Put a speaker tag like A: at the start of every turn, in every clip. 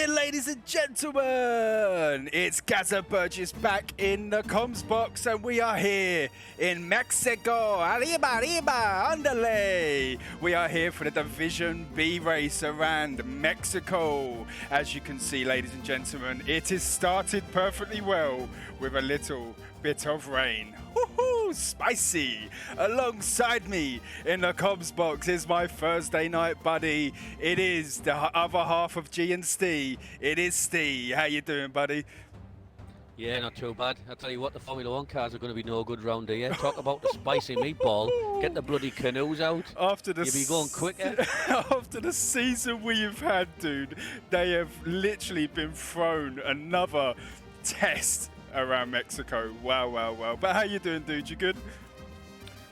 A: evening, ladies and gentlemen. It's Gaza Burgess back in the comms box, and we are here in Mexico. Arriba, arriba, underlay. We are here for the Division B race around Mexico. As you can see, ladies and gentlemen, it has started perfectly well with a little bit of rain. Woohoo, spicy! Alongside me in the comms box is my Thursday night buddy. It is the other half of G and Steve. It is Steve. How you doing, buddy?
B: Yeah, not too bad. I tell you what, the Formula One cars are going to be no good round here. Talk about the spicy meatball. Get the bloody canoes out.
A: After the
B: You'll be going quicker.
A: After the season we've had, dude, they have literally been thrown another test around Mexico. Wow, wow, wow. But how you doing, dude? You good?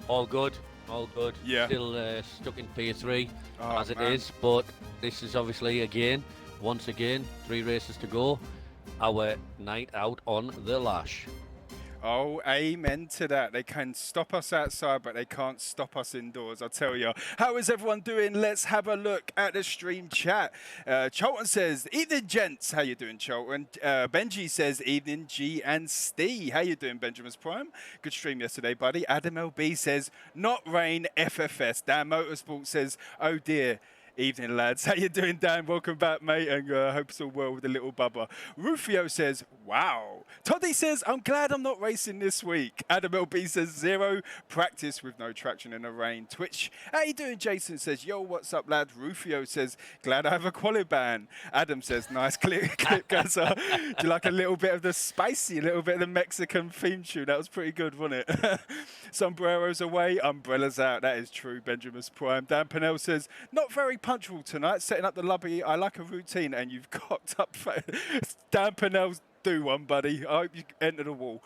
B: All good, all good.
A: Yeah.
B: Still stuck in P3 as it
A: man.
B: is, but this is obviously once again, 3 races to go. Our night out on the lash.
A: Oh, amen to that. They can stop us outside, but they can't stop us indoors, I tell you. How is everyone doing? Let's have a look at the stream chat. Cholton says, evening, gents. How you doing, Cholton? Benji says, evening, G and Steve. How you doing, Benjamin's Prime? Good stream yesterday, buddy. Adam LB says, not rain, FFS. Dan Motorsport says, oh, dear. Evening, lads. How you doing, Dan? Welcome back, mate, and hope it's all well with the little bubba. Rufio says, wow. Toddy says, I'm glad I'm not racing this week. Adam LB says, 0 practice with no traction in the rain. Twitch, how you doing? Jason says, yo, what's up, lad? Rufio says, glad I have a quali ban. Adam says, nice clip, Gaza. Do you like a little bit of the spicy, a little bit of the Mexican theme tune? That was pretty good, wasn't it? Sombreros away, umbrellas out. That is true, Benjamin's Prime. Dan Pennell says, not very punctual tonight, setting up the lobby. I like a routine, and you've cocked up. Dan Pennell's do one, buddy. I hope you enter the wall.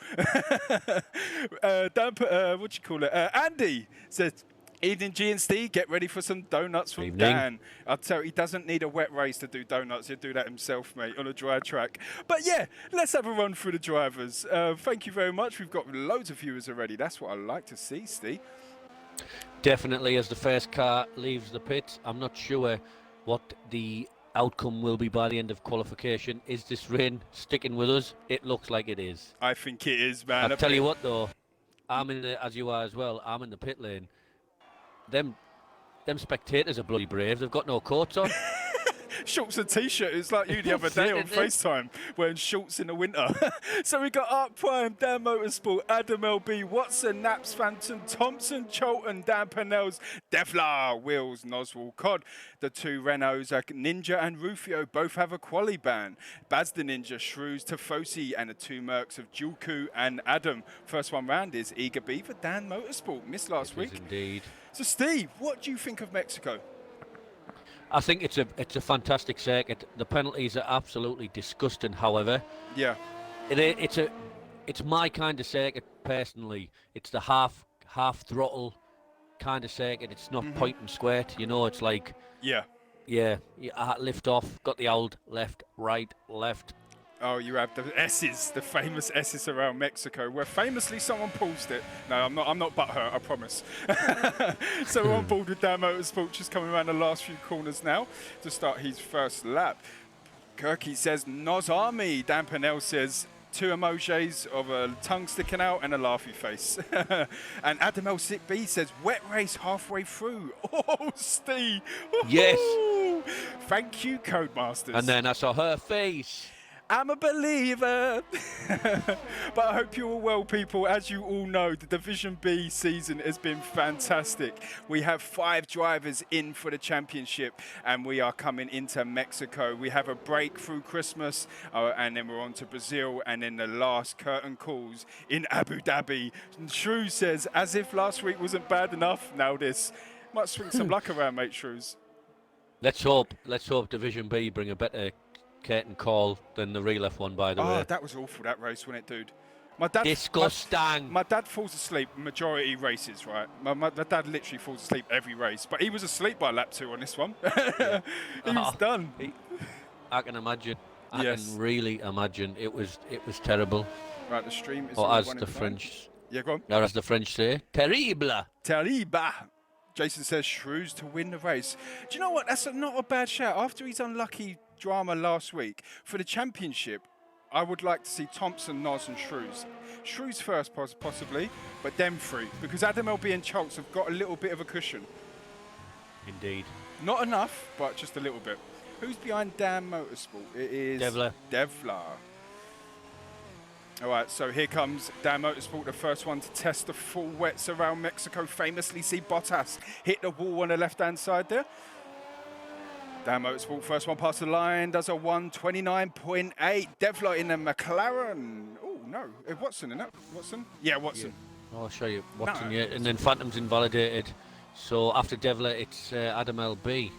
A: What do you call it? Andy says, evening, G and Steve. Get ready for some donuts from
B: Evening.
A: Dan. I'll tell you, he doesn't need a wet race to do donuts. He'll do that himself, mate, on a dry track. But yeah, let's have a run through the drivers. Thank you very much. We've got loads of viewers already. That's what I like to see, Steve.
B: Definitely, as the first car leaves the pit, I'm not sure what the outcome will be by the end of qualification. Is this rain sticking with us? It looks like it is.
A: I think it is, man.
B: I'll tell you what, though, I'm in the, as you are as well, I'm in the pit lane. Them spectators are bloody brave. They've got no coats on.
A: Shorts and t-shirt. It's like you the other day on FaceTime wearing shorts in the winter. So we got Art Prime, Dan Motorsport, Adam LB, Watson, Naps, Phantom, Thompson, Cholton, Dan Pennell's, Devlar, Wills, Noswell, Cod. The 2 Renaults, Ninja and Rufio, both have a quali ban. Baz the Ninja, Shrews, Tifosi, and the 2 Mercs of Julku and Adam. First one round is Eager Beaver, Dan Motorsport. Missed last week.
B: Indeed.
A: So Steve, what do you think of Mexico?
B: I think it's a fantastic circuit. The penalties are absolutely disgusting. However,
A: Yeah.
B: it's my kind of circuit personally. It's the half throttle kind of circuit. It's not point and squirt. You know, it's like
A: Yeah.
B: lift off. Got the old left, right, left.
A: Oh, you have the S's, the famous S's around Mexico, where famously someone paused it. No, I'm not butthurt, I promise. So we're on board with Dan Motorsport, just coming around the last few corners now to start his first lap. Kirky says, Nos Army. Dan Pennell says, 2 emojis of a tongue sticking out and a laughy face. And Adam L. Sick B says, wet race halfway through. Oh, Steve.
B: Yes.
A: Thank you, Codemasters.
B: And then I saw her face.
A: I'm a believer. But I hope you're all well, people. As you all know, the Division B season has been fantastic. We have 5 drivers in for the championship, and we are coming into Mexico. We have a break through Christmas, and then we're on to Brazil, and then the last curtain calls in Abu Dhabi. And Shrew says, as if last week wasn't bad enough, now this. Might swing some luck around, mate, Shrews.
B: Let's hope Division B bring a better curtain call than the real F1, by the way.
A: Oh, that was awful, that race, wasn't it, dude? My dad,
B: Disgusting.
A: My dad falls asleep majority races, right? My dad literally falls asleep every race, but he was asleep by lap 2 on this one. He was done.
B: I can imagine. I
A: Yes.
B: can really imagine. It was terrible.
A: Right, the stream is.
B: Or as
A: running
B: the
A: fine.
B: French,
A: Yeah, go on.
B: or as the French say, terrible.
A: Terrible. Jason says Shrews to win the race. Do you know what? That's not a bad shout. After his unlucky drama last week. For the championship, I would like to see Thompson, Nos, and Shrews. Shrews first, possibly, but them three, because Adam LB and Choltz have got a little bit of a cushion.
B: Indeed.
A: Not enough, but just a little bit. Who's behind Dan Motorsport? It is Devler. All right, so here comes Dan Motorsport, the first one to test the full wets around Mexico. Famously see Bottas hit the wall on the left-hand side there. Dan Motorsport, first one past the line, does a 1:29.8. Devler in the McLaren. Oh, no. Watson in that? Watson? Yeah, Watson.
B: Yeah. I'll show you Watson, yeah. And then Phantom's invalidated. So after Devler, it's Adam LB.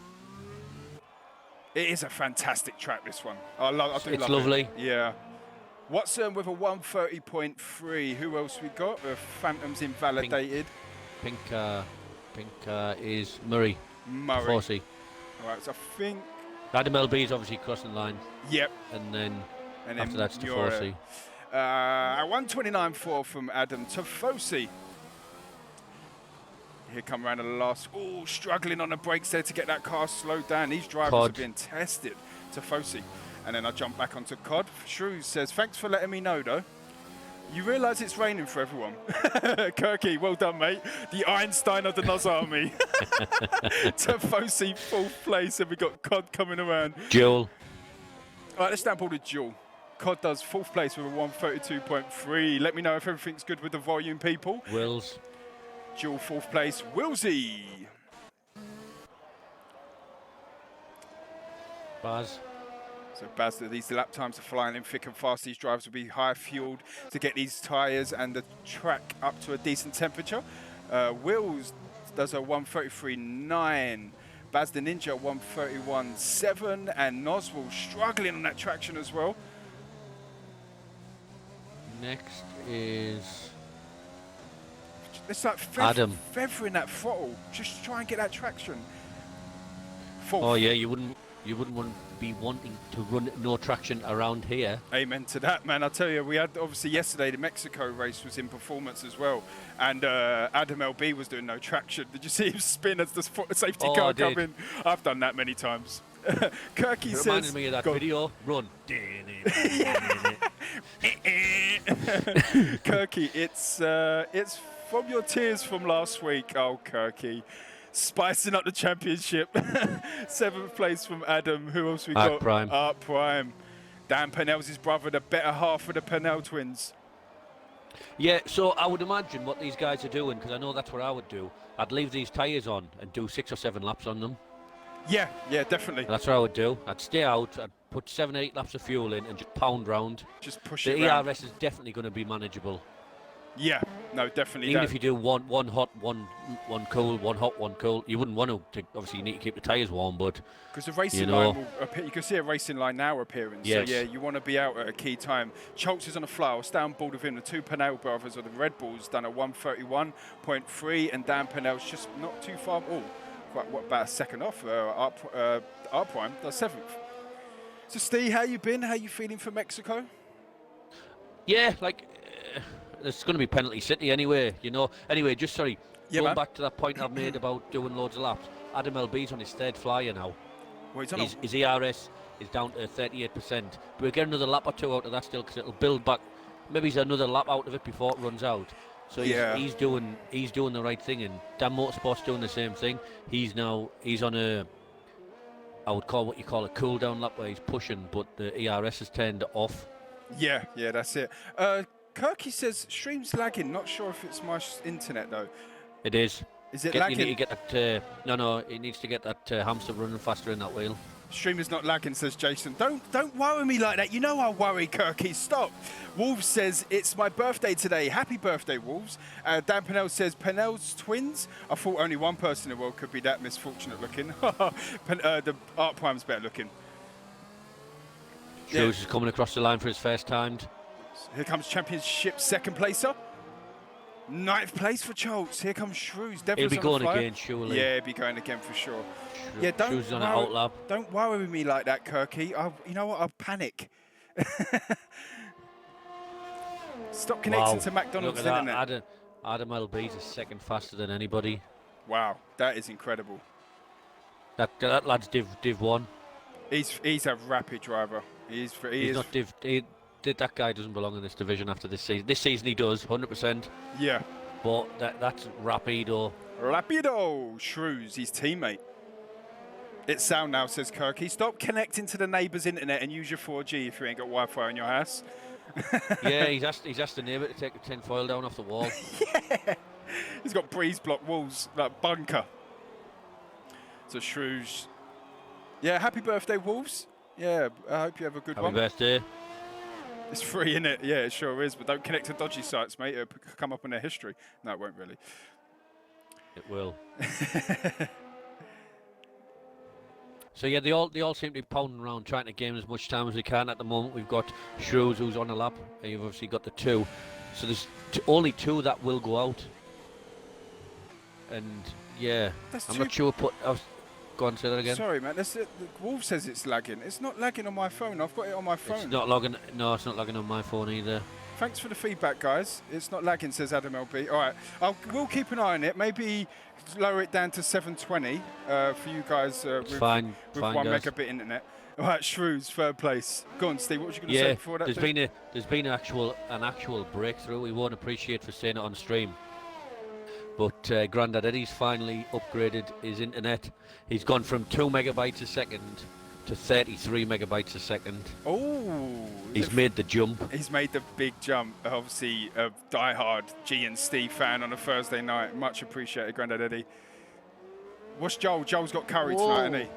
A: It is a fantastic track, this one. I do love it.
B: It's lovely.
A: Yeah. Watson with a 1:30.3. Who else we got? Phantom's invalidated.
B: Pink is Murray. Forsey.
A: All right, so I think
B: Adam LB is obviously crossing the line.
A: Yep.
B: And then after that's Tifosi.
A: 1:29.4 from Adam Tifosi. Here come around the last. Oh, struggling on the brakes there to get that car slowed down. These drivers are being tested. Tifosi. And then I jump back onto Cod. Shrews says, thanks for letting me know, though. You realise it's raining for everyone. Kirky, well done, mate. The Einstein of the Nos Army. Tifosi, 4th place, and we got Cod coming around.
B: Joel.
A: All right, let's stamp all the Joel. Cod does 4th place with a 1:32.3. Let me know if everything's good with the volume, people.
B: Wills.
A: Joel, 4th place. Willsy.
B: Baz.
A: So Baz, these lap times are flying in thick and fast. These drivers will be high fueled to get these tyres and the track up to a decent temperature. Wills does a 1:33.9. Baz the Ninja 1:31.7, and Noswell struggling on that traction as well.
B: Next is
A: it's like
B: Adam
A: feathering that throttle just to try and get that traction. 4th.
B: Oh yeah, you wouldn't want to be wanting to run no traction around here.
A: Amen to that, man. I tell you, we had obviously yesterday the Mexico race was in performance as well, and Adam LB was doing no traction. Did you see him spin as the safety car come in? I've done that many times. Kirky says,
B: reminded me of that video. Run.
A: Kirky, it's from your tears from last week. Oh, Kirky. Spicing up the championship. 7th place from Adam. Who else we got?
B: Prime.
A: Art Prime. Dan Pennell's his brother, the better half of the Pennell twins.
B: Yeah, so I would imagine what these guys are doing, because I know that's what I would do. I'd leave these tyres on and do 6 or 7 laps on them.
A: Yeah, definitely.
B: That's what I would do. I'd stay out, I'd put 7 or 8 laps of fuel in and just pound round.
A: Just push
B: it
A: The
B: ERS
A: round.
B: is definitely going to be manageable.
A: Yeah, no, definitely.
B: Even if you do one hot, one cool, one hot, one cool, you wouldn't want to. Obviously, you need to keep the tyres warm, but
A: because the racing line will appear, you can see a racing line now appearing.
B: Yes.
A: So yeah, you want to be out at a key time. Choltz is on a fly. I'll stay on board with him. The 2 Pennell brothers, or the Red Bulls, done a 1:31.3, and Dan Pennell's just not too far. Oh, about a second off. Our Prime does 7th. So Steve, how you been? How you feeling for Mexico?
B: Yeah, it's going to be penalty city anyway, you know. Anyway, going back to that point I've made about doing loads of laps. Adam LB's on his 3rd flyer now.
A: Well,
B: his ERS is down to 38%. But we'll get another lap or 2 out of that still, because it'll build back. Maybe he's another lap out of it before it runs out. So he's doing the right thing, and Dan Motorsport's doing the same thing. He's on a, I would call what you call a cool down lap, where he's pushing, but the ERS is turned off. Yeah,
A: that's it. Kirky says stream's lagging. Not sure if it's my internet though.
B: It is.
A: Is it lagging?
B: You need to get that. No, it needs to get that hamster running faster in that wheel.
A: Stream is not lagging, says Jason. Don't worry me like that. You know I'll worry, Kirky. Stop. Wolves says it's my birthday today. Happy birthday, Wolves. Dan Pennell says Pennell's twins. I thought only one person in the world could be that misfortunate looking. The Art Prime's better looking.
B: Shoes is coming across the line for his first time.
A: Here comes championship 2nd placer. 9th place for Choltz. Here comes Shrews.
B: He'll be going again, surely.
A: Yeah, he'll be going again for sure.
B: Shrews on an out lap.
A: Don't worry with me like that, Kirky. You know what? I'll panic. Stop connecting to McDonald's internet.
B: Adam LB's is 2nd faster than anybody.
A: Wow, that is incredible.
B: That lad's Div 1.
A: He's a rapid driver. He
B: He's
A: is.
B: not that guy doesn't belong in this division after this season. This season he does, 100%.
A: Yeah.
B: But that's Rapido.
A: Rapido Shrews, his teammate. It's sound now, says Kirky. Stop connecting to the neighbour's internet and use your 4G if you ain't got Wi-Fi in your house.
B: Yeah, he's asked the neighbour to take the tin foil down off the wall.
A: Yeah. He's got breeze block walls, like bunker. So Shrews. Yeah, happy birthday, Wolves. Yeah, I hope you have a good one.
B: Happy birthday.
A: It's free, innit? Yeah, it sure is. But don't connect to dodgy sites, mate. It'll come up in their history. No, it won't really.
B: It will. So yeah, they all seem to be pounding around trying to gain as much time as they can. At the moment, we've got Shrews who's on a lap, and you've obviously got the 2. So there's only 2 that will go out. And yeah, I'm not sure. Go on, say that again.
A: Sorry, man. The Wolf says it's lagging. It's not lagging on my phone. I've got it on my phone.
B: It's not logging. No, it's not logging on my phone either.
A: Thanks for the feedback, guys. It's not lagging, says Adam LB. All right, we'll keep an eye on it. Maybe lower it down to 720 for you guys with
B: fine,
A: 1
B: guys.
A: megabit internet. All right, Shrews, 3rd place. Go on, Steve. What was you going to say before that?
B: There's been an actual breakthrough. We won't appreciate for saying it on stream. But Grandad Eddie's finally upgraded his internet. He's gone from 2 megabytes a second to 33 megabytes a second.
A: Oh!
B: He's made the jump.
A: He's made the big jump. Obviously, a diehard G and Steve fan on a Thursday night. Much appreciated, Grandad Eddie. What's Joel? Joel's got curry tonight, hasn't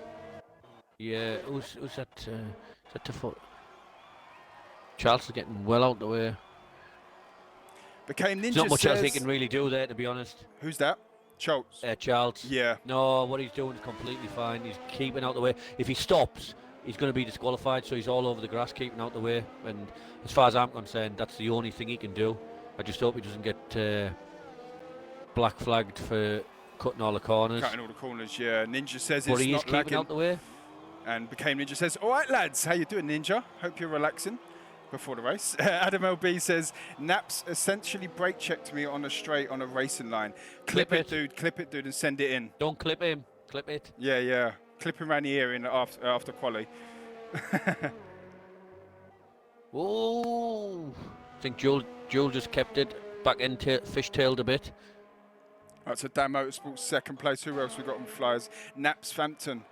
B: he? Yeah, who's that? Is that the Charles is getting well out the way.
A: Became Ninja.
B: There's not much else he can really do there, to be honest.
A: Who's that? Schultz.
B: Charles.
A: Yeah.
B: No, what he's doing is completely fine. He's keeping out the way. If he stops, he's going to be disqualified, so he's all over the grass, keeping out the way. And as far as I'm concerned, that's the only thing he can do. I just hope he doesn't get black flagged for cutting all the corners.
A: Cutting all the corners, yeah. Ninja says
B: but
A: it's
B: he
A: not
B: is keeping
A: lagging.
B: out the way.
A: And Became Ninja says, all right, lads, how you doing, Ninja? Hope you're relaxing before the race. Adam LB says, Naps essentially brake checked me on a straight on a racing line. Clip it, dude, and send it in.
B: Don't clip him. Clip it.
A: Yeah. Clip him around the ear in after quali.
B: Oh, I think Joel just kept it back in, fishtailed a bit.
A: Right, so Dan Motorsports 2nd place. Who else we got on flyers? Naps Fampton.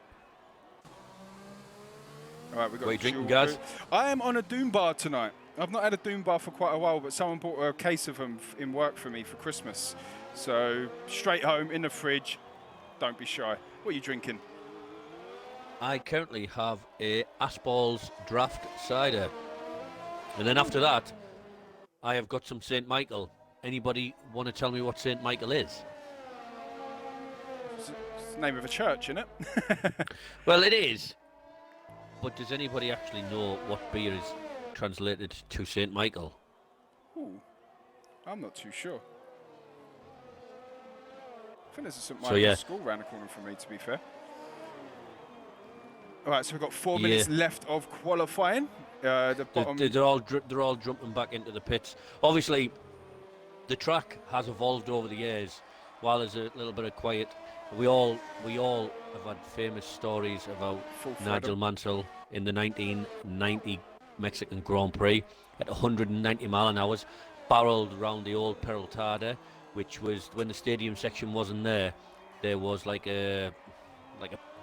A: All right, we got.
B: What are you drinking, guys?
A: I am on a Doom bar tonight. I've not had a Doom bar for quite a while, but someone bought a case of them in work for me for Christmas. So straight home in the fridge. Don't be shy. What are you drinking?
B: I currently have a Aspall's draft cider, and then after that, I have got some St. Michael. Anybody want to tell me what St. Michael is?
A: It's the name of a church, isn't it?
B: Well, it is. But does anybody actually know what beer is translated to St. Michael?
A: Ooh, I'm not too sure. I think there's a St. Michael's school around the corner from me, to be fair. All right, so we've got 4 minutes left of qualifying. The bottom.
B: They're all jumping back into the pits. Obviously, the track has evolved over the years. While there's a little bit of quiet, we all have had famous stories about Nigel Mansell in the 1990 Mexican Grand Prix at 190 mile an hour, barreled around the old Peraltada, which was when the stadium section wasn't there. There was like a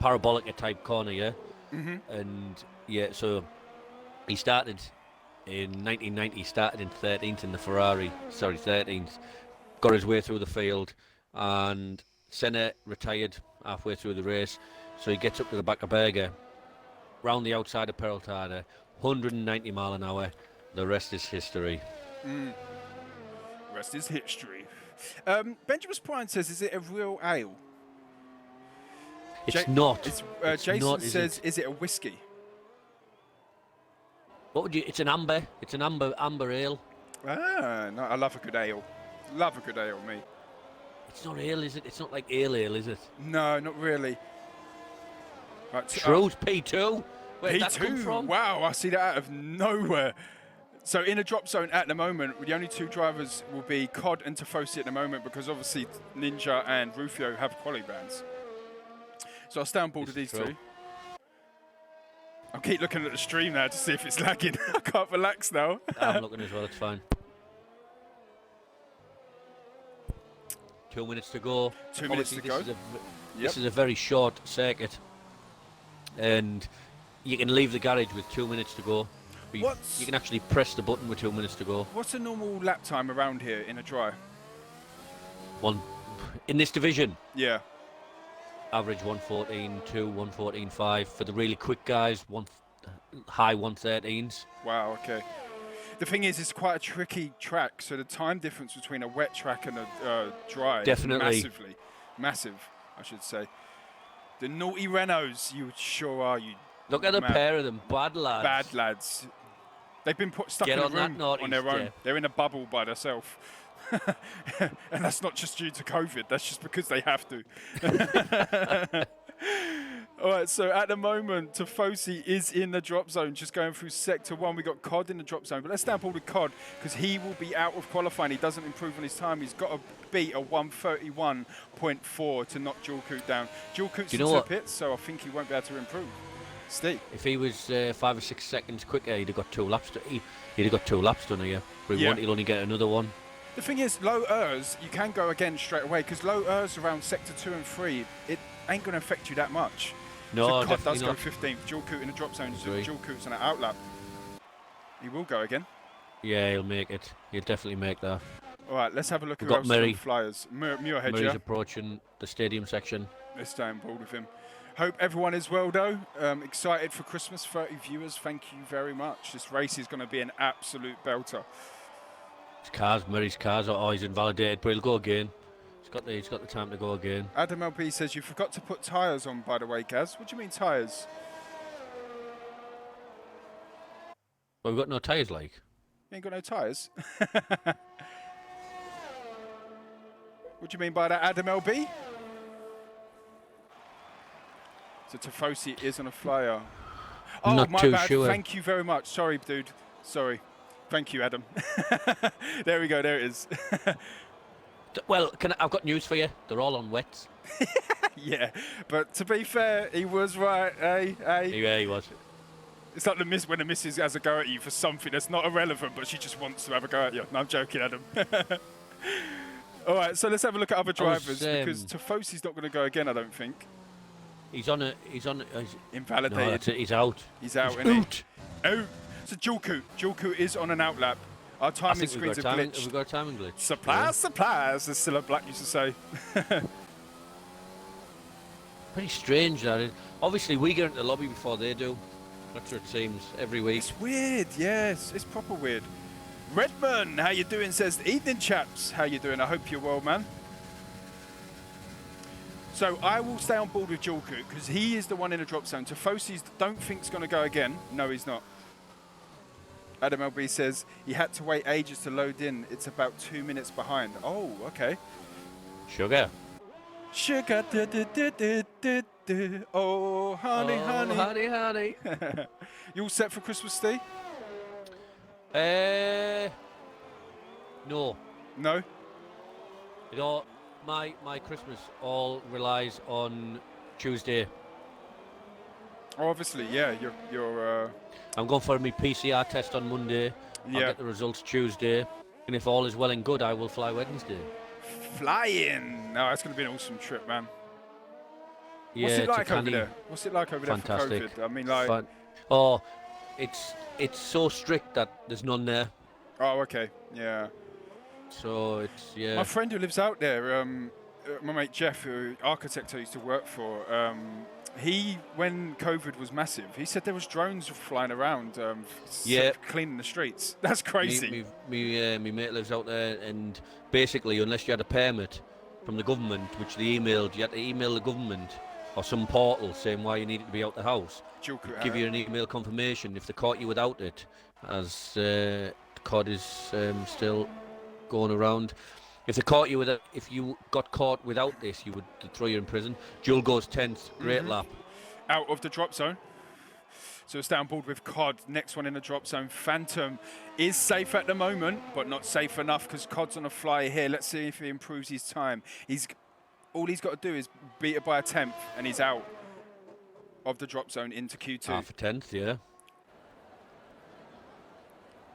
B: parabolic type corner, yeah.
A: Mm-hmm.
B: And yeah, so he started in 1990. He started in 13th in the Ferrari. 13th. Got his way through the field, and Senna retired halfway through the race. So he gets up to the back of Berger, round the outside of Peraltada, 190 mile an hour. The rest is history.
A: Rest is history. Benjamin Sprine says, "Is it a real ale?"
B: It's not.
A: Jason
B: not,
A: says, "Is it a whiskey?"
B: What would you? It's an amber. It's an amber ale.
A: Ah, no, I love a good ale. Love a good ale, me.
B: It's not ale, is it? It's not like ale, is it?
A: No, not really. Right,
B: Shrews P2. Where did that come
A: P2.
B: from?
A: Wow, I see that out of nowhere. So in a drop zone at the moment, the only 2 drivers will be Cod and Tifosi at the moment, because obviously Ninja and Rufio have quali bands. So I'll stay on board with these 2. I'll keep looking at the stream now to see if it's lagging. I can't relax now.
B: I'm looking as well, it's fine. 2 minutes to go.
A: 2 minutes to go.
B: This is a very short circuit. And you can leave the garage with 2 minutes to go. But you can actually press the button with 2 minutes to go.
A: What's a normal lap time around here in a dry?
B: In this division?
A: Yeah.
B: Average 114.2, 114.5. For the really quick guys, high 113s.
A: Wow, okay. The thing is, it's quite a tricky track, so the time difference between a wet track and a dry
B: Definitely.
A: is massive, I should say. The naughty Renaults, you sure are, you.
B: Look at the pair of them, bad lads.
A: Bad lads. They've been stuck in a room on their own. They're in a bubble by themselves. And that's not just due to COVID, that's just because they have to. All right, so at the moment, Tifosi is in the drop zone, just going through sector 1. We got Cod in the drop zone, but let's stamp all the Cod because he will be out of qualifying. He doesn't improve on his time. He's got to beat a 1:31.4 to knock Jewelcoot down. Jewelcoot's in 2 pits, so I think he won't be able to improve. Steve,
B: if he was 5 or 6 seconds quicker, he'd have got 2 laps. He'd have got 2 laps done here. But he'll only get another one.
A: The thing is, low ERS, you can go again straight away because low ERS around sector 2 and 3, it ain't going to affect you that much.
B: No,
A: so Cod
B: definitely
A: does
B: not.
A: go 15th. Jewelcoot in the drop zone. Jewelcoot's on an outlap. He will go again.
B: Yeah, he'll make it. He'll definitely make that.
A: All right, let's have a look at
B: got Murray.
A: Flyers. Muirhead,
B: Murray's approaching the stadium section.
A: Let's stay on board with him. Hope everyone is well, though. Excited for Christmas. 30 viewers. Thank you very much. This race is going to be an absolute belter.
B: Murray's cars. Oh, he's invalidated, but he'll go again. He's got the time to go again.
A: Adam LP says you forgot to put tyres on, by the way, Gaz. What do you mean tyres?
B: Well, we've got no tyres, like.
A: You ain't got no tyres? What do you mean by that, Adam LB? So Tifosi is on a flyer. Oh,
B: Not
A: my
B: too
A: bad.
B: sure.
A: Thank you very much. Sorry, dude. Sorry. Thank you, Adam. There we go. There it is.
B: Well, I've got news for you. They're all on wets.
A: Yeah, but to be fair, he was right, eh?
B: Yeah, he was.
A: It's like when the missus has a go at you for something that's not irrelevant, but she just wants to have a go at you. No, I'm joking, Adam. All right, so let's have a look at other drivers because Tifosi's not going to go again, I don't think.
B: He's
A: invalidated.
B: No, that's it. He's out.
A: He's out, isn't he? Out. So Jewelcoot is on an outlap. Our timing screens are glitched.
B: Have we got a timing glitch?
A: Supplies, as Cilla Black used to say.
B: Pretty strange, that is. Obviously, we get into the lobby before they do. That's what it seems, every week.
A: It's weird, yes. It's proper weird. Redman, how you doing? Says, evening chaps. How you doing? I hope you're well, man. So I will stay on board with Jewelcoot because he is the one in the drop zone. Tifosi's don't think is going to go again. No, he's not. Adam LB says he had to wait ages to load in. It's about 2 minutes behind. Oh, okay.
B: Sugar.
A: Sugar. Oh, honey, honey.
B: Honey, honey.
A: You all set for Christmas, Steve?
B: No.
A: No?
B: You know, my Christmas all relies on Tuesday.
A: Oh, obviously, yeah. You're
B: I'm going for my PCR test on Monday.
A: Yeah.
B: I'll get the results Tuesday. And if all is well and good, I will fly Wednesday.
A: Flying! No, that's going to be an awesome trip, man.
B: Yeah,
A: What's it like over there? What's it like over there for
B: Fantastic.
A: COVID? I mean, like...
B: it's so strict that there's none there.
A: Oh, okay. Yeah.
B: So it's, yeah.
A: My friend who lives out there, my mate Jeff, who architect I used to work for, when COVID was massive, he said there was drones flying around cleaning the streets. That's crazy.
B: My mate lives out there, and basically, unless you had a permit from the government, which they emailed, you had to email the government or some portal saying why you needed to be out the house. Give you an email confirmation. If they caught you without it, as the COD is still going around. If they caught you if you got caught without this, you would throw you in prison. Jewel goes 10th, great lap.
A: Out of the drop zone. So it's down board with COD. Next one in the drop zone. Phantom is safe at the moment, but not safe enough because COD's on a fly here. Let's see if he improves his time. All he's got to do is beat it by a 10th, and he's out. of the drop zone into Q2.
B: Half a tenth, yeah.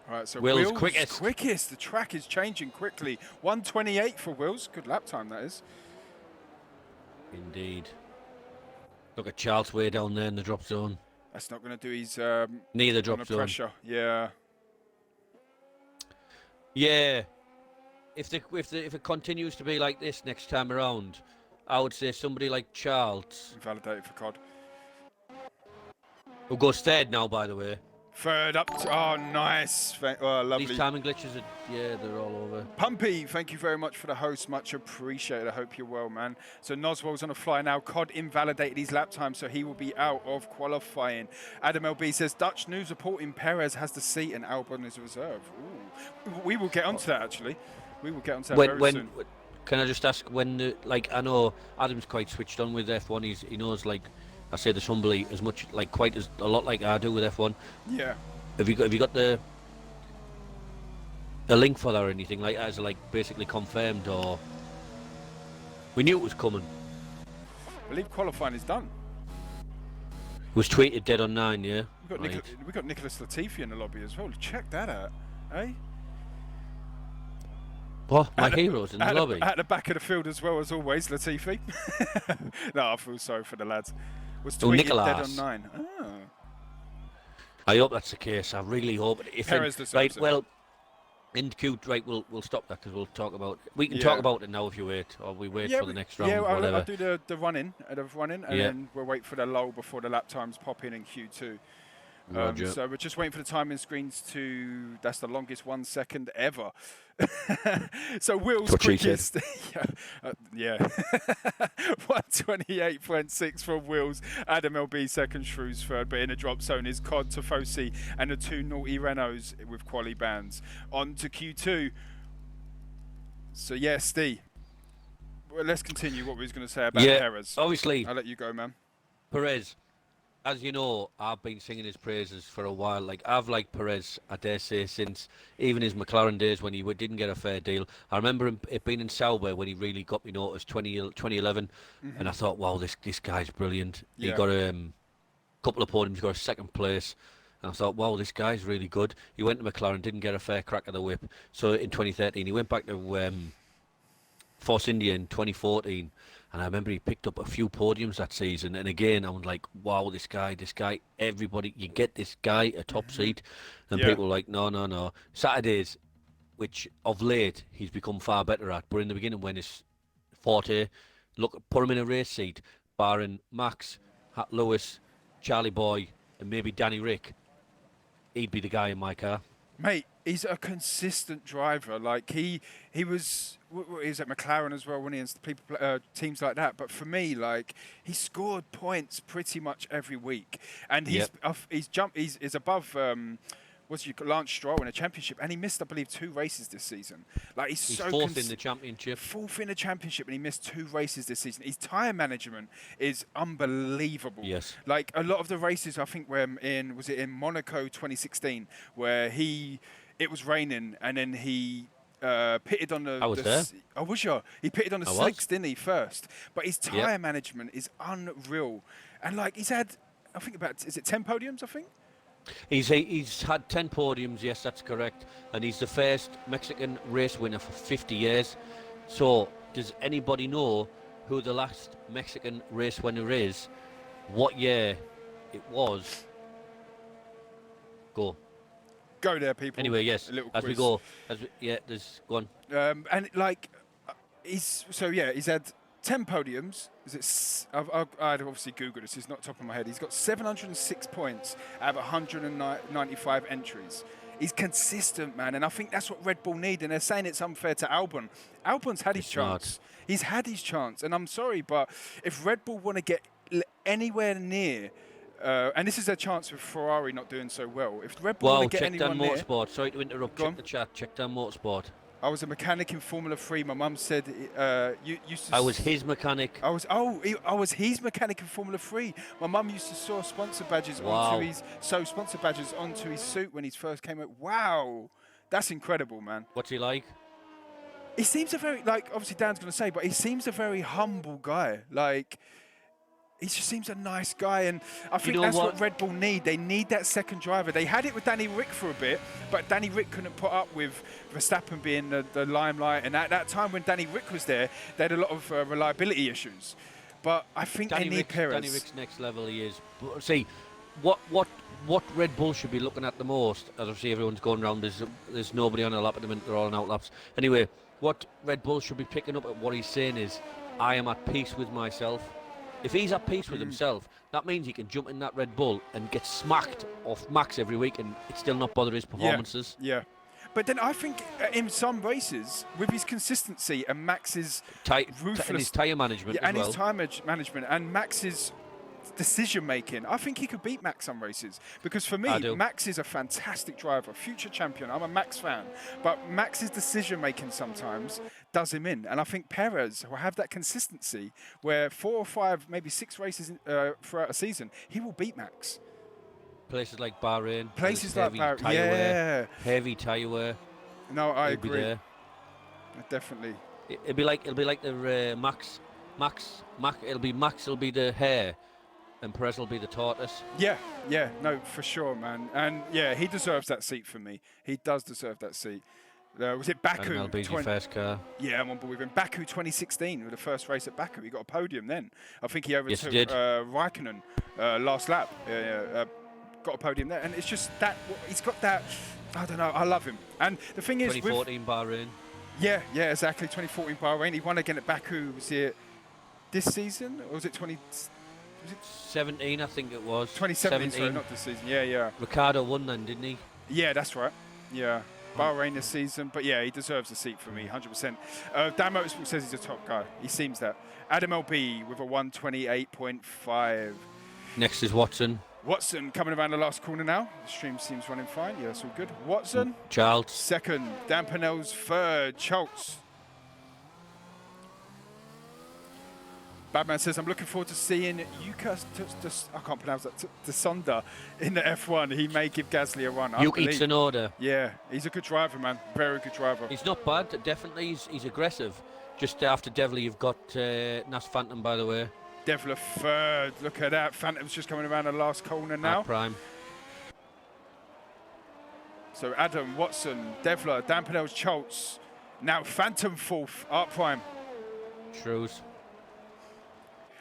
A: All right, so
B: Will's
A: Will's quickest. The track is changing quickly. 1:28 for Will's. Good lap time, that is.
B: Indeed. Look at Charles way down there in the drop zone.
A: That's not going to do his
B: Neither drop zone.
A: pressure. Yeah.
B: Yeah. If it continues to be like this next time around, I would say somebody like Charles.
A: Invalidated for COD.
B: Who goes third now, by the way.
A: Third up. Oh, nice. Oh, lovely.
B: These timing glitches, they're all over.
A: Pumpy, thank you very much for the host. Much appreciated. I hope you're well, man. So Noswell's on a fly now. COD invalidated his lap time, so he will be out of qualifying. Adam LB says, Dutch news reporting Perez has the seat and Albon is reserve. Ooh. We will get onto that, actually. We will get onto that very soon.
B: Can I just ask when, I know Adam's quite switched on with F1. He knows, I say this humbly, as much, quite as a lot like I do with F1.
A: Yeah.
B: Have you got the link for that or anything like that? Is it basically confirmed, or we knew it was coming?
A: I believe qualifying is done.
B: It was tweeted dead on 9, yeah.
A: We got Nicholas Latifi in the lobby as well. Check that out, eh?
B: What? My heroes in the lobby?
A: At the back of the field as well, as always, Latifi. No, I feel sorry for the lads. Was tweeted dead on 9. Oh.
B: I hope that's the case. I really hope. Well, in Q, we'll stop that because we'll talk about. We can talk about it now if you wait, or we wait for the next round.
A: Yeah,
B: whatever.
A: I'll do the run-in, and then we'll wait for the lull before the lap times pop in Q2. So we're just waiting for the timing screens to. That's the longest 1 second ever. So Will's quickest. Yeah. 1:28.6 from Will's. Adam LB second, Shrews third. But in the drop zone is COD, Tifosi, and the two naughty Renaults with quali bands. On to Q2. So yeah, Steve. Well, let's continue what we was going to say about Perez.
B: Obviously.
A: I'll let you go, man.
B: Perez. As you know, I've been singing his praises for a while. I've liked Perez, I dare say, since even his McLaren days when he didn't get a fair deal. I remember it being in Sauber when he really got me noticed, 2011, and I thought, wow, this guy's brilliant. Yeah. He got a couple of podiums, got a second place, and I thought, wow, this guy's really good. He went to McLaren, didn't get a fair crack at the whip. So in 2013, he went back to Force India in 2014. And I remember he picked up a few podiums that season. And again, I was like, wow, this guy, everybody, you get this guy a top seat. And people were like, no. Saturdays, which of late he's become far better at. But in the beginning, when his forte, put him in a race seat, barring Max, Lewis, Charlie Boy, and maybe Danny Rick, he'd be the guy in my car.
A: Mate, he's a consistent driver. He was at McLaren as well when he and people teams like that. But for me, he scored points pretty much every week, and he's above. Lance Stroll in a championship, and he missed, I believe, 2 races this season. He's so
B: fourth in the championship.
A: Fourth in the championship, and he missed 2 races this season. His tyre management is unbelievable.
B: Yes.
A: A lot of the races, I think, were was it in Monaco 2016, where it was raining, and then he pitted on the.
B: I was there.
A: Oh, was you? He pitted on the slicks, didn't he, first? But his tyre management is unreal, and he's had, I think is it 10 podiums? I think.
B: He's had 10 podiums, yes, that's correct. And he's the first Mexican race winner for 50 years. So, does anybody know who the last Mexican race winner is? What year it was? Go
A: there, people.
B: Anyway, yes, as we go. There's go on.
A: And he's had 10 podiums. I'd obviously Google this. It's not top of my head. He's got 706 points out of 195 entries. He's consistent, man, and I think that's what Red Bull need. And they're saying it's unfair to Albon. Albon's had his chance. He's had his chance, and I'm sorry, but if Red Bull want to get anywhere near, and this is their chance with Ferrari not doing so well. If Red Bull want to get anywhere near,
B: check down Motorsport. Sorry to interrupt. Check the chat. Check down Motorsport.
A: I was a mechanic in Formula 3. My mum said you used to.
B: I was his mechanic.
A: I was his mechanic in Formula 3. My mum used to sew sponsor badges onto his suit when he first came out. Wow, that's incredible, man.
B: What's he like?
A: He seems a very obviously Dan's going to say, but he seems a very humble guy. He just seems a nice guy, and I think
B: know
A: that's what
B: what?
A: Red Bull need. They need that second driver. They had it with Danny Rick for a bit, but Danny Rick couldn't put up with Verstappen being the limelight. And at that time when Danny Rick was there, they had a lot of reliability issues. But I think they need Perez.
B: Danny Rick's next level, he is. But see, what Red Bull should be looking at the most, as I see everyone's going around, there's nobody on a lap at the minute, they're all on out laps. Anyway, what Red Bull should be picking up at what he's saying is, I am at peace with myself. If he's at peace with himself, that means he can jump in that Red Bull and get smacked off Max every week and it still not bother his performances.
A: Yeah. But then I think in some races, with his consistency and Max's ruthless...
B: And his tyre management as
A: and
B: well.
A: his tyre management and Max's decision-making, I think he could beat Max some races. Because for me, Max is a fantastic driver, future champion. I'm a Max fan. But Max's decision-making sometimes does him in. And I think Perez will have that consistency where 4 or 5, maybe 6 races throughout a season, he will beat Max.
B: Places like Bahrain.
A: Places like Bahrain,
B: heavy tyre wear.
A: No, I agree. Definitely.
B: It'll be like the Max. It'll be Max. It'll be the hare, and Perez will be the tortoise.
A: Yeah, no, for sure, man. And yeah, he deserves that seat for me. He does deserve that seat. Was it Baku?
B: MLB's your first car.
A: Yeah, I'm on board with him. Baku 2016, with the first race at Baku. He got a podium then. I think he overtook Raikkonen last lap. Got a podium there. And it's just that, he's got that, I don't know, I love him. And the thing is...
B: 2014 Bahrain.
A: Yeah, exactly. 2014 Bahrain. He won again at Baku. Was it this season? Or was it
B: 17, I think it was.
A: 2017, sorry, not this season. Yeah.
B: Ricciardo won then, didn't he?
A: Yeah, that's right. Yeah. Bahrain this season, but yeah, he deserves a seat for me, 100%. Dan Motorsport says he's a top guy. He seems that. Adam LB with a 128.5.
B: Next is Watson.
A: Watson coming around the last corner now. The stream seems running fine. Yeah, it's all good. Watson.
B: Charles.
A: Second. Dan Pennell's third. Schultz. Badman says, I'm looking forward to seeing Yuka, I can't pronounce that, Tsunoda in the F1. He may give Gasly a run.
B: Yuki Tsunoda.
A: Yeah, he's a good driver, man. Very good driver.
B: He's not bad, definitely. He's aggressive. Just after Devlin, you've got Nas Phantom, by the way.
A: Devlin third. Look at that. Phantom's just coming around the last corner now.
B: Prime.
A: So Adam, Watson, Devlin, Dan Pennell, Schultz. Now Phantom fourth. Art Prime.
B: Shrews.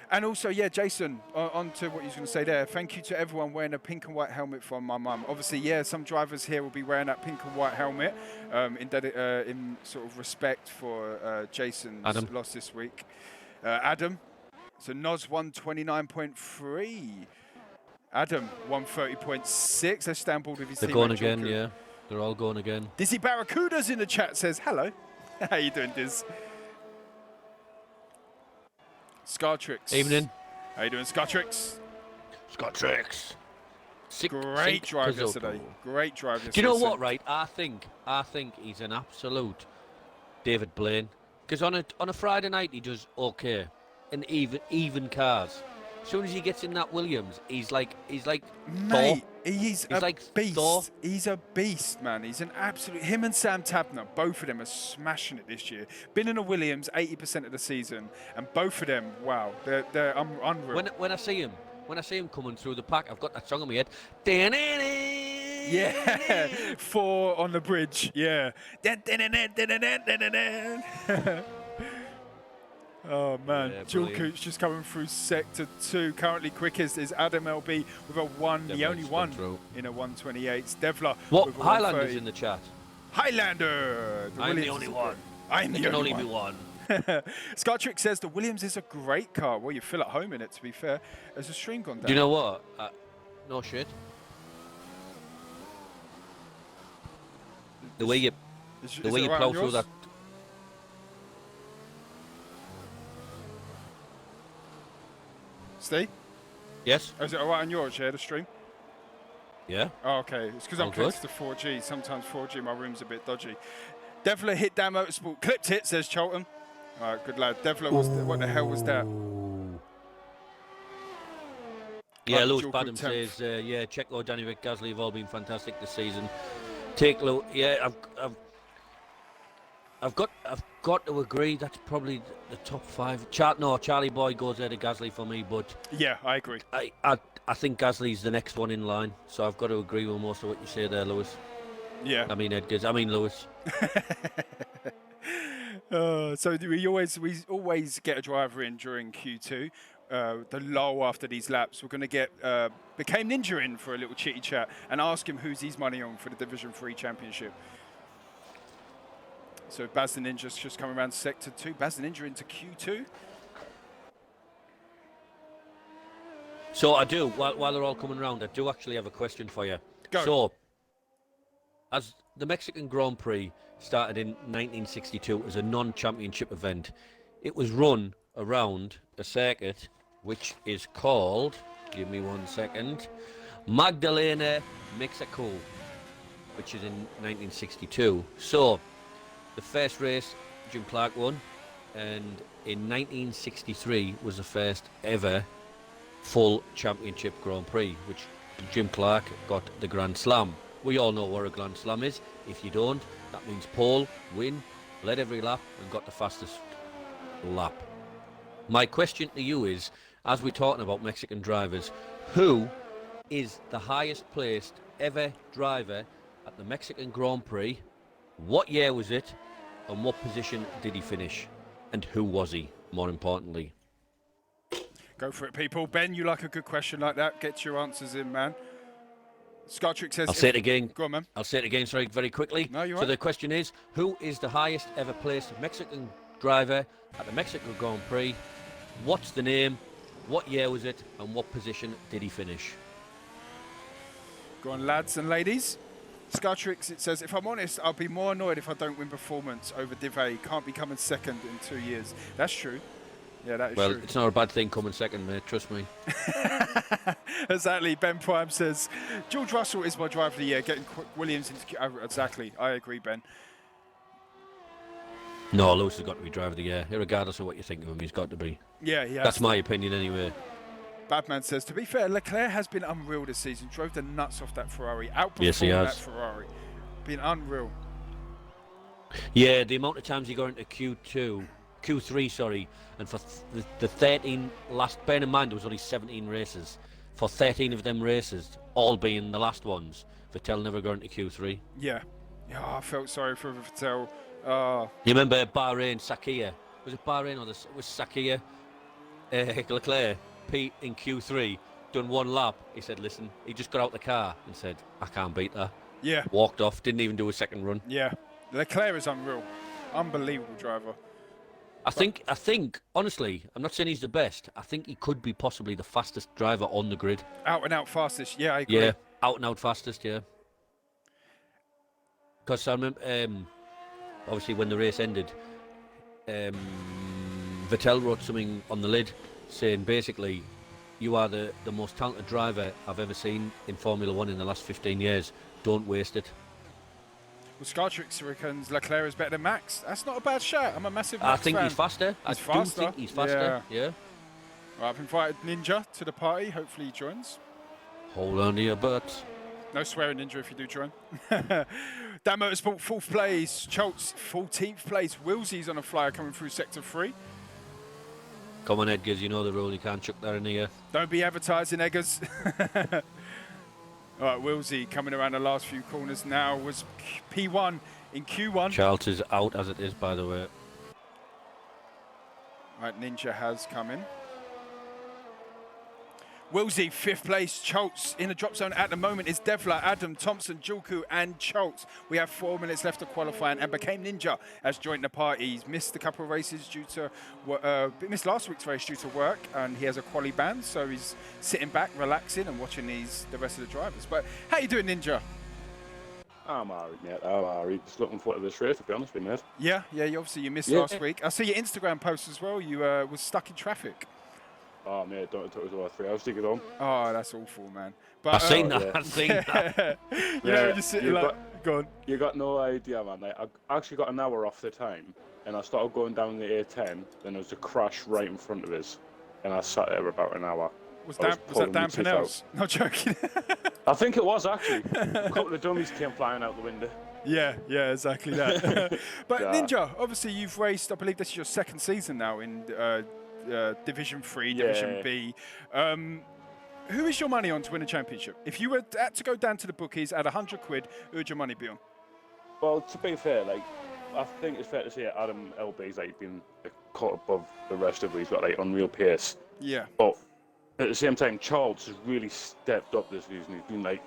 A: And also, yeah, Jason, on to what you was going to say there. Thank you to everyone wearing a pink and white helmet from my mum. Obviously, yeah, some drivers here will be wearing that pink and white helmet in sort of respect for Jason's loss this week. Adam, so Noz 129.3. Adam 130.6. Let's stay on board with his team.
B: They're going again, yeah. They're all going again.
A: Dizzy Barracuda's in the chat, says hello. How you doing, Diz? Scartrix.
B: Evening.
A: How you doing, Scartrix?
B: Scartrix.
A: Great drive yesterday. Great drive yesterday.
B: Do you know what, right? I think he's an absolute David Blaine. Because on a Friday night he does okay in even cars. As soon as he gets in that Williams, he's like
A: Mate,
B: Thor.
A: He's a
B: like
A: beast.
B: Thor.
A: He's a beast, man. He's an absolute... Him and Sam Tabner, both of them are smashing it this year. Been in a Williams 80% of the season, and both of them, wow, they're unreal.
B: When I see him coming through the pack, I've got that song in my head.
A: Yeah, 4 on the bridge. Yeah. Oh man,
B: yeah,
A: Jules Cooch just coming through sector 2. Currently quickest is Adam LB with a 1, the only one in a 128. Devler.
B: What? Highlander's in the chat.
A: Highlander.
B: I'm the only one.
A: I'm the only
B: one.
A: one. Scartrick says the Williams is a great car. Well, you feel at home in it, to be fair. Has the stream gone down?
B: Do you know what? No shit. The way you plough through that.
A: Steve?
B: Yes.
A: Is it all right on yours, yeah, the stream?
B: Yeah.
A: Oh, okay. It's because I'm connected to 4G. Sometimes 4G, my room's a bit dodgy. Devler hit down Motorsport. Clipped it, says Cholton. All right, good lad. Devler was... What the hell was that?
B: Yeah, Lewis Badham says, Checo, Danny Rick, Gasly have all been fantastic this season. Take low. Yeah, I've got to agree. That's probably the top 5. Charlie Boy goes there to Gasly for me, but
A: Yeah, I agree.
B: I think Gasly's the next one in line. So I've got to agree with most of what you say there, Lewis.
A: Yeah.
B: I mean Edgars. I mean Lewis.
A: So we always get a driver in during Q2. The lull after these laps, we're going to get Became Ninja in for a little chitty chat and ask him who's his money on for the Division 3 Championship. So Baz the Ninja's just coming around Sector 2. Baz the Ninja into Q2.
B: So I do, while they're all coming around, I do actually have a question for you.
A: Go.
B: So, as the Mexican Grand Prix started in 1962 as a non-championship event, it was run around a circuit which is called, give me 1 second, Magdalena, Mexico, which is in 1962. So, the first race, Jim Clark won, and in 1963 was the first ever full championship Grand Prix, which Jim Clark got the Grand Slam. We all know what a Grand Slam is. If you don't, that means pole, win, led every lap, and got the fastest lap. My question to you is, as we're talking about Mexican drivers, who is the highest placed ever driver at the Mexican Grand Prix? What year was it? And what position did he finish? And who was he, more importantly?
A: Go for it, people. Ben, you like a good question like that. Get your answers in, man. Scartrick says...
B: I'll say it again.
A: Go on, man.
B: I'll say it again, sorry, very quickly.
A: No, you're
B: so
A: right.
B: the question is, who is the highest ever placed Mexican driver at the Mexican Grand Prix? What's the name? What year was it? And what position did he finish?
A: Go on, lads and ladies. Scartrix, it says, if I'm honest, I'll be more annoyed if I don't win performance over Dive. Can't be coming second in 2 years. That's true. Yeah, that is true.
B: Well, it's not a bad thing coming second, mate. Trust me.
A: Exactly. Ben Prime says, George Russell is my driver of the year. Getting Williams into... Exactly. I agree, Ben.
B: No, Lewis has got to be driver of the year. Regardless of what you think of him, he's got to be.
A: Yeah, yeah.
B: That's my opinion anyway.
A: Badman says, to be fair, Leclerc has been unreal this season. Drove the nuts off that Ferrari. Outperformed
B: Yes, he has.
A: that Ferrari. Been unreal.
B: Yeah, the amount of times he got into Q3, sorry, and for the 13 last, bearing in mind there was only 17 races, for 13 of them races, all being the last ones, Vettel never got into Q3.
A: Yeah. Yeah, I felt sorry for Vettel.
B: You remember Bahrain, Sakia? Was it Bahrain or was Sakia? Leclerc, Pete in Q3, done one lap. He said, listen, he just got out the car and said, I can't beat that.
A: Yeah.
B: Walked off, didn't even do a second run.
A: Yeah. Leclerc is unreal. Unbelievable driver.
B: I think, honestly, I'm not saying he's the best. I think he could be possibly the fastest driver on the grid.
A: Out and out fastest. Yeah, I agree.
B: Yeah, out and out fastest, yeah. Because I remember, obviously, when the race ended, Vettel wrote something on the lid saying, basically, you are the most talented driver I've ever seen in Formula 1 in the last 15 years. Don't waste it.
A: Well, Scartrix reckons Leclerc is better than Max. That's not a bad shout. I'm a massive Max
B: I think
A: fan.
B: he's faster. I do think he's faster, yeah.
A: Right, I've invited Ninja to the party. Hopefully he joins.
B: Hold on to your butts.
A: No swearing, Ninja, if you do join. Dan Motorsport, 4th place. Schultz, 14th place. Wilsey's on a flyer coming through Sector 3.
B: Come on, Edgars, you know the rule. You can't chuck that in here.
A: Don't be advertising, Eggers. All right, Wilsey coming around the last few corners now was P1 in Q1.
B: Charles is out as it is, by the way.
A: Right, Ninja has come in. Wilsey, 5th place. Schultz in the drop zone at the moment is Devler, Adam, Thompson, Julku, and Schultz. We have 4 minutes left of qualifying, and Became Ninja has joined the party. He's missed a couple of races due to missed last week's race due to work, and he has a quali ban, so he's sitting back, relaxing, and watching the rest of the drivers. But how you doing, Ninja?
C: I'm alright, mate. I'm alright. Just looking forward to this race, to be honest with you, mate.
A: Yeah. You missed last week. I see your Instagram post as well. You was stuck in traffic.
C: Oh, mate, it took us over 3 hours to get home.
A: Oh, that's awful, man. But
B: I've seen that.
C: yeah.
B: I've seen that.
A: you know, just sitting like, go on.
C: You got no idea, man. Like, I actually got an hour off the time, and I started going down the A10, then there was a crash right in front of us, and I sat there about an hour.
A: Was
C: I was
A: that
C: pulling my
A: Dan
C: teeth out.
A: Pinnell's? Not joking.
C: I think it was actually. A couple of dummies came flying out the window.
A: Yeah, exactly that. But
C: Yeah.
A: Ninja, obviously you've raced, I believe this is your second season now in Division 3, Division
C: Yeah.
A: B. Who is your money on to win a championship? If you were to go down to the bookies at 100 quid, who would your money be on?
C: Well, to be fair, like I think it's fair to say Adam LB's like been caught above the rest of them. He's got like unreal pace.
A: Yeah.
C: But at the same time, Charles has really stepped up this season. He's been like,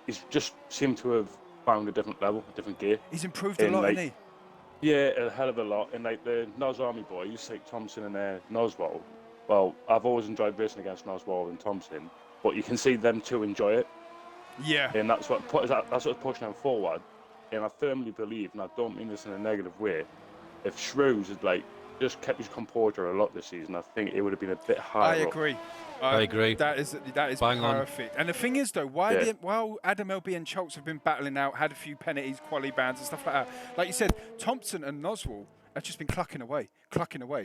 C: he's just seemed to have found a different level, a different gear.
A: He's improved a lot,
C: like,
A: hasn't
C: Yeah, a hell of a lot. And like the Nos Army boys, like Thompson and Noswald. Well, I've always enjoyed racing against Noswald and Thompson, but you can see them two enjoy it.
A: he? Yeah.
C: And that's what's pushing them forward. And I firmly believe, and I don't mean this in a negative way, if Shrews had like just kept his composure a lot this season, I think it would have been a bit higher.
A: I agree.
B: I agree.
A: That is
B: Bang on.
A: perfect. And the thing is, though, while Adam LB and Schultz have been battling out, had a few penalties, quality bans and stuff like that, like you said, Thompson and Noswald have just been clucking away.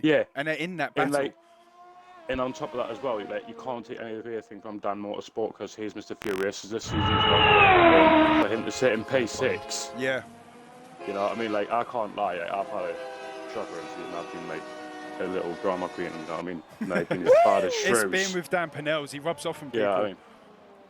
C: Yeah.
A: And they're in that
C: And
A: battle.
C: and on top of that as well, like you can't take anything from Dan Motorsport because he's Mr. Few Races this season as well. For him to sit in P6,
A: Yeah.
C: you know what I mean? Like I can't lie, like, I've had a shocker this season. I've been like a little drama queen, you know what I mean? And I've been as bad as Shrews.
A: It's been with Dan Pinnell's. He rubs off on people.
C: Yeah, I mean,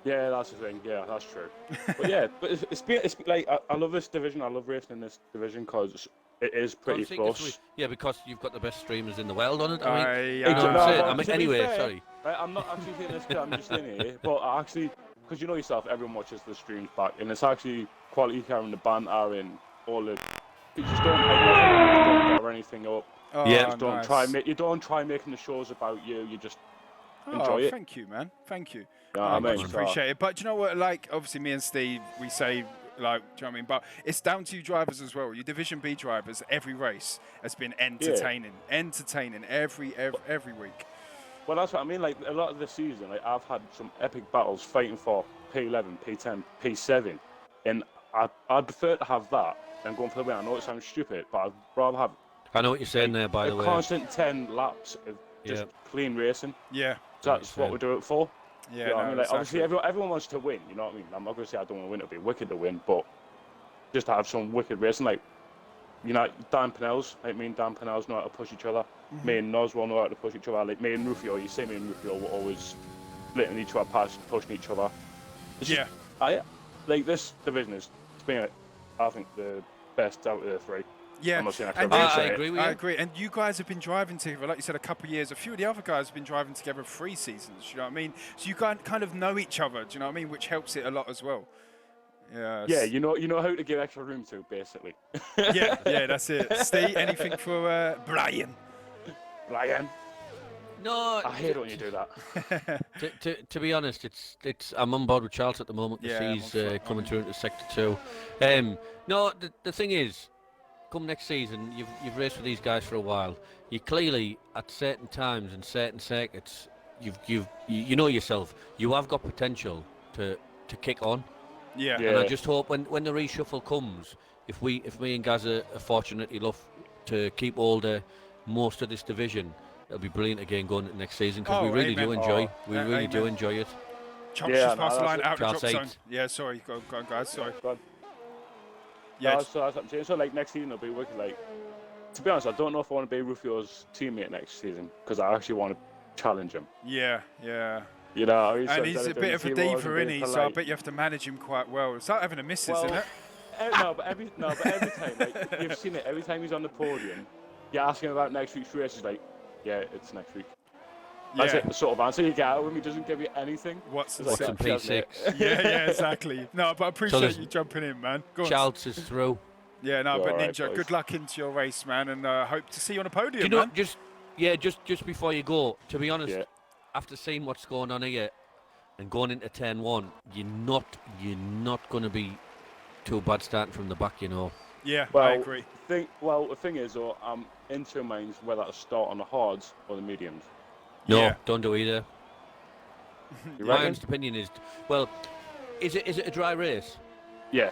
C: yeah, that's the thing. Yeah, that's true. But yeah, but it's like I love this division. I love racing in this division because it is pretty close.
B: Yeah, because you've got the best streamers in the world on it.
A: I
B: I mean,
A: know
B: you know what
A: what
B: I'm saying?
C: but
B: I mean,
C: to be
B: anyway,
C: fair,
B: sorry.
C: Right, I'm not actually saying this. I'm just saying it. But actually, because you know yourself, everyone watches the streams back, and it's actually quality carrying the banter and all the. You just don't or anything up.
A: Oh,
B: Yeah.
C: Just don't
A: nice.
C: don't try making the shows about you. You just enjoy it.
A: Thank you, man. Thank you.
C: You know what I
A: Much
C: mean?
A: appreciated. But do you know what? Like, obviously, me and Steve, we say, like, do you know what I mean? But it's down to you drivers as well. Your Division B drivers, every race has been entertaining. Entertaining every week.
C: Well, that's what I mean. Like a lot of the season, like I've had some epic battles fighting for P11, P10, P7, and I'd prefer to have that than going for the win. I know it sounds stupid, but I'd rather have
B: I know what you're saying there, by
C: a
B: the way.
C: constant 10 laps of just clean racing.
A: Yeah.
C: So that's what we do it for.
A: Yeah.
C: You know what I mean? Like,
A: exactly.
C: obviously, everyone wants to win. You know what I mean? I'm not going to say I don't want to win. It'd be wicked to win, but just to have some wicked racing, like you know, Dan Pinnell's, like me and Dan Pinnell's know how to push each other. Me and Noswell know how to push each other. Like me and Rufio, you see me and Rufio were always splitting each other past, pushing each other. It's just- like this division is, to me, I think the best out of the three.
A: Yeah,
C: I'm not saying
A: and
B: I agree with you.
A: I agree. And you guys have been driving together, like you said, a couple of years. A few of the other guys have been driving together 3 seasons. You know what I mean? So you kind of know each other. Do you know what I mean? Which helps it a lot as well. Yeah.
C: Yeah, you know how to give extra room to, basically.
A: yeah, that's it. Steve, anything for Brian?
C: Ryan,
B: No,
C: I hate it when you do that.
B: to be honest, it's I'm on board with Charles at the moment because
A: Yeah, I'm
B: he's
A: on
B: coming through into Sector 2. No, the thing is, come next season, you've raced with these guys for a while. You clearly, at certain times and certain circuits, you know yourself. You have got potential to kick on.
A: Yeah.
C: Yeah.
B: And I just hope when the reshuffle comes, if me and Gaz are fortunate enough to keep hold of most of this division, it'll be brilliant again going into next season because
A: Oh,
B: we really
A: amen.
B: do enjoy.
A: Oh,
B: we really do
A: amen.
B: enjoy it.
A: Chops
C: Yeah,
A: just
C: no,
A: past the
C: that's
A: line
C: it.
A: out of the
B: Charles
A: drop zone.
B: eight.
A: Yeah, sorry. Go on, guys. Sorry.
C: God.
A: Yeah.
C: So that's what I'm saying. So like next season, it'll be wicked. Like, to be honest, I don't know if I want to be Rufio's teammate next season because I actually want to challenge him.
A: Yeah.
C: You know,
A: And he's a bit of a diva, isn't he? So I bet you have to manage him quite well. It's like having a missus,
C: Well,
A: isn't it?
C: But every time, like you've seen it. Every time he's on the podium, you ask him about next week's race. He's like, "Yeah, it's next week." That's
A: Yeah.
C: it. The sort of answer you get out of him. He doesn't give you anything.
A: What's the
C: It's
B: What's
A: set?
B: in
C: Cheers, mate.
B: P6?
A: Yeah, exactly. No, but I appreciate
B: there's-
A: you jumping in, man. Go on.
B: Charles is through.
A: Yeah, no,
C: You're
A: but
C: all right,
A: Ninja,
C: boys.
A: good luck into your race, man, and hope to see you on a podium,
B: Do you know,
A: man.
B: just before you go, to be honest,
C: Yeah.
B: after seeing what's going on here and going into turn 1, you're not going to be too bad starting from the back, you know.
A: Yeah,
C: Well,
A: I agree.
C: the thing is, though, I'm in two minds whether to start on the hards or the mediums.
B: No,
A: Yeah.
B: don't do either.
C: You
B: My
C: reckon?
B: honest opinion is, well, is it a dry race?
C: Yeah.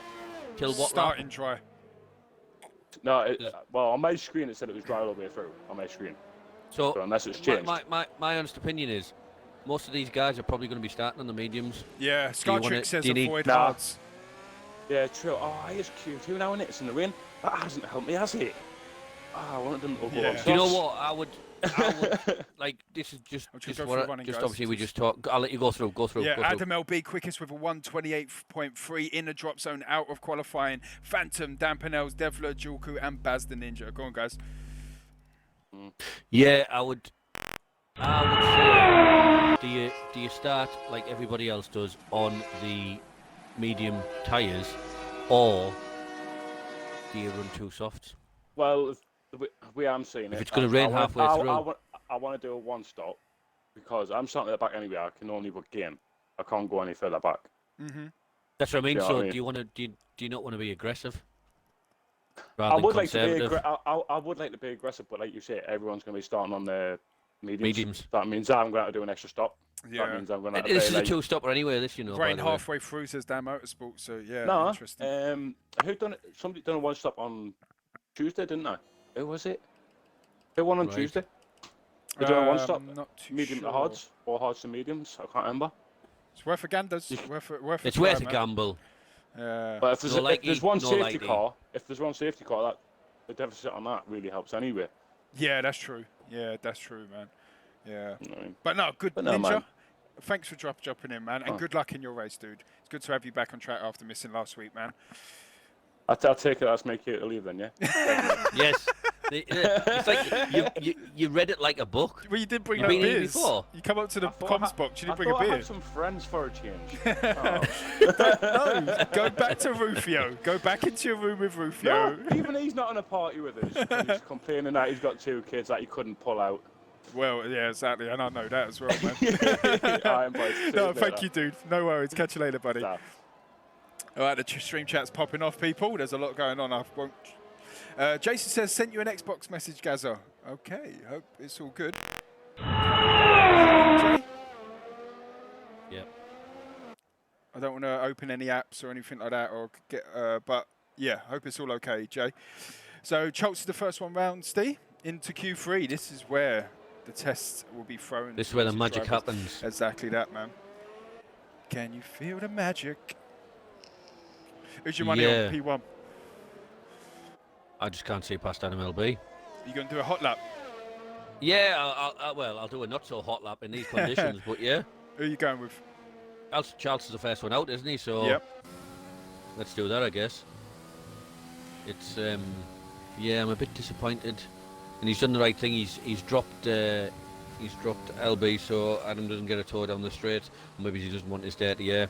B: Till what lap?
A: Starting dry.
C: No, well, on my screen it said it was dry all the way through. On my screen.
B: So
C: So unless it's changed.
B: my honest opinion is, most of these guys are probably going to be starting on the mediums.
A: Yeah, Scartrick says
B: do you need-
A: avoid
C: Nah.
A: hards.
C: Yeah, true. Oh, it's Q2 now, and it's in the rain. That hasn't helped me, has it? I wanted them to go
A: Yeah.
C: on
B: Do you know
C: softs.
B: what? I would like. This is just
A: I'm just
B: what
A: go through running,
B: just
A: guys.
B: obviously we just talk. I'll let you go through. Go through.
A: Yeah,
B: go through.
A: Adam LB quickest with a 128.3 in the drop zone out of qualifying. Phantom, Dan Pinel's, Devler, Julku, and Baz the Ninja. Go on, guys.
B: Yeah, I would say, do you start like everybody else does on the medium tyres, or do you run two softs?
C: Well, the way I'm seeing it,
B: If it's going to rain halfway through,
C: I want to do a one stop because I'm starting at the back anyway. I can only book game. I can't go any further back.
B: that's what I mean.
C: You know
B: So
C: what I mean?
B: do you want to do you not want to be aggressive?
C: I
B: Rather than
C: would like to be
B: conservative?
C: I would like to be aggressive, but like you say, everyone's going to be starting on the mediums.
B: Mediums.
C: That means I'm going to have to do an extra stop.
A: Yeah.
C: That means I'm going to.
B: This is a
C: like,
B: two-stopper anyway. This you know.
A: Rain
B: by the way.
A: halfway through, says Dan Motorsport. So, yeah,
C: No,
A: interesting.
C: who done it? Somebody done a one stop on Tuesday, didn't they? Who was it? Who won on
B: Right.
C: Tuesday? They done a one stop,
A: Not too
C: medium
A: sure.
C: to hards or hards to mediums. I can't remember.
A: It's worth a ganders. Worth a
B: It's
A: try,
B: worth a
A: man.
B: gamble.
A: Yeah.
C: But if there's,
B: No
C: if
B: likey,
C: there's one
B: no
C: safety
B: likey.
C: car, that the deficit on that really helps anyway.
A: Yeah, that's true. Yeah, that's true, man. Yeah.
C: You know what I mean?
A: But no, good
C: But no,
A: Ninja.
C: man.
A: Thanks for jumping in, man, and
C: Oh.
A: good luck in your race, dude. It's good to have you back on track after missing last week, man.
C: I'll take it as make you to leave then, yeah.
B: Yes. It's like you read it like a book.
A: Well, you did bring
B: You've
A: up
B: been here
A: beers.
B: before.
A: You come up to the comms box. You didn't bring a
C: I
A: beer.
C: had some friends for a change.
A: No, go back to Rufio. Go back into your room with Rufio.
C: No, even he's not in a party with us. And he's complaining that he's got 2 kids that he couldn't pull out.
A: Well, yeah, exactly, and I know that as well, man.
C: Alright, boys. See
A: No,
C: you
A: thank
C: later.
A: you, dude. No worries. Catch you later, buddy.
C: Nah.
A: All right, the stream chat's popping off, people. There's a lot going on. I won't. Jason says, sent you an Xbox message, Gazza. Okay, hope it's all good. Jay?
B: Yep.
A: I don't want to open any apps or anything like that, or get. But yeah, hope it's all okay, Jay. So Choltz is the first one round, Steve, into Q3. This is where the tests will be thrown.
B: This is where the
A: to
B: magic
A: drivers.
B: happens.
A: Exactly that, man. Can you feel the magic? Who's your money
B: Yeah.
A: on P1?
B: I just can't see past Adam LB.
A: You going to do a hot lap?
B: Yeah, I'll do a not so hot lap in these conditions, but yeah.
A: Who are you going with?
B: Charles is the first one out, isn't he? So
A: Yep.
B: let's do that, I guess. It's yeah, I'm a bit disappointed, and he's done the right thing. He's dropped LB, so Adam doesn't get a tow down the straight. Maybe he doesn't want his dirty air.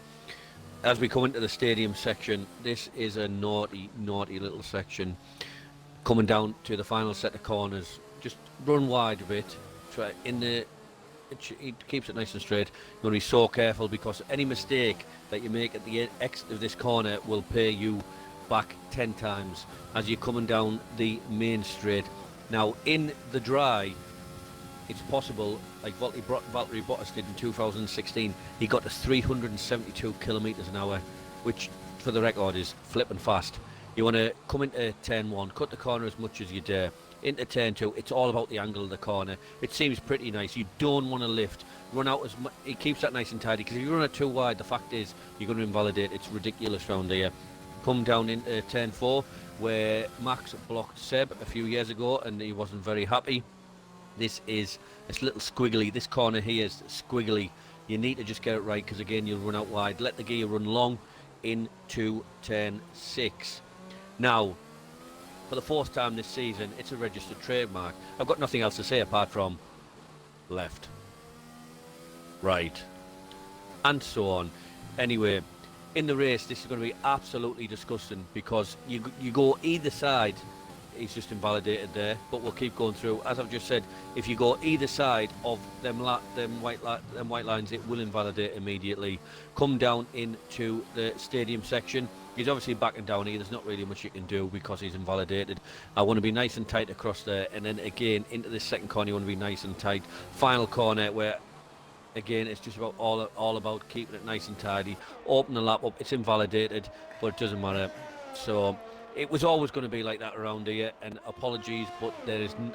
B: As we come into the stadium section, this is a naughty little section. Coming down to the final set of corners, just run wide a bit. Try in the. It keeps it nice and straight. You want to be so careful because any mistake that you make at the exit of this corner will pay you back 10 times as you're coming down the main straight. Now in the dry, it's possible, like Valtteri Bottas did in 2016, he got to 372 kilometres an hour, which for the record is flipping fast. You want to come into turn 1, cut the corner as much as you dare. Into turn 2, it's all about the angle of the corner. It seems pretty nice. You don't want to lift. Run out as much. It keeps that nice and tidy, because if you run it too wide, the fact is you're going to invalidate. It's ridiculous round here. Come down into turn 4, where Max blocked Seb a few years ago, and he wasn't very happy. It's little squiggly. This corner here is squiggly. You need to just get it right, because again you'll run out wide. Let the gear run long into turn 6. Now, for the 4th time this season, it's a registered trademark. I've got nothing else to say apart from left, right, and so on. Anyway, in the race, this is going to be absolutely disgusting, because you go either side. He's just invalidated there, but we'll keep going through. As I've just said, if you go either side of them white lines, it will invalidate immediately. Come down into the stadium section. He's obviously backing down here. There's not really much you can do because he's invalidated. I want to be nice and tight across there, and then again into this second corner, you want to be nice and tight. Final corner where, again, it's just about all about keeping it nice and tidy. Open the lap up. It's invalidated, but it doesn't matter. So It was always going to be like that around here, and apologies, but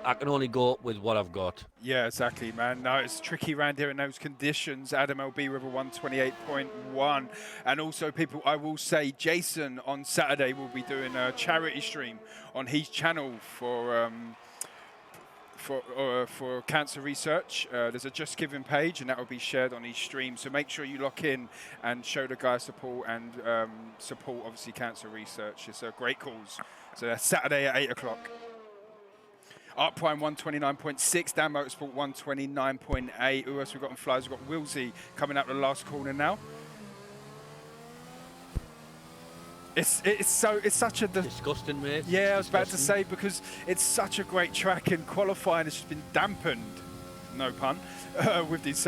B: I can only go with what I've got.
A: Yeah, exactly, man. No, it's tricky around here in those conditions. Adam LB with a 128.1. And also, people, I will say, Jason on Saturday will be doing a charity stream on his channel for cancer research. There's a Just Giving page, and that will be shared on his stream. So make sure you lock in and show the guy support and support, obviously, cancer research. It's a great cause. So that's Saturday at 8 o'clock. Art Prime 129.6, Dan Motorsport 129.8. Who else we got on flyers? We've got Wilsey coming up the last corner now. It's such a
B: Disgusting, mate.
A: Yeah, I was about to say, because it's such a great track, and qualifying has just been dampened, no pun, with this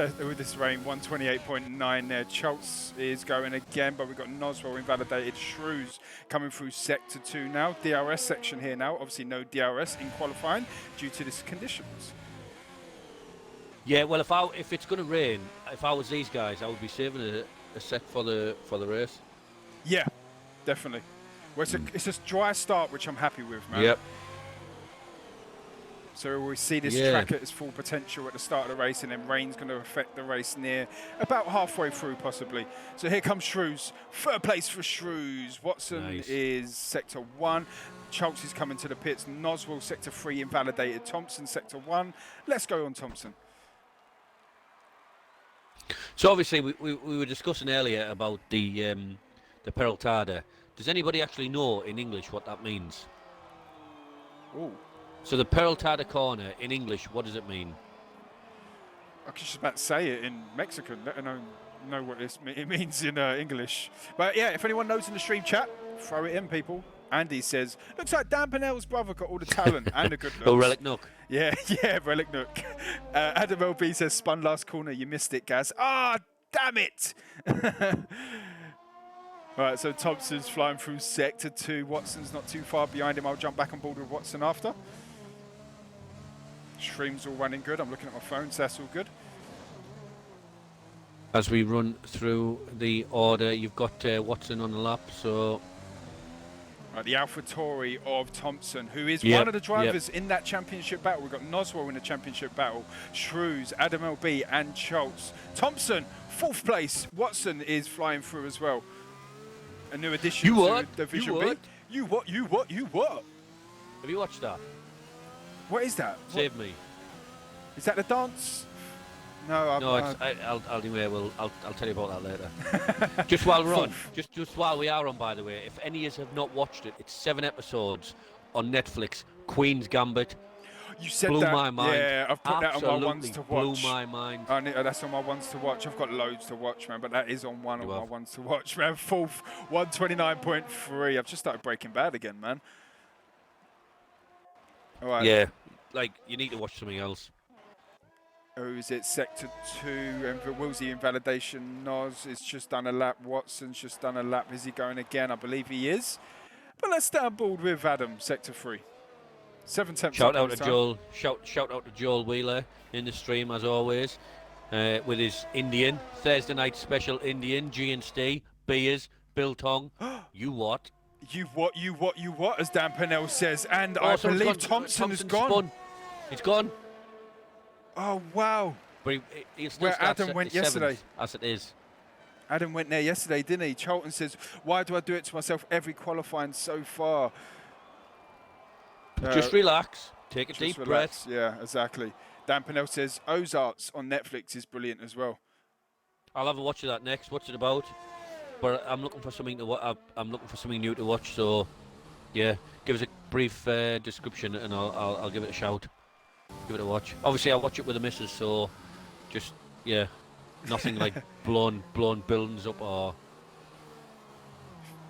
A: rain. 128.9 there. Schultz is going again, but we've got Noswell invalidated. Shrews coming through sector 2 now. DRS section here now. Obviously no DRS in qualifying due to these conditions.
B: Yeah, well, if it's going to rain, if I was these guys, I would be saving a set for the race.
A: Yeah, definitely. Well, it's a dry start, which I'm happy with, man.
B: Yep.
A: So we see this track at its full potential at the start of the race, and then rain's going to affect the race near about halfway through, possibly. So here comes Shrews. Third place for Shrews. Watson is sector 1. Schultz is coming to the pits. Noswell, sector 3, invalidated. Thompson, sector 1. Let's go on Thompson.
B: So obviously we were discussing earlier about the Peraltada. Does anybody actually know in English what that means?
A: Ooh.
B: So the Peraltada corner in English, what does it mean?
A: I was just about to say it in Mexican. Let alone know what it means in English. But yeah, if anyone knows in the stream chat, throw it in, people. Andy says, looks like Dan Pinnell's brother got all the talent and the good looks.
B: Oh, Relic Nook.
A: Yeah, Relic Nook. Adam LB says, spun last corner, you missed it, Gaz. Ah, damn it! All right, so Thompson's flying through sector 2. Watson's not too far behind him. I'll jump back on board with Watson after. Stream's all running good. I'm looking at my phone, so that's all good.
B: As we run through the order, you've got Watson on the lap, so...
A: Right, the AlphaTauri of Thompson, who is one of the drivers in that championship battle. We've got Noswell in the championship battle, Shrews, Adam LB, and Schultz. Thompson, 4th place. Watson is flying through as well. A new addition to Division B. You what?
B: Have you watched that?
A: What is that?
B: Save me.
A: Is that the dance? No,
B: I'll tell you about that later. Just while we're on, just while we are on, by the way, if any of you have not watched it, it's 7 episodes on Netflix. Queen's Gambit.
A: You said
B: blew
A: that.
B: my mind.
A: Yeah, I've put that on my ones to watch.
B: Blew my mind.
A: That's on my ones to watch. I've got loads to watch, man, but that is on one of my ones to watch, man. 4th, 129.3. I've just started Breaking Bad again, man. All right.
B: Yeah, like, you need to watch something else.
A: Who is it? Sector 2. And for Wilsey invalidation. Nos is just done a lap. Watson's just done a lap. Is he going again? I believe he is. But let's stay on board with Adam, Sector 3. 7/10.
B: Shout out to Joel. Shout out to Joel Wheeler in the stream as always, with his Indian Thursday night special Indian G&T beers, biltong. You what?
A: You what? As Dan Pennell says, and I believe Thompson is gone.
B: Spun. He's gone.
A: Oh wow!
B: But he's
A: where Adam went yesterday,
B: as it is.
A: Adam went there yesterday, didn't he? Charlton says, "Why do I do it to myself every qualifying so far?"
B: Just relax. Take a deep breath.
A: Yeah, exactly. Dan Pennell says Ozarks on Netflix is brilliant as well.
B: I'll have a watch of that next. What's it about? But I'm looking for something to. I'm looking for something new to watch. So, yeah, give us a brief description, and I'll give it a shout. Give it a watch. Obviously, I'll watch it with the missus. So, just nothing like blown buildings up or.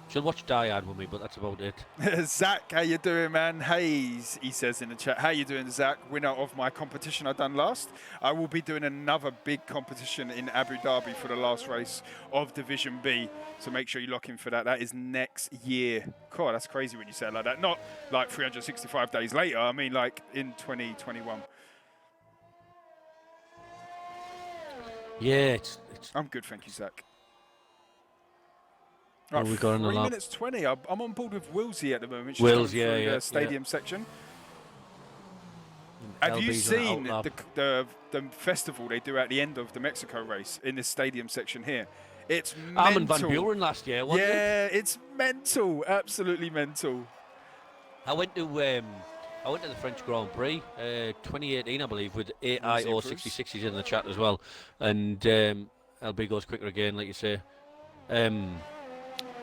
B: She'll watch Die Hard with me, but that's about it.
A: Zach, how you doing, man? Hayes, he says in the chat. How you doing, Zach? Winner of my competition I done last. I will be doing another big competition in Abu Dhabi for the last race of Division B. So make sure you lock in for that. That is next year. God, that's crazy when you say it like that. Not like 365 days later. I mean, like in 2021.
B: Yeah,
A: I'm good, thank you, Zach. Right,
B: we got on the
A: 3
B: lap?
A: minutes 20. I'm on board with Willsy at the moment. She's
B: Wills,
A: coming through
B: yeah,
A: the stadium section. Have you
B: LB's on the
A: seen
B: outlap.
A: the festival they do at the end of the Mexico race in this stadium section here? It's
B: Armin
A: mental.
B: van Buren last year, wasn't it?
A: Yeah, it's mental. Absolutely mental.
B: I went to the French Grand Prix 2018, I believe, with AI
A: Museum
B: or
A: Cruise.
B: 66s in the chat as well, and LB goes quicker again, like you say.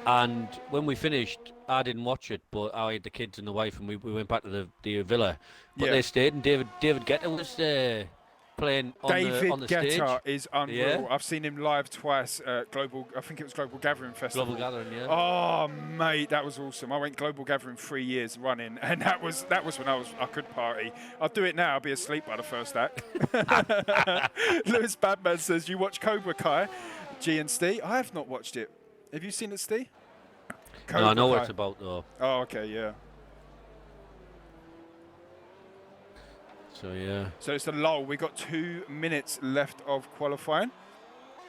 B: And when we finished, I didn't watch it, but I had the kids and the wife, and we went back to the villa. But
A: Yeah.
B: they stayed, and David Guetta was playing on
A: David
B: the
A: Guetta
B: stage.
A: is unreal.
B: Yeah.
A: I've seen him live twice at Global. I think it was Global Gathering Festival.
B: Global Gathering, yeah.
A: Oh mate, that was awesome. I went Global Gathering 3 years running, and that was when I could party. I'll do it now. I'll be asleep by the first act. Lewis Badman says, "You watch Cobra Kai, G and Steve?" I have not watched it. Have you seen it, Steve?
B: No, I know what
A: Kai.
B: it's about though.
A: Oh, okay, yeah.
B: So yeah,
A: So it's the lull. We got 2 minutes left of qualifying.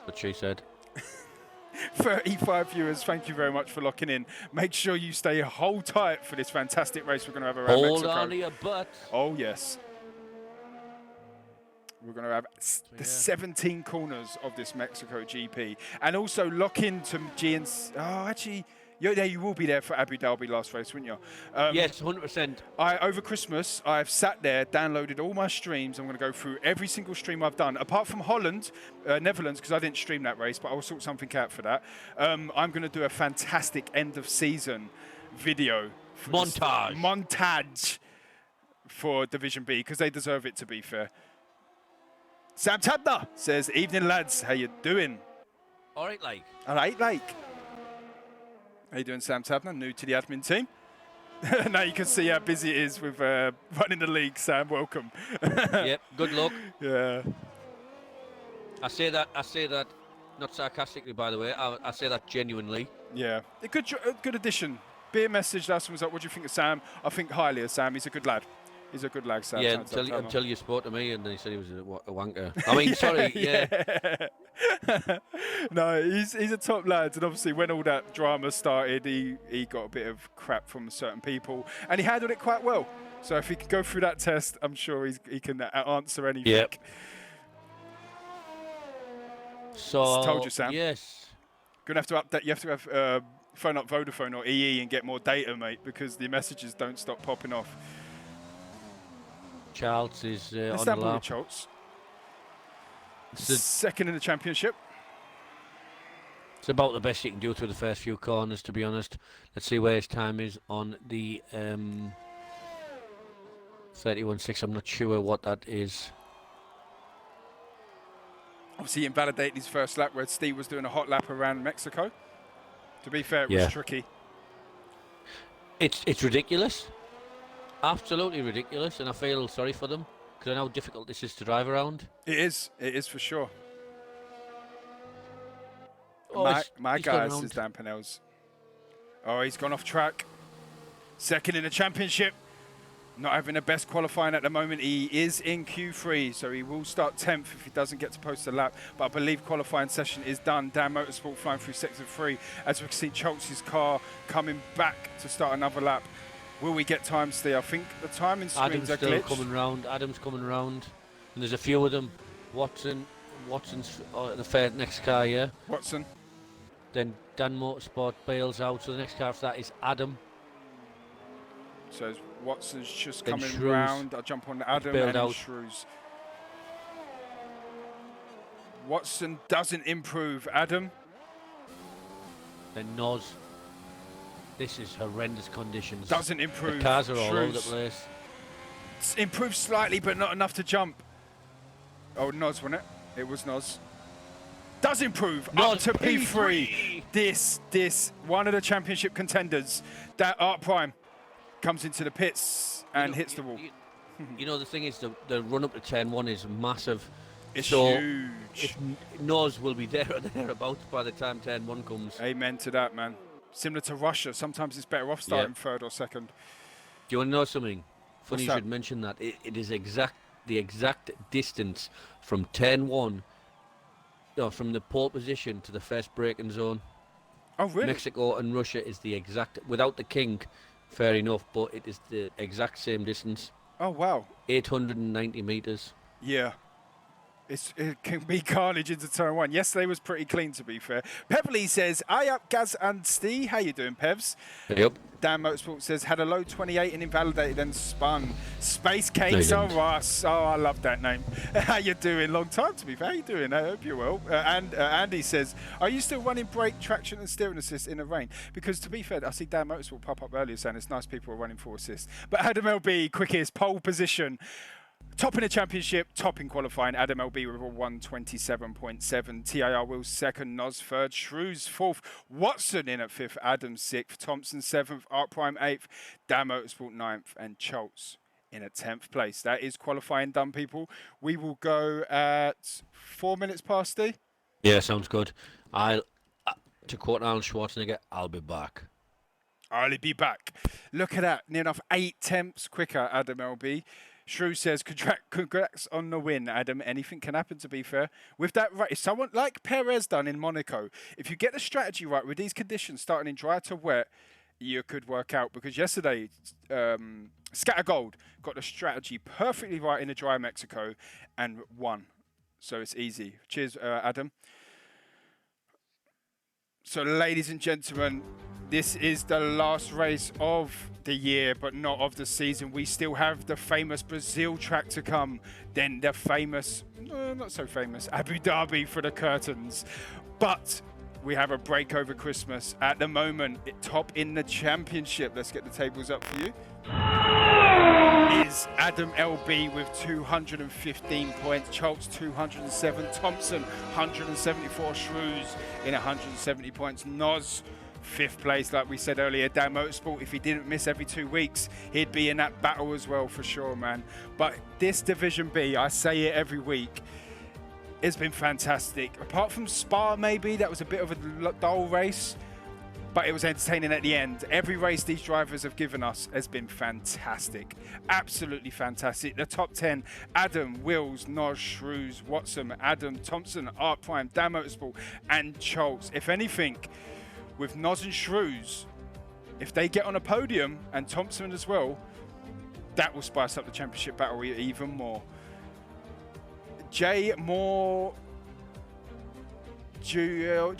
B: what she said.
A: 35 viewers, thank you very much for locking in. Make sure you stay hold tight for this fantastic race we're going to have around
B: Hold
A: Mexico.
B: on to your butt.
A: Oh, yes. We're going to have the 17 corners of this Mexico GP. And also lock into G and... Oh, actually, you will be there for Abu Dhabi last race, wouldn't you?
B: Yes, 100%.
A: Over Christmas, I've sat there, downloaded all my streams. I'm going to go through every single stream I've done, apart from Holland, Netherlands, because I didn't stream that race, but I will sort something out for that. I'm going to do a fantastic end of season video. Montage for Division B, because they deserve it, to be fair. Sam Tabner says, "Evening, lads. How you doing?"
B: All right, like.
A: All right, like. How you doing, Sam Tabner? New to the admin team. Now you can see how busy it is with running the league, Sam. Welcome.
B: Yep, good luck.
A: Yeah.
B: I say that not sarcastically, by the way. I say that genuinely.
A: Yeah. A good addition. Beer message last one was like, "What do you think of Sam?" I think highly of Sam. He's a good lad. He's a good lad, Sam.
B: Yeah, until you spoke to me and then he said he was a wanker. I mean, sorry, yeah.
A: No, he's a top lad, and obviously when all that drama started, he got a bit of crap from certain people, and he handled it quite well. So if he can go through that test, I'm sure he can answer anything.
B: Yep. So
A: Told you, Sam.
B: Yes.
A: Gonna have to update. You have to have phone up Vodafone or EE and get more data, mate, because the messages don't stop popping off.
B: Charles is
A: Let's
B: on the
A: have a look
B: lap.
A: at Schultz.
B: It's
A: Second in the championship.
B: about the best you can do through the first few corners, to be honest. Let's see where his time is on the 31.6. I'm not sure what that is.
A: Obviously, invalidated his first lap where Steve was doing a hot lap around Mexico. To be fair, it was tricky.
B: It's ridiculous. Absolutely ridiculous, and I feel sorry for them because I know how difficult this is to drive around.
A: It is for sure.
B: Oh,
A: my
B: he's gone
A: guy
B: round.
A: is Dan Pennell's. Oh, he's gone off track. Second in the championship. Not having the best qualifying at the moment. He is in Q3, so he will start 10th if he doesn't get to post a lap. But I believe qualifying session is done. Dan Motorsport flying through sector 3. As we can see, Schultz's car coming back to start another lap. Will we get time, Steve? I think the timing screens
B: Adam's
A: are
B: still
A: glitched.
B: coming round. Adam's coming round, and there's a few of them. Watson's the next car, yeah.
A: Watson.
B: Then Dan Motorsport bails out, so the next car after that is Adam.
A: So Watson's just
B: Then
A: coming
B: Shrews.
A: round. I'll jump on Adam
B: bailed
A: and
B: out.
A: Shrews. Watson doesn't improve. Adam.
B: Then Noz. This is horrendous conditions.
A: Doesn't improve.
B: The cars are all over the
A: Shrews
B: place.
A: improved slightly, but not enough to jump. Oh, Noz, wasn't it? It was Noz. Does improve up
B: Noz
A: to
B: P3.
A: P3. This one of the championship contenders. That Art Prime comes into the pits and hits the wall.
B: You know, the thing is, the run up to turn 1 is massive.
A: It's
B: so
A: huge.
B: Noz will be there or thereabouts by the time turn 1 comes.
A: Amen to that, man. Similar to Russia, sometimes it's better off starting third or second.
B: Do you want to know something? Funny you
A: that?
B: should mention that. It is the exact distance from turn 1, from the pole position to the first braking zone.
A: Oh, really?
B: Mexico and Russia is the exact, without the king, fair enough, but it is the exact same distance.
A: Oh, wow.
B: 890 meters.
A: Yeah. It can be carnage into turn one. Yesterday was pretty clean, to be fair. Pepperly says, "Aye up, Gaz and Steve. How you doing, Pevs?"
B: Yep.
A: Dan Motorsport says, "Had a low 28 and invalidated, then spun." Space Cakes.
B: No,
A: Oh,
B: you didn't.
A: Ross. Oh, I love that name. How you doing? Long time, to be fair. How you doing? I hope you're well. And Andy says, "Are you still running brake, traction and steering assist in the rain?" Because, to be fair, I see Dan Motorsport pop up earlier saying it's nice people are running full assist. But Adam LB, quickest pole position. Top in the championship, top in qualifying. Adam LB with a 127.7. TIR Wills second, Noz third, Shrews fourth, Watson in at fifth, Adam sixth, Thompson seventh, Art Prime eighth, Dan Motorsport ninth, and Schultz in at 10th place. That is qualifying done, people. We will go at 4 minutes past D.
B: Yeah, sounds good. To quote Arnold Schwarzenegger, I'll be back.
A: I'll be back. Look at that. Near enough 8 tenths quicker, Adam LB. Shrew says, congrats on the win, Adam. Anything can happen, to be fair. With that right, if someone like Perez done in Monaco, if you get the strategy right with these conditions starting in dry to wet, you could work out. Because yesterday, Scattergold got the strategy perfectly right in the dry Mexico and won. So it's easy. Cheers, Adam. So, ladies and gentlemen, this is the last race of the year, but not of the season. We still have the famous Brazil track to come, then the famous, not so famous, Abu Dhabi for the curtains. But we have a break over Christmas. At the moment, top in the championship. Let's get the tables up for you. Is Adam LB with 215 points, Schultz 207, Thompson 174, Shrews in 170 points, Noz 5th place, like we said earlier. Dan Motorsport, if he didn't miss every 2 weeks, he'd be in that battle as well for sure, man. But this Division B, I say it every week, it's been fantastic. Apart from Spa, maybe, that was a bit of a dull race, but it was entertaining at the end. Every race these drivers have given us has been fantastic. Absolutely fantastic. The top 10, Adam, Wills, Noz, Shrews, Watson, Adam, Thompson, Art Prime, Dan Motorsport, and Schultz. If anything, with Noz and Shrews, if they get on a podium, and Thompson as well, that will spice up the championship battle even more. Jay Moore Junior,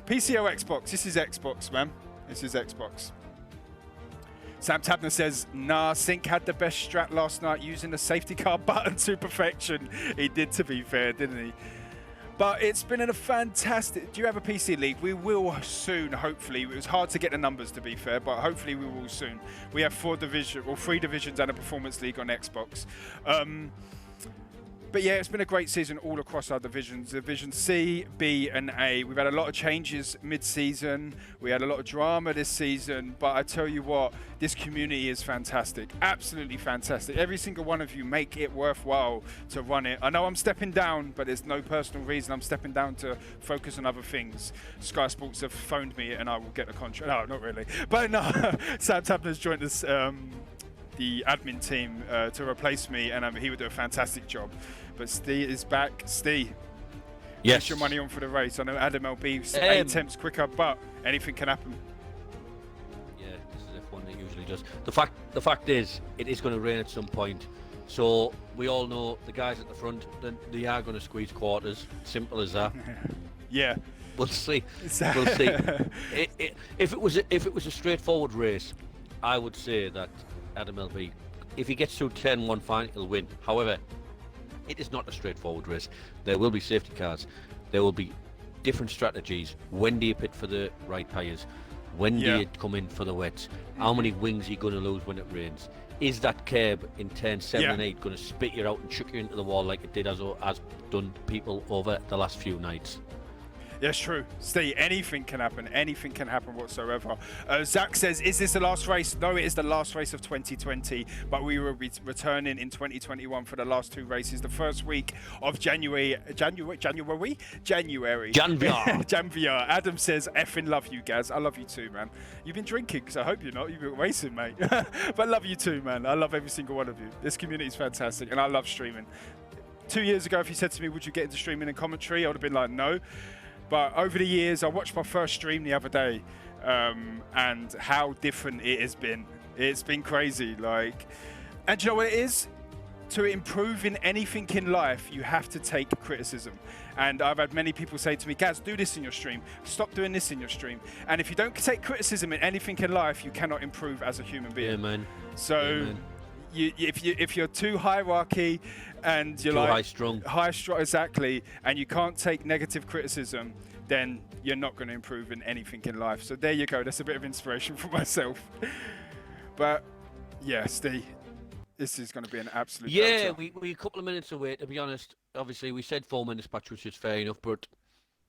A: PCO Xbox. This is Xbox, man. This is Xbox. Sam Tabner says, nah, Sink had the best strat last night using the safety car button to perfection. He did, to be fair, didn't he? But it's been a fantastic... Do you have a PC League? We will soon, hopefully. It was hard to get the numbers, to be fair, but hopefully we will soon. We have 3 divisions and a Performance League on Xbox. But yeah, it's been a great season all across our divisions. Division C, B, and A. We've had a lot of changes mid-season. We had a lot of drama this season. But I tell you what, this community is fantastic. Absolutely fantastic. Every single one of you make it worthwhile to run it. I know I'm stepping down, but there's no personal reason. I'm stepping down to focus on other things. Sky Sports have phoned me and I will get a contract. No, not really. But no, Sam Tapner's joined us. The admin team to replace me, and he would do a fantastic job. But Steve is back. Steve,
B: Yes.
A: what's your money on for the race? I know Adam LB 8 attempts quicker, but anything can happen.
B: Yeah, this is F1 that usually does. The fact is, it is going to rain at some point. So we all know the guys at the front, they are going to squeeze quarters. Simple as that.
A: Yeah.
B: We'll see. We'll see. If it was a straightforward race, I would say that Adam LB, if he gets through 10-1 fine, he'll win. However, it is not a straightforward race. There will be safety cars. There will be different strategies. When do you pit for the right tyres? When do you come in for the wets? How many wings are you going to lose when it rains? Is that curb in turn 7 and 8 going to spit you out and chuck you into the wall like it did as done people over the last few nights?
A: Yes, true. Steve, anything can happen. Anything can happen whatsoever. Zach says, is this the last race? No, it is the last race of 2020, but we will be returning in 2021 for the last 2 races. The first week of January. Janvier. Adam says, effing love you, Gaz. I love you too, man. You've been drinking, because I hope you're not. You've been racing, mate. But love you too, man. I love every single one of you. This community is fantastic, and I love streaming. 2 years ago, if you said to me, would you get into streaming and commentary? I would have been like, no. But over the years, I watched my first stream the other day, and how different it has been. It's been crazy. Like, and do you know what it is? To improve in anything in life, you have to take criticism. And I've had many people say to me, Gaz, do this in your stream. Stop doing this in your stream. And if you don't take criticism in anything in life, you cannot improve as a human being.
B: Yeah, man.
A: So
B: Yeah, man.
A: if you're too hierarchy and you're
B: Too
A: like
B: high strung,
A: exactly, and you can't take negative criticism, then you're not going to improve in anything in life. So there you go. That's a bit of inspiration for myself. But yeah, Steve, this is going to be an absolute
B: yeah,
A: belter.
B: we a couple of minutes away. To be honest, obviously we said 4 minutes patch, which is fair enough, but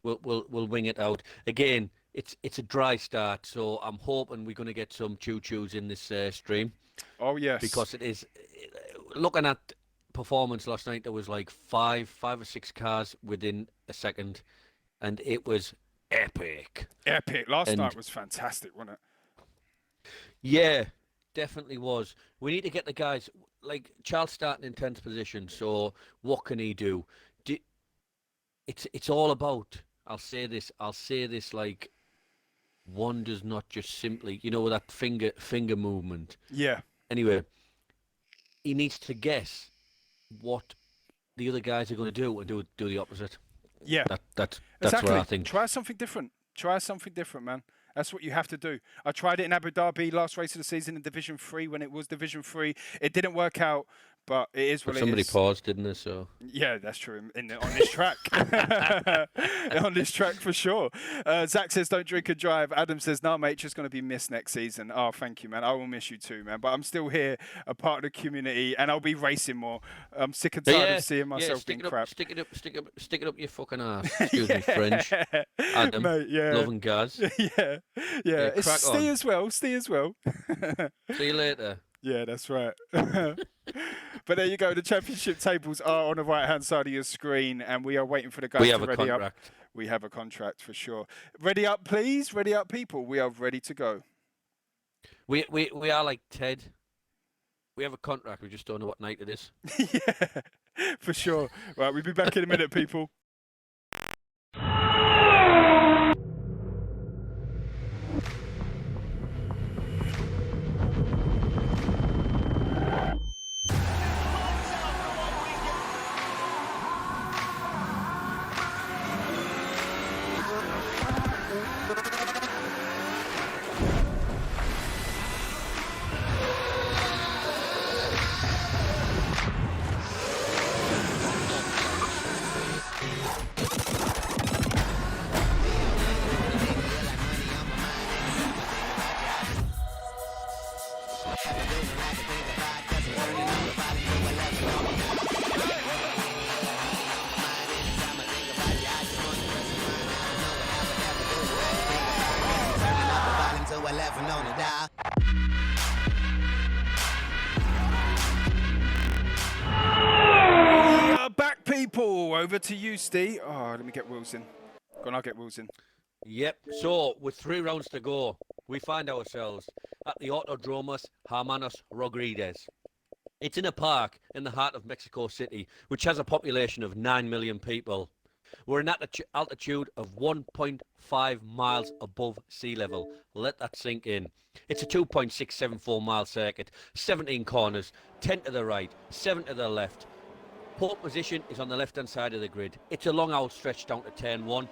B: we'll wing it out again. It's a dry start, so I'm hoping we're going to get some choo-choos in this stream.
A: Oh yes,
B: Because it is, looking at performance last night, there was like five or six cars within a second, and it was epic.
A: epic. Last
B: And-
A: night was fantastic, wasn't it?
B: Yeah, definitely was. We need to get the guys, like Charles starting in 10th position, so what can he do? It's all about, I'll say this like, one does not just simply, with that finger movement.
A: Yeah,
B: Anyway, he needs to guess what the other guys are going to do and do the opposite.
A: yeah.
B: That's
A: Exactly.
B: what I think.
A: Try something different. Try something different, man. That's what you have to do. I tried it in Abu Dhabi, last race of the season in Division 3 when it was Division 3. It didn't work out, but it is what
B: But
A: it
B: somebody
A: is.
B: paused, didn't they? So
A: Yeah, that's true. On this track. On this track for sure. Zach says, don't drink and drive. Adam says, no, mate, just going to be missed next season. Oh, thank you, man. I will miss you too, man. But I'm still here, a part of the community, and I'll be racing more. I'm sick and tired of seeing myself being crap.
B: Stick it up your fucking ass. Excuse me, French. Adam,
A: Mate, yeah.
B: love and Gaz.
A: yeah. It's
B: crack
A: Steve
B: on.
A: as well. Steve as well.
B: See you later.
A: Yeah, that's right. But there you go. The championship tables are on the right-hand side of your screen, and we are waiting for the guys
B: We
A: to
B: have a
A: ready up.
B: contract.
A: We have a contract for sure. Ready up, please. Ready up, people. We are ready to go.
B: We are like Ted. We have a contract. We just don't know what night it is.
A: Yeah, for sure. Right, we'll be back in a minute, people. We are back, people. Over to you, Steve. Oh, let me get Wills in. Go on, I'll get Wills in.
B: Yep. So with 3 rounds to go, we find ourselves at the Autodromos Hermanos Rodriguez. It's in a park in the heart of Mexico City, which has a population of 9 million people. We're in altitude of 1.5 miles above sea level. Let that sink in. It's a 2.674 mile circuit, 17 corners, 10 to the right, 7 to the left. Pole position is on the left-hand side of the grid. It's a long out stretch down to turn 1,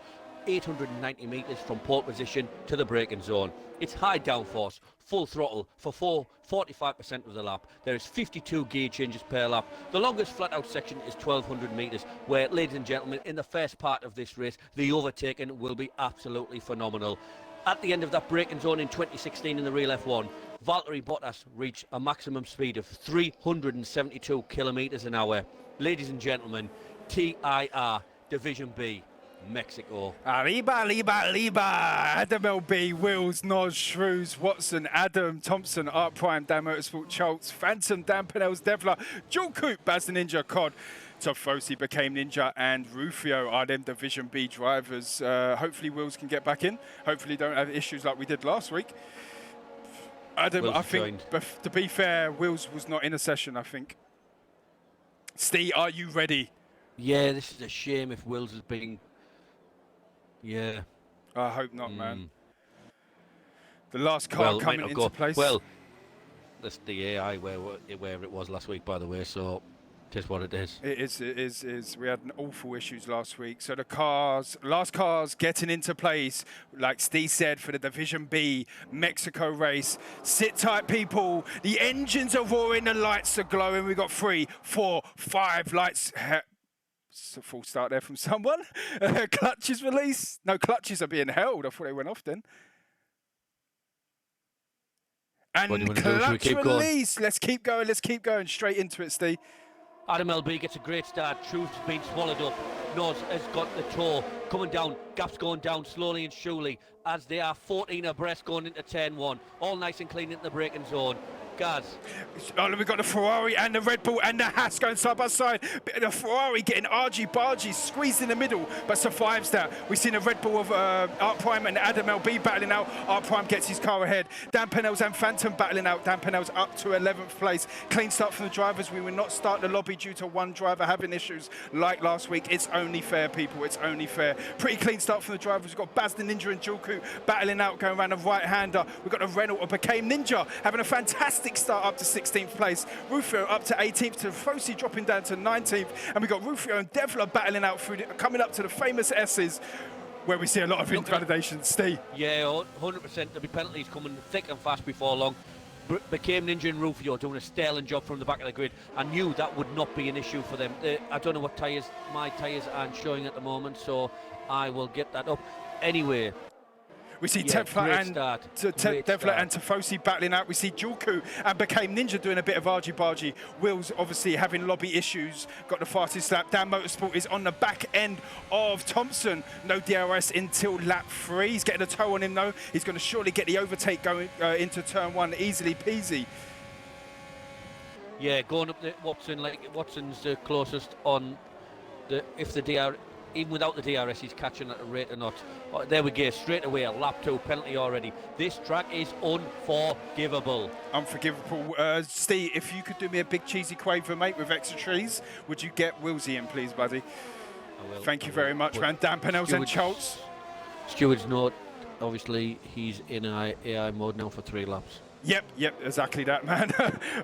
B: 890 metres from pole position to the braking zone. It's high downforce, full throttle for 45% of the lap. There is 52 gear changes per lap. The longest flat-out section is 1,200 metres, where, ladies and gentlemen, in the first part of this race, the overtaking will be absolutely phenomenal. At the end of that braking zone in 2016 in the real F1, Valtteri Bottas reached a maximum speed of 372 kilometres an hour. Ladies and gentlemen, TIR Division B, Mexico.
A: Arriba, arriba. Adam LB, Wills, Noz, Shrews, Watson, Adam, Thompson, Art Prime, Dan Motorsport, Schultz, Phantom, Dan Pinells, Devler, Jewel Coop, Baz the Ninja, Cod, Tofosi became Ninja, and Rufio are them Division B drivers. Hopefully Wills can get back in. Hopefully don't have issues like we did last week. Adam,
B: Wills
A: I think,
B: joined.
A: to be fair, Wills was not in a session, I think. Steve, are you ready?
B: Yeah, this is a shame if Wills has been Yeah.
A: I hope not, man. The last car
B: Well, it might
A: coming
B: not
A: into
B: go.
A: place.
B: Well, that's the AI where it was last week, by the way. So, it is what it is.
A: It is. We had awful issues last week. So the last cars getting into place, like Steve said, for the Division B Mexico race. Sit tight, people. The engines are roaring, the lights are glowing. We got 3, 4, 5 lights. It's a full start there from someone. Clutches release. No, clutches are being held. I thought they went off then. And clutch release. Let's keep going. Let's keep going. Straight into it, Steve.
B: Adam LB gets a great start. Truth's been swallowed up. Nos has got the toe coming down. Gap's going down slowly and surely as they are 14 abreast going into turn 1. All nice and clean into the braking zone. Gaz.
A: Oh, we've got the Ferrari and the Red Bull and the Haas going side by side. The Ferrari getting argy-bargy, squeezed in the middle, but survives that. We've seen the Red Bull of Art Prime and Adam LB battling out. Art Prime gets his car ahead. Dan Pennell's and Phantom battling out. Dan Pennell's up to 11th place. Clean start from the drivers. We will not start the lobby due to one driver having issues like last week. It's only fair, people. It's only fair. Pretty clean start from the drivers. We've got Baz the Ninja and Julku battling out, going around the right-hander. We've got the Renault of Became Ninja having a fantastic start up to 16th place. Rufio up to 18th, to Fosi dropping down to 19th, and we've got Rufio and Devler battling out through coming up to the famous S's, where we see a lot of invalidations. Steve.
B: Yeah, 100%. There'll be penalties coming thick and fast before long. Became Ninja and Rufio doing a sterling job from the back of the grid. I knew that would not be an issue for them. I don't know what tyres, my tyres aren't showing at the moment, so I will get that up. Anyway,
A: we see Devler and Tifosi battling out. We see Julku and Became Ninja doing a bit of argy-bargy. Will's obviously having lobby issues. Got the fastest lap. Dan Motorsport is on the back end of Thompson. No DRS until lap 3. He's getting a toe on him though. He's going to surely get the overtake going into turn 1 easily peasy.
B: Yeah, going up to Watson, like Watson's the closest on if the DRS. Even without the DRS, he's catching at a rate or not. Oh, there we go, straight away, a lap 2 penalty already. This track is unforgivable.
A: Unforgivable. Steve, if you could do me a big cheesy quaver, mate, with extra trees, would you get Willsy in, please, buddy?
B: I will.
A: Thank you very much, man. Dan Pennell's and Schultz.
B: Steward's note, obviously, he's in AI mode now for 3 laps.
A: Yep, exactly that, man.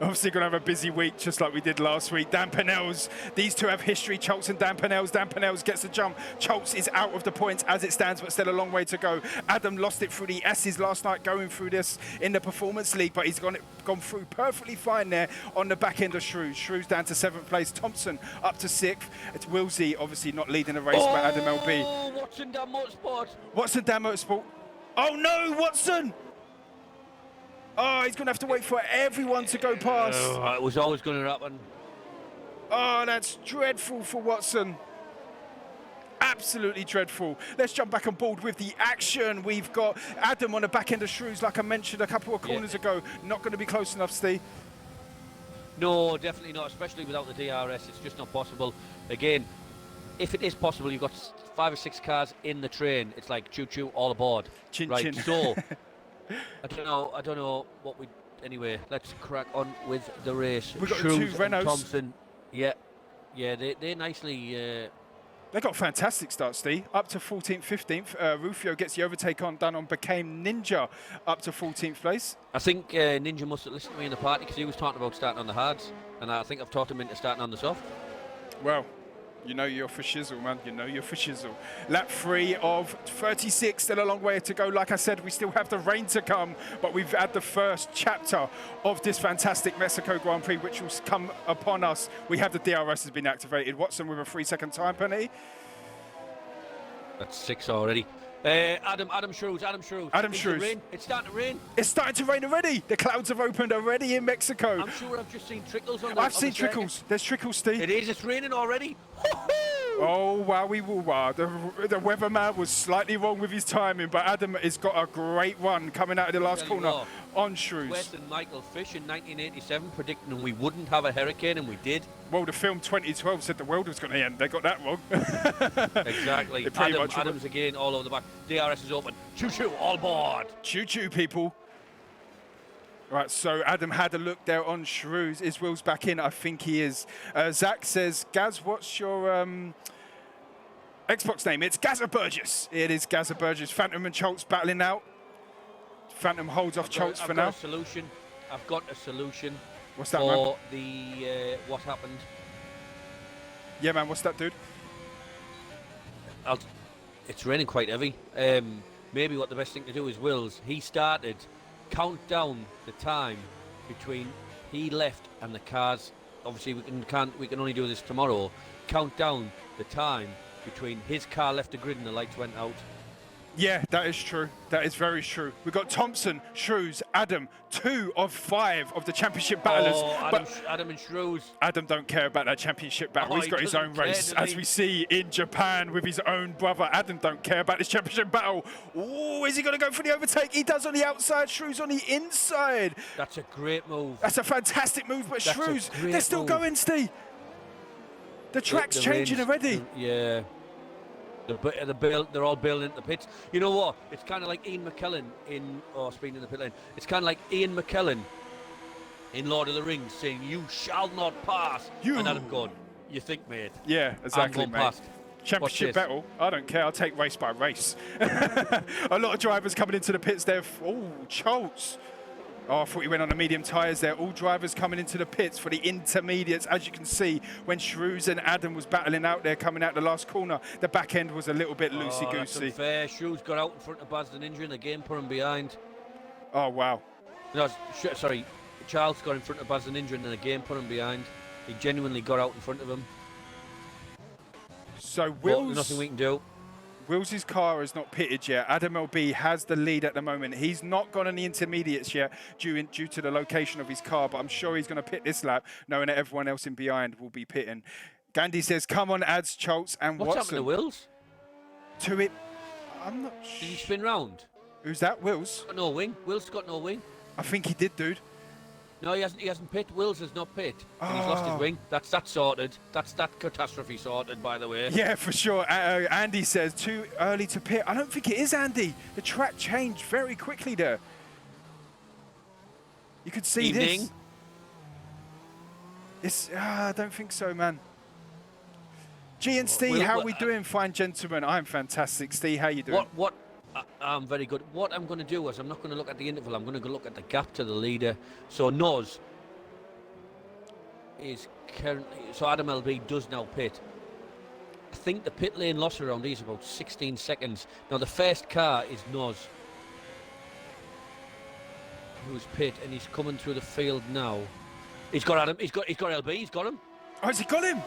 A: Obviously going to have a busy week, just like we did last week. Dan Pennell's, these two have history, Schultz and Dan Pennell's. Dan Pennell's gets the jump. Schultz is out of the points as it stands, but still a long way to go. Adam lost it through the S's last night, going through this in the Performance League, but he's gone through perfectly fine there on the back end of Shrews. Shrews down to 7th place. Thompson up to 6th. It's Willsy, obviously not leading the race, but Adam LB.
B: Oh, Watson, Dan Motorsport.
A: Watson, Dan Motorsport. Oh no, Watson! Oh, he's going to have to wait for everyone to go past.
B: It was always going to happen.
A: Oh, that's dreadful for Watson. Absolutely dreadful. Let's jump back on board with the action. We've got Adam on the back end of Shrews, like I mentioned a couple of corners ago. Not going to be close enough, Steve.
B: No, definitely not, especially without the DRS. It's just not possible. Again, if it is possible, you've got 5 or 6 cars in the train. It's like choo-choo, all aboard.
A: Chin
B: right,
A: chin.
B: So... I don't know what we. Anyway, let's crack on with the race.
A: We've got
B: Shrews
A: 2 Renaults.
B: Thompson, yeah, they nicely.
A: They got a fantastic start, Steve. Up to 14th, 15th. Rufio gets the overtake done on Became Ninja, up to 14th place.
B: I think Ninja must have listened to me in the party because he was talking about starting on the hards, and I think I've talked him into starting on the soft.
A: Well, you know you're for shizzle, man. You know you're for shizzle. Lap 3 of 36, still a long way to go. Like I said, we still have the rain to come, but we've had the first chapter of this fantastic Mexico Grand Prix, which will come upon us. We have the DRS has been activated. Watson with a 3-second time penalty.
B: That's 6 already. Adam Shrews. It's starting to rain.
A: It's starting to rain already. The clouds have opened already in Mexico.
B: I'm sure I've just seen trickles on the
A: I've seen trickles. There's trickles, Steve.
B: It is. It's raining already.
A: Oh, wowie woo-wah. The weatherman was slightly wrong with his timing, but Adam has got a great run coming out of the last corner on Shrews.
B: West and Michael Fish in 1987 predicting we wouldn't have a hurricane, and we did.
A: Well, the film 2012 said the world was going to end. They got that wrong.
B: Exactly. Adam's again all over the back. DRS is open. Choo-choo, all aboard.
A: Choo-choo, people. Right, so Adam had a look there on Shrews. Is Will's back in? I think he is. Zach says, Gaz, what's your Xbox name, it's Gaza Burgess. It is Gaza Burgess. Phantom and Schultz battling out. Phantom holds off Schultz for now.
B: I've got a solution.
A: What's that,
B: for
A: man?
B: the what happened.
A: Yeah, man, what's that, dude?
B: It's raining quite heavy. Maybe what the best thing to do is Wills. He started, count down the time between he left and the cars. Obviously, we can only do this tomorrow. Count down the time between his car left the grid and the lights went out.
A: Yeah, that is true. That is very true. We've got Thompson, Shrews, Adam, 2 of 5 of the championship battlers.
B: Adam and Shrews.
A: Adam don't care about that championship battle. He's got his own race, as we see in Japan with his own brother. Adam don't care about this championship battle. Oh, is he going to go for the overtake? He does on the outside, Shrews on the inside.
B: That's a great move.
A: That's a fantastic move, but Shrews, they're still going, Steve. The track's changing already.
B: Yeah. They're all building into the pits. You know what? It's kind of like Ian McKellen speaking in the pit lane. It's kind of like Ian McKellen in Lord of the Rings saying, "You shall not pass." And Adam going, "You think, mate?"
A: Yeah, exactly,
B: I'm going
A: mate.
B: past.
A: Championship battle. I don't care. I'll take race by race. A lot of drivers coming into the pits there. Oh, Schultz. Oh, I thought he went on the medium tyres there. All drivers coming into the pits for the intermediates. As you can see, when Shrews and Adam was battling out there, coming out the last corner, the back end was a little bit loosey-goosey.
B: That's unfair. Shrews got out in front of Baz the Ninja and again put him behind.
A: Oh, wow.
B: No, sorry. Charles got in front of Baz the Ninja and then again put him behind. He genuinely got out in front of him.
A: So Wills...
B: nothing we can do.
A: Wills' car is not pitted yet. Adam LB has the lead at the moment. He's not gone on the intermediates yet due to the location of his car, but I'm sure he's going to pit this lap, knowing that everyone else in behind will be pitting. Gandhi says, come on, adds Schultz and
B: What's
A: Watson.
B: happened to Wills?
A: To it, I'm not sure.
B: Did he spin round?
A: Who's that, Wills?
B: Got no wing. Will's got no wing.
A: I think he did, dude.
B: No, he hasn't pit. Wills has not pit. And he's lost his wing. That's sorted. That's that catastrophe sorted, by the way.
A: Yeah, for sure. Andy says, too early to pit. I don't think it is, Andy. The track changed very quickly there. You could see
B: Evening.
A: this. I don't think so, man. G and Steve, how are we doing, fine gentlemen? I'm fantastic. Steve, how you doing?
B: I'm very good. What I'm going to do is I'm not going to look at the interval. I'm going to go look at the gap to the leader. So Noz is currently... So Adam LB does now pit. I think the pit lane loss around here is about 16 seconds. Now the first car is Noz, who's pit, and he's coming through the field now. He's got Adam. He's got LB. He's got him.
A: Oh, has he got him?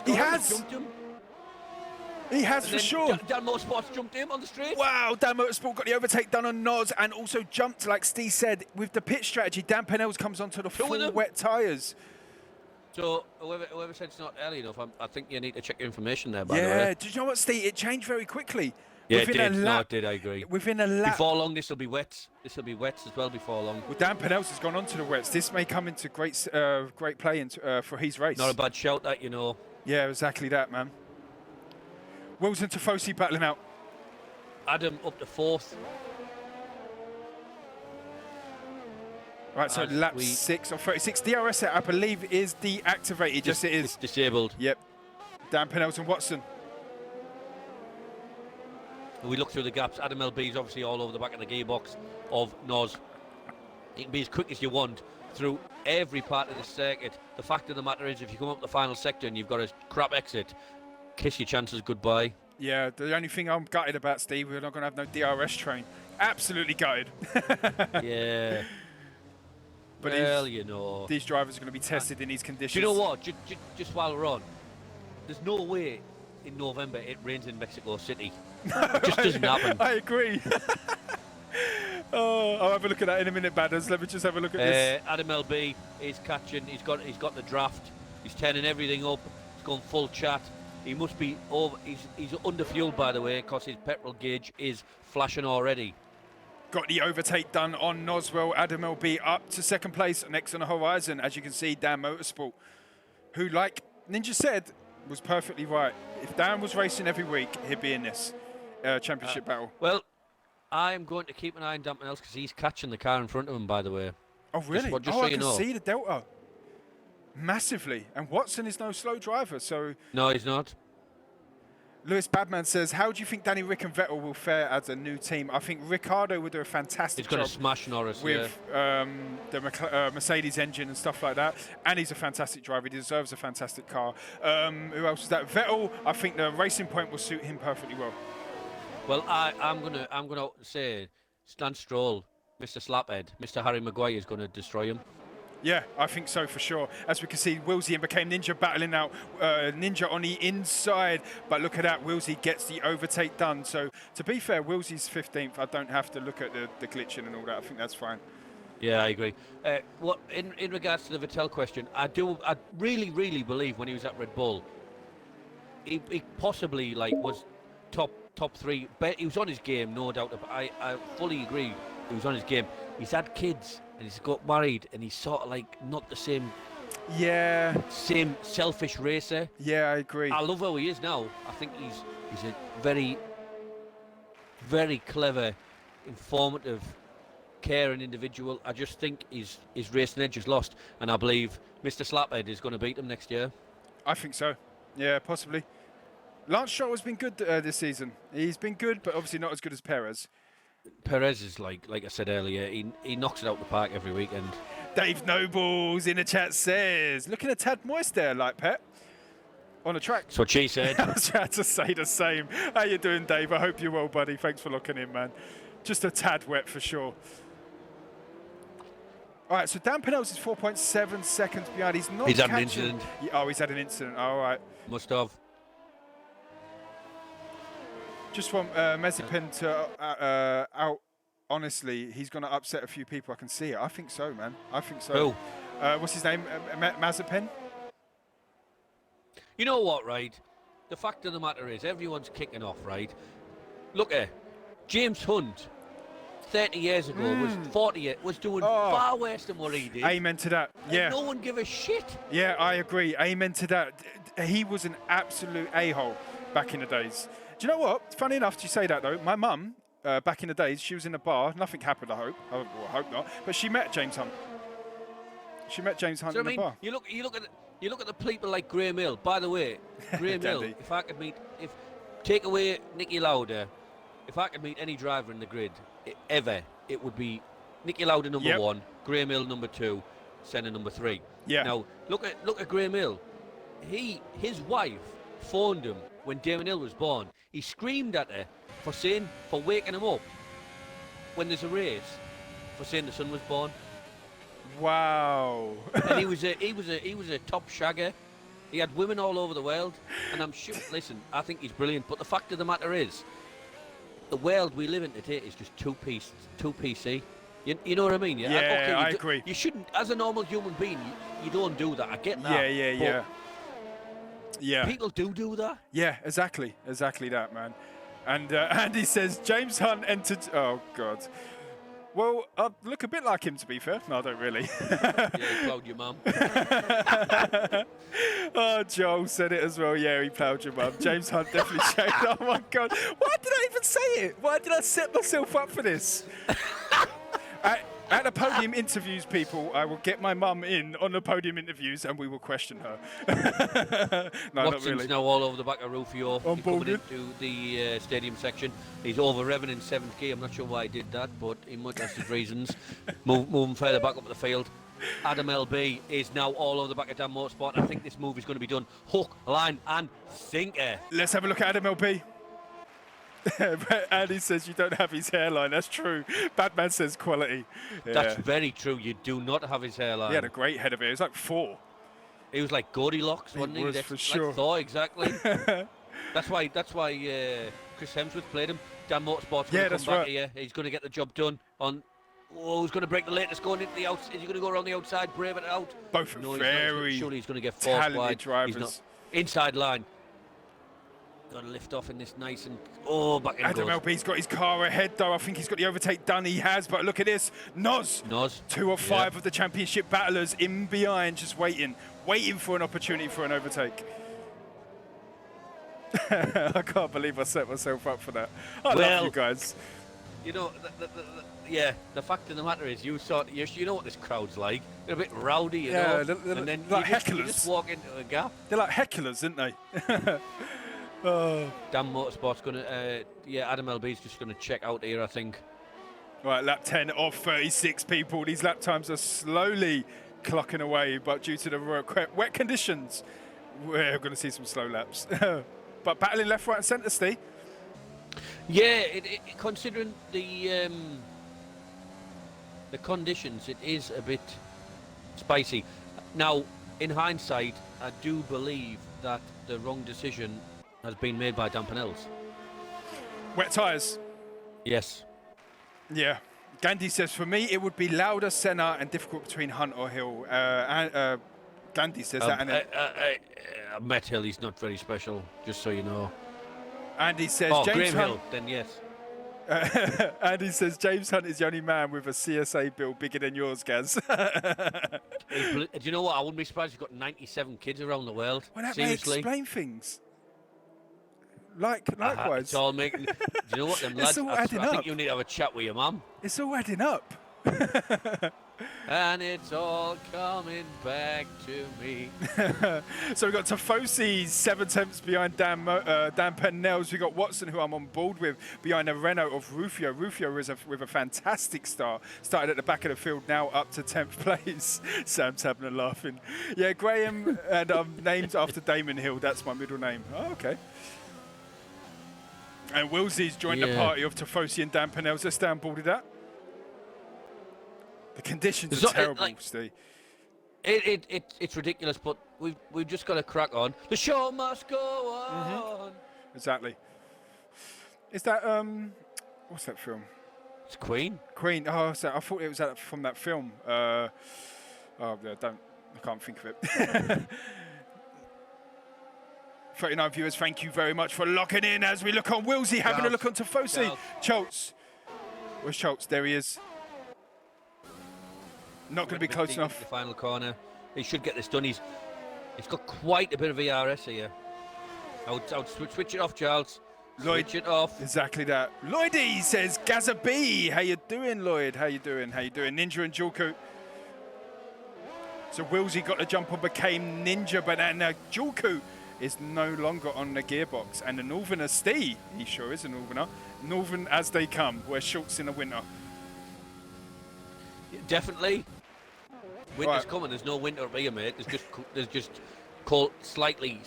A: He has.
B: Jumped him.
A: He has, for sure.
B: Dan Motorsport's jumped him on the straight.
A: Wow, Dan Motorsport got the overtake done on Noz and also jumped, like Steve said, with the pit strategy. Dan Pennells comes onto the full wet tyres.
B: So whoever said it's not early enough, I think you need to check your information there, by the way.
A: Yeah, did you know what, Steve? It changed very quickly.
B: Yeah, it did. No, it did, I agree.
A: Within a lap.
B: Before long, this will be wets. This will be wets as well before long.
A: Well, Dan Pennells has gone on to the wets. This may come into great play for his race.
B: Not a bad shout, that, you know.
A: Yeah, exactly that, man. Wills and Tifosi battling out.
B: Adam up to 4th.
A: Right, so lap 6 or 36. DRS, I believe, is deactivated. Yes, it is.
B: It's disabled.
A: Yep. Dan Pennells and Watson.
B: And we look through the gaps. Adam LB is obviously all over the back of the gearbox of Noz. You can be as quick as you want through every part of the circuit. The fact of the matter is, if you come up the final sector and you've got a crap exit, kiss your chances goodbye.
A: Yeah, the only thing I'm gutted about, Steve, we're not going to have no DRS train. Absolutely gutted.
B: Yeah.
A: But
B: well, you know.
A: These drivers are going to be tested in these conditions.
B: Do you know what? Just while we're on, there's no way in November it rains in Mexico City. It just doesn't happen.
A: I agree. Oh, I'll have a look at that in a minute, Badders. Let me just have a look at this.
B: Adam LB is catching. He's got the draft. He's turning everything up. He's gone full chat. He must be over. He's under fueled, by the way, because his petrol gauge is flashing already.
A: Got the overtake done on Noswell. Adam LB up to second place, next on the horizon. As you can see, Dan Motorsport, who, like Ninja said, was perfectly right. If Dan was racing every week, he'd be in this championship battle.
B: Well, I'm going to keep an eye on Dan Pennells because he's catching the car in front of him, by the way.
A: Oh, really?
B: Just
A: so
B: so
A: I
B: you
A: can
B: know.
A: see the delta massively. And Watson is no slow driver, so...
B: No, he's not.
A: Lewis Badman says, how do you think Danny Rick and Vettel will fare as a new team? I think Ricardo will do a fantastic
B: He's going
A: job
B: to smash Norris
A: with the Mercedes engine and stuff like that. And he's a fantastic driver. He deserves a fantastic car. Who else is that? Vettel, I think the Racing Point will suit him perfectly well.
B: Well, I'm gonna say Lance Stroll, Mr. Slaphead, Mr. Harry Maguire is going to destroy him.
A: Yeah, I think so for sure. As we can see, Wilsey and became Ninja battling out. Ninja on the inside. But look at that, Wilsey gets the overtake done. So, to be fair, Wilsey's 15th. I don't have to look at the glitching and all that. I think that's fine.
B: Yeah, I agree. What in regards to the Vettel question, I really believe when he was at Red Bull, he possibly was top three. But he was on his game, no doubt. I fully agree. He was on his game. He's had kids and he's got married, and he's sort of not the same.
A: Yeah.
B: Same selfish racer.
A: Yeah, I agree.
B: I love how he is now. I think he's a very, very clever, informative, caring individual. I just think his racing edge is lost, and I believe Mr. Slaphead is going to beat him next year.
A: I think so. Yeah, possibly. Lance Stroll has been good this season. He's been good, but obviously not as good as Perez.
B: Perez is like I said earlier, he knocks it out the park every weekend.
A: Dave Nobles in the chat says, looking a tad moist there, like Pet, on the track.
B: That's what she said.
A: I was trying to say the same. How you doing, Dave? I hope you're well, buddy. Thanks for locking in, man. Just a tad wet for sure. All right, so Dan Pinellas is 4.7 seconds behind. He's not
B: He's had an
A: catching-
B: incident.
A: Oh, he's had an incident. All right.
B: Must have.
A: Just want Mazepin to out. Honestly, he's going to upset a few people. I can see it. I think so, man. I think so.
B: Who?
A: What's his name? Mazepin?
B: You know what, right? The fact of the matter is, everyone's kicking off, right? Look at James Hunt, 30 years ago, was doing far worse than what he did.
A: Amen to that. Yeah.
B: And no one give a shit.
A: Yeah, I agree. Amen to that. He was an absolute a-hole back in the days. Do you know what? Funny enough you say that, though. My mum, back in the days, she was in a bar. Nothing happened, I hope. I hope not. But she met James Hunt. She met James Hunt in the bar.
B: You look at the people like Graham Hill. By the way, Graham Hill.
A: Dandy.
B: Take away Nicky Lauda, if I could meet any driver in the grid ever, it would be Nicky Lauda number 1, Graham Hill number 2, Senna number 3.
A: Yeah.
B: Now look at Graham Hill. His wife phoned him when Damon Hill was born. He screamed at her for waking him up when there's a race, for saying the son was born.
A: Wow.
B: And he was a top shagger. He had women all over the world, and I'm sure. Listen, I think he's brilliant. But the fact of the matter is, the world we live in today is just too PC. You know what I mean?
A: Yeah,
B: okay,
A: I agree.
B: You shouldn't, as a normal human being, you don't do that. I get that.
A: Yeah.
B: People do that.
A: Yeah, exactly that, man. And Andy says James Hunt entered. Oh God. Well, I look a bit like him, to be fair. No, I don't really.
B: Yeah, he ploughed your mum.
A: Oh, Joel said it as well. Yeah, he ploughed your mum. James Hunt definitely showed. Oh my God. Why did I even say it? Why did I set myself up for this? At the podium interviews, people, I will get my mum in on the podium interviews and we will question her. No,
B: Watson's
A: not really.
B: now all over the back of Rufio.
A: On
B: He's coming
A: board.
B: into the stadium section. He's over revving in 7th gear. I'm not sure why he did that, but he might have his reasons. Moving further back up the field. Adam LB is now all over the back of Dan Motorsport. I think this move is going to be done hook, line and sinker.
A: Let's have a look at Adam LB. Andy says you don't have his hairline. That's true. Batman says quality. Yeah.
B: That's very true. You do not have his hairline.
A: He had a great head of hair. It was like 4.
B: He was like Goldilocks, wasn't he?
A: Was, for sure.
B: Like Thor, exactly. That's why Chris Hemsworth played him. Dan Motorsport's going to come back here. He's going to get the job done on. Oh, who's going to break the latest going into the outside? Is he going to go around the outside, brave it out?
A: Both are very
B: surely he's going to get forced
A: talented
B: wide.
A: drivers.
B: He's not. Inside line. Got to lift off in this nice and back in
A: Adam
B: goes.
A: LB's got his car ahead though. I think he's got the overtake done. He has, but look at this. Noz. 2 of 5 of the championship battlers in behind, just waiting for an opportunity for an overtake. I can't believe I set myself up for that. I love you guys.
B: You know, the fact of the matter is, you know what this crowd's like. They're a bit rowdy, you know.
A: They're
B: and then
A: like
B: you
A: hecklers.
B: just walk into a gap.
A: They're like hecklers, aren't they?
B: Dan Motorsport's going to, Adam LB's just going to check out here, I think.
A: Right, lap 10 of 36 people. These lap times are slowly clocking away, but due to the wet conditions, we're going to see some slow laps. But battling left, right, and centre, Steve.
B: Yeah, considering the conditions, it is a bit spicy. Now, in hindsight, I do believe that the wrong decision has been made by Dan Penels.
A: Wet tyres.
B: Yes.
A: Yeah. Gandhi says, for me, it would be Lauda, Senna, and difficult between Hunt or Hill. Gandhi says that. And
B: I met Hill, he's not very special, just so you know.
A: Andy says,
B: Graham
A: James Hunt.
B: Hill, then yes.
A: Andy says, James Hunt is the only man with a CSA bill bigger than yours, Gaz.
B: Do you know what? I wouldn't be surprised if you've got 97 kids around the world.
A: Well, that
B: Seriously.
A: may explain things. Likewise.
B: It's all making. Do you know what, them lads?
A: all
B: I
A: adding
B: think
A: up.
B: you need to have a chat with your mum.
A: It's all adding up.
B: And it's all coming back to me.
A: So we've got Tifosi 7/10 behind Dan Penels. We've got Watson, who I'm on board with, behind the Renault of Rufio. Rufio is with a fantastic start. Started at the back of the field, now up to 10th place. Sam's having a laughing. Yeah, Graham, and named after Damon Hill. That's my middle name. Oh, okay. And Willsy's joined the party of Tifosi and Dan Penels. Let's stay on board with that. The conditions are terrible, Steve.
B: It's ridiculous, but we've just got to crack on. The show must go on.
A: Exactly. Is that what's that film?
B: It's Queen.
A: Queen. Oh, so I thought it was from that film. I can't think of it. 39 viewers, thank you very much for locking in as we look on Willsy, having a look on Tifosi. Schultz. Where's Schultz? There he is. Not going to be close enough.
B: The final corner. He should get this done. He's got quite a bit of ERS here. I would switch it off, Charles.
A: Lloyd,
B: switch it off.
A: Exactly that. Lloydie says, Gaza B. How you doing, Lloyd? How you doing? Ninja and Julku. So Willsy got the jump on, became Ninja, but now Julku is no longer on the gearbox. And the Northerner Steve, he sure is a Northerner. Northern as they come. We're Schultz in the winter.
B: Definitely. Winter's coming. There's no winter up here, mate. There's just cold, slightly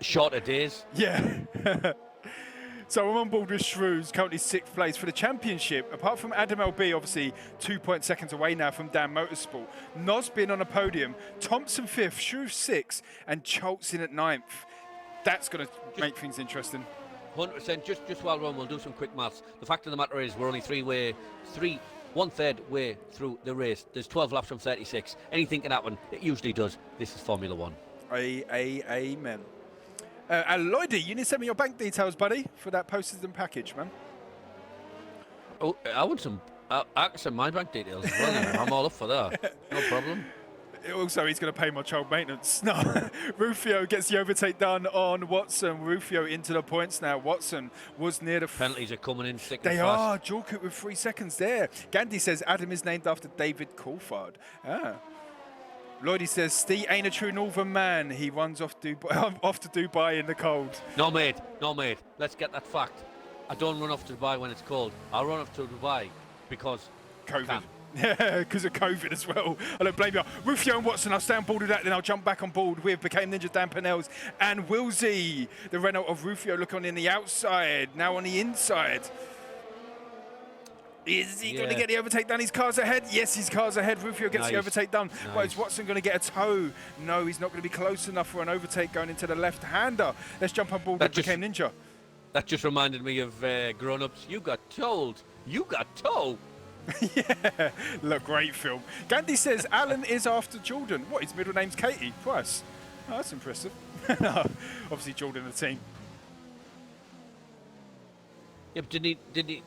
B: shorter days.
A: Yeah. So I'm on board with Shrews, currently 6th place for the championship. Apart from Adam LB, obviously 2.2 away now from Dan Motorsport. Nos being on a podium, Thompson 5th, Shrews 6th, and Schultz in at 9th. That's going to make things interesting.
B: 100%. Just while we're on, we'll do some quick maths. The fact of the matter is, we're only 1/3 way through the race. There's 12 laps from 36. Anything can happen. It usually does. This is Formula One.
A: Amen. And Lloydie, you need to send me your bank details, buddy, for that postage and package, man.
B: Oh, I can send my bank details as well. I'm all up for that. No problem.
A: Also, he's going to pay my child maintenance. No, Rufio gets the overtake done on Watson. Rufio into the points now. Watson was near the...
B: Penalties are coming in thick and
A: They
B: fast.
A: are. Jorkut with 3 seconds there. Gandhi says Adam is named after David Coulthard. Lloydie says Steve ain't a true northern man. He runs off to Dubai in the cold.
B: No, mate. Let's get that fact. I don't run off to Dubai when it's cold. I run off to Dubai because...
A: COVID. Yeah, because of COVID as well. I don't blame you. Rufio and Watson, I'll stay on board with that, then I'll jump back on board with Became Ninja Dan Penels and Willsy. The Renault of Rufio looking on the outside, now on the inside. Is he going to get the overtake done? His car's ahead. Yes, his car's ahead. Rufio gets the overtake done.
B: Nice.
A: Well, is Watson going to get a tow? No, he's not going to be close enough for an overtake going into the left-hander. Let's jump on board with Became Ninja.
B: That just reminded me of Grown-Ups. You got told. You got told.
A: Yeah, look, great film. Gandhi says Alan is after Jordan. What, his middle name's Katie Price? Oh, that's impressive. Obviously, Jordan the team.
B: Yeah, but didn't he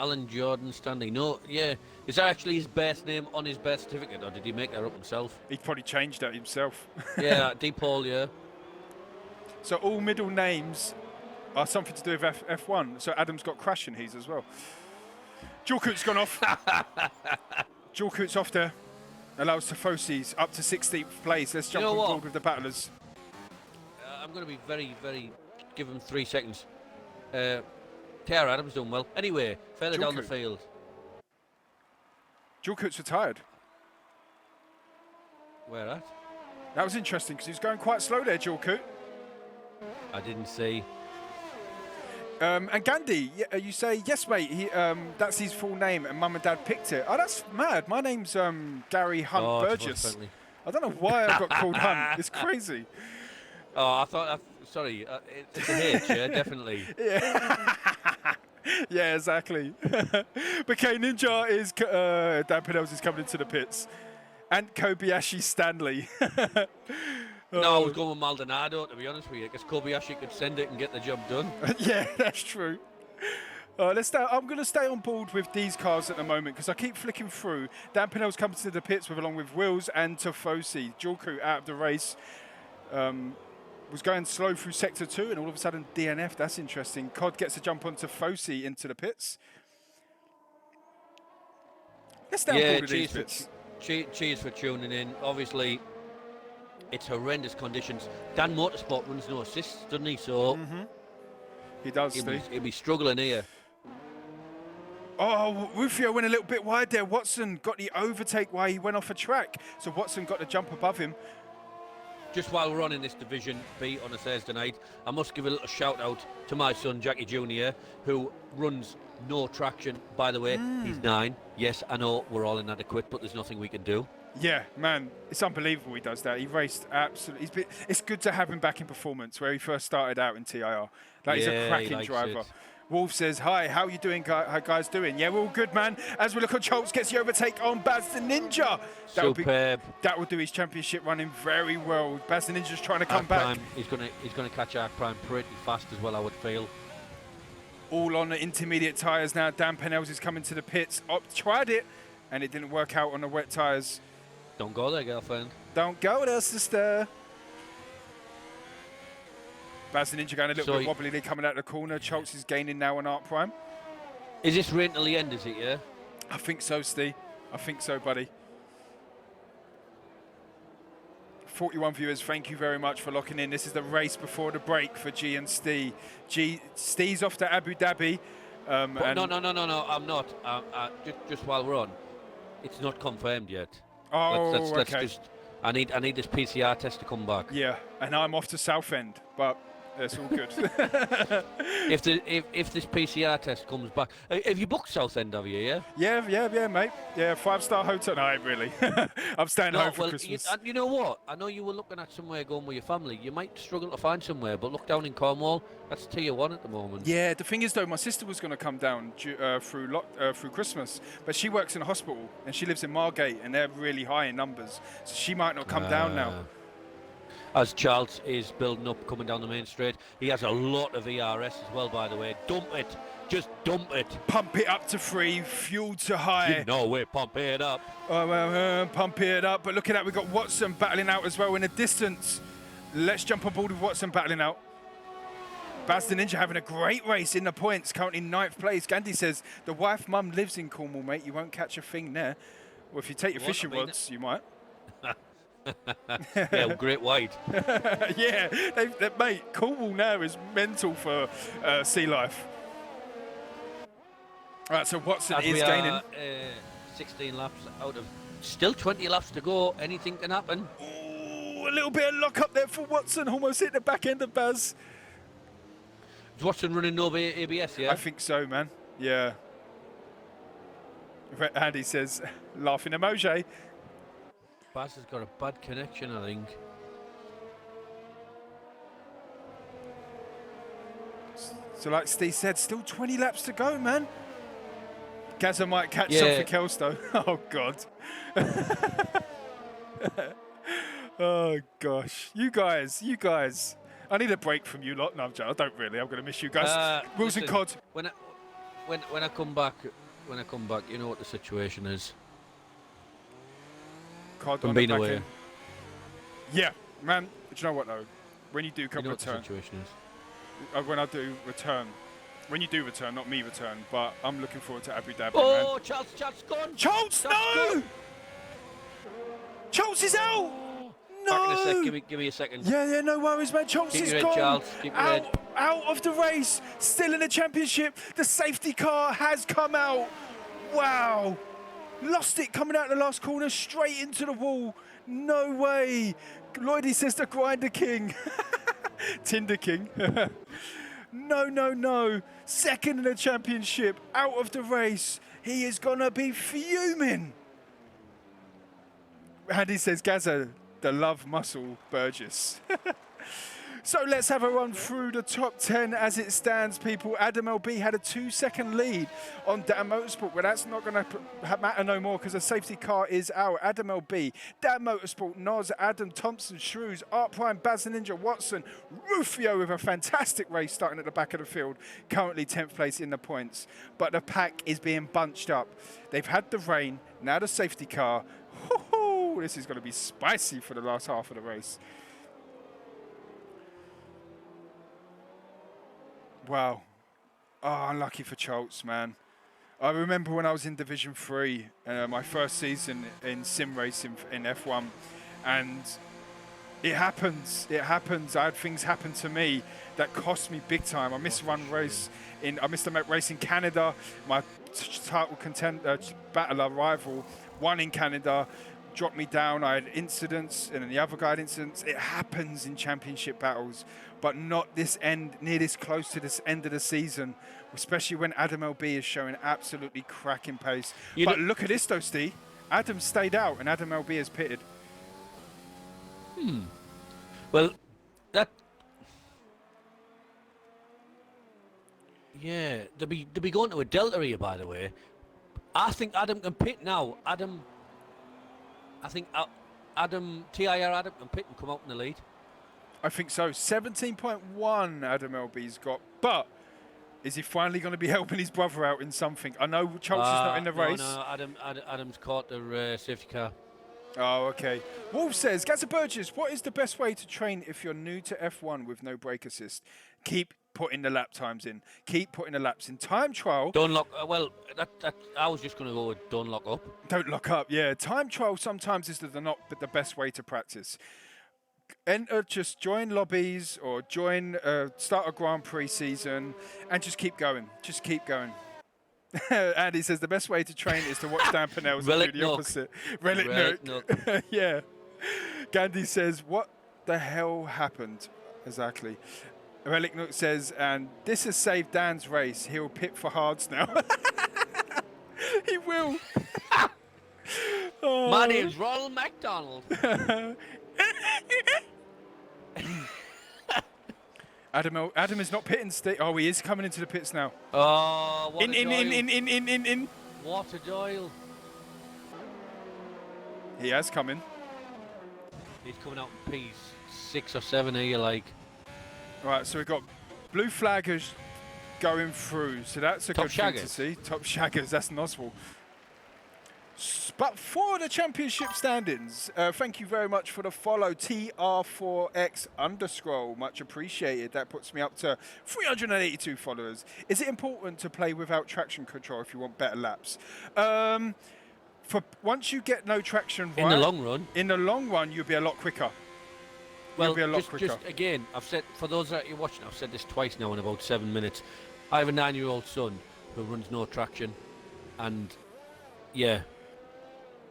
B: Alan Jordan Stanley? No, yeah. Is that actually his birth name on his birth certificate, or did he make that up himself?
A: He'd probably changed that himself.
B: Yeah, D. Paul, yeah.
A: So all middle names are something to do with F1. So Adam's got crash in his as well. Jorkut's gone off. Jorkut's off there. Allows Tifosi's up to 16th place. Let's jump on board with the battlers.
B: going to be very. Give him 3 seconds. Tara Adams done well. Anyway, further down the
A: Julku.
B: field.
A: Julku's retired.
B: Where at?
A: That was interesting because he was going quite slow there, Julku.
B: I didn't see.
A: And Gandhi, you say, yes, mate, that's his full name and mum and dad picked it. Oh, that's mad. My name's Gary Hunt Burgess. I don't know why I got called Hunt. It's crazy.
B: Oh, I thought, sorry, it's a H, yeah, definitely.
A: Yeah. Yeah, exactly. But K Ninja is, Dan Pinellas is coming into the pits. And Kobayashi Stanley.
B: No, I was going with Maldonado, to be honest with you, because Kobayashi could send it and get the job done.
A: Yeah, that's true. I'm going to stay on board with these cars at the moment because I keep flicking through. Dan Pinellas comes to the pits along with Wills and Tifosi. Julku out of the race. Was going slow through Sector 2 and all of a sudden DNF. That's interesting. Cod gets a jump onto Tifosi into the pits. Let's stay on board with these pits.
B: Cheers for tuning in. Obviously, it's horrendous conditions. Dan Motorsport runs no assists, doesn't he? So
A: he does, Steve.
B: He'll be struggling here.
A: Oh, Rufio went a little bit wide there. Watson got the overtake while he went off a track. So Watson got the jump above him.
B: Just while we're on in this Division B on a Thursday night, I must give a little shout out to my son Jackie Jr., who runs no traction. By the way, he's 9. Yes, I know we're all inadequate, but there's nothing we can do.
A: Yeah, man, it's unbelievable he does that. He raced absolutely. It's good to have him back in performance where he first started out in TIR. He's a cracking driver.
B: It.
A: Wolf says, hi, how you doing, how guys doing? Yeah, we're all good, man. As we look at Schultz, gets the overtake on Baz the Ninja.
B: Superb.
A: That will do his championship running very well. Baz the Ninja's trying to come back.
B: He's gonna catch Arc Prime pretty fast as well, I would feel.
A: All on the intermediate tyres now. Dan Pinellas is coming to the pits. Tried it, and it didn't work out on the wet tyres.
B: Don't go there, girlfriend.
A: Don't go there, sister. Baz the Ninja going a little bit wobbly coming out of the corner. Schultz is gaining now on Art Prime.
B: Is this rain till the end, is it, yeah?
A: I think so, Steve. I think so, buddy. 41 viewers, thank you very much for locking in. This is the race before the break for G and Steve. Steve's off to Abu Dhabi.
B: No, I'm not. Just while we're on, it's not confirmed yet.
A: Oh,
B: let's
A: okay.
B: I need this PCR test to come back.
A: Yeah, and I'm off to Southend, but it's all good.
B: If this PCR test comes back, have you booked Southend? Have you? Yeah.
A: Yeah, mate. Yeah, 5-star hotel. No, I ain't really. I'm staying home for Christmas.
B: You know what? I know you were looking at somewhere going with your family. You might struggle to find somewhere, but look down in Cornwall. That's Tier 1 at the moment.
A: Yeah, the thing is though, my sister was going to come down through Christmas, but she works in a hospital and she lives in Margate, and they're really high in numbers, so she might not come down now.
B: As Charles is building up, coming down the main straight. He has a lot of ERS as well, by the way. Dump it. Just dump it.
A: Pump it up to 3, fuel to high.
B: No way, pump it up.
A: Pump it up. But look at that, we've got Watson battling out as well in the distance. Let's jump on board with Watson battling out. Baz the Ninja having a great race in the points, currently 9th place. Gandhi says, the wife mum lives in Cornwall, mate. You won't catch a thing there. Well, if you take your fishing rods, you might.
B: Yeah, great white.
A: Yeah, mate, Cornwall now is mental for sea life. All right, so Watson is gaining.
B: 16 laps out of still 20 laps to go. Anything can happen.
A: Ooh, a little bit of lock up there for Watson. Almost hit the back end of Baz.
B: Is Watson running no ABS, yeah?
A: I think so, man. Yeah. Andy says, laughing emoji.
B: Baz has got a bad connection, I think.
A: So like Steve said, still 20 laps to go, man. Gazza might catch something else, though. Oh, God. Oh, gosh. You guys. I need a break from you lot. No, I don't really. I'm going to miss you guys. Wilson Cod.
B: When I come back, you know what the situation is.
A: Cod
B: from
A: on
B: being
A: the back
B: away.
A: end. Yeah, man. Do you know what, though? When you do come
B: you know
A: return.
B: What the situation is.
A: When I do return. When you do return, not me return, but I'm looking forward to Abu Dhabi,
B: Oh,
A: man.
B: Charles gone.
A: Charles, no! Charles is out!
B: Back in a sec.
A: no!
B: Give me a second.
A: Yeah, no worries, man. Chance
B: Keep
A: is
B: your head,
A: gone.
B: Charles. Keep your head.
A: Out of the race. Still in the championship. The safety car has come out. Wow. Lost it coming out the last corner, straight into the wall. No way. Lloydie says the Grinder King. Tinder King. No. Second in the championship. Out of the race. He is going to be fuming. Andy says, Gazza, the love muscle Burgess. So let's have a run through the top 10 as it stands, people. Adam LB had a 2-second lead on Dan Motorsport, but that's not going to matter no more because the safety car is out. Adam LB, Dan Motorsport, Noz, Adam Thompson, Shrews, Art Prime, Baz Ninja, Watson, Rufio with a fantastic race starting at the back of the field, currently 10th place in the points. But the pack is being bunched up. They've had the rain, now the safety car. This is going to be spicy for the last half of the race. Wow. Oh, unlucky for Choltz, man. I remember when I was in Division 3, my first season in sim racing in F1, and it happens. I had things happen to me that cost me big time. I missed a race in Canada. My title contender, battler rival, won in Canada, dropped me down. I had incidents, and then the other guy had incidents. It happens in championship battles, but not near this close to this end of the season, especially when Adam LB is showing absolutely cracking pace. But look at this though, Steve. Adam stayed out and Adam LB has pitted.
B: Well, yeah, they'll be going to a delta here, by the way. I think Adam can pit now. Adam TIR Adam can pit and come out in the lead.
A: I think so. 17.1 Adam LB's got, but is he finally going to be helping his brother out in something? I know Choltz is not in the race.
B: No, Adam's caught the safety car.
A: Oh, okay. Wolf says, Gazza Burgess, what is the best way to train if you're new to F1 with no brake assist? Keep putting the lap times in. Keep putting the laps in. Time trial.
B: Don't lock. I was just going to go with don't lock up.
A: Don't lock up. Yeah, time trial sometimes is the best way to practice. Just join lobbies or start a Grand Prix season and just keep going. Just keep going. Andy says the best way to train is to watch Dan Pinnell's and do the opposite. Relic Nook. Yeah. Gandhi says, what the hell happened? Exactly. Relic Nook says, and this has saved Dan's race. He'll pit for hards now. He will.
B: Oh. My name's Ronald McDonald.
A: Adam is not pitting. Oh, he is coming into the pits now.
B: Oh, what
A: in.
B: What a Doyle.
A: He has come in.
B: He's coming out in P6 or 7 here, like.
A: Right, so we've got blue flaggers going through, so that's a good thing to see. Top shaggers, that's Noswell. But for the championship standings, thank you very much for the follow, TR4X_, much appreciated. That puts me up to 382 followers. Is it important to play without traction control if you want better laps? Once you get no traction right, in the long run, you'll be a lot quicker.
B: Well, just again, I've said, for those that you're watching, I've said this twice now in about 7 minutes. I have a 9-year-old son who runs no traction, and yeah,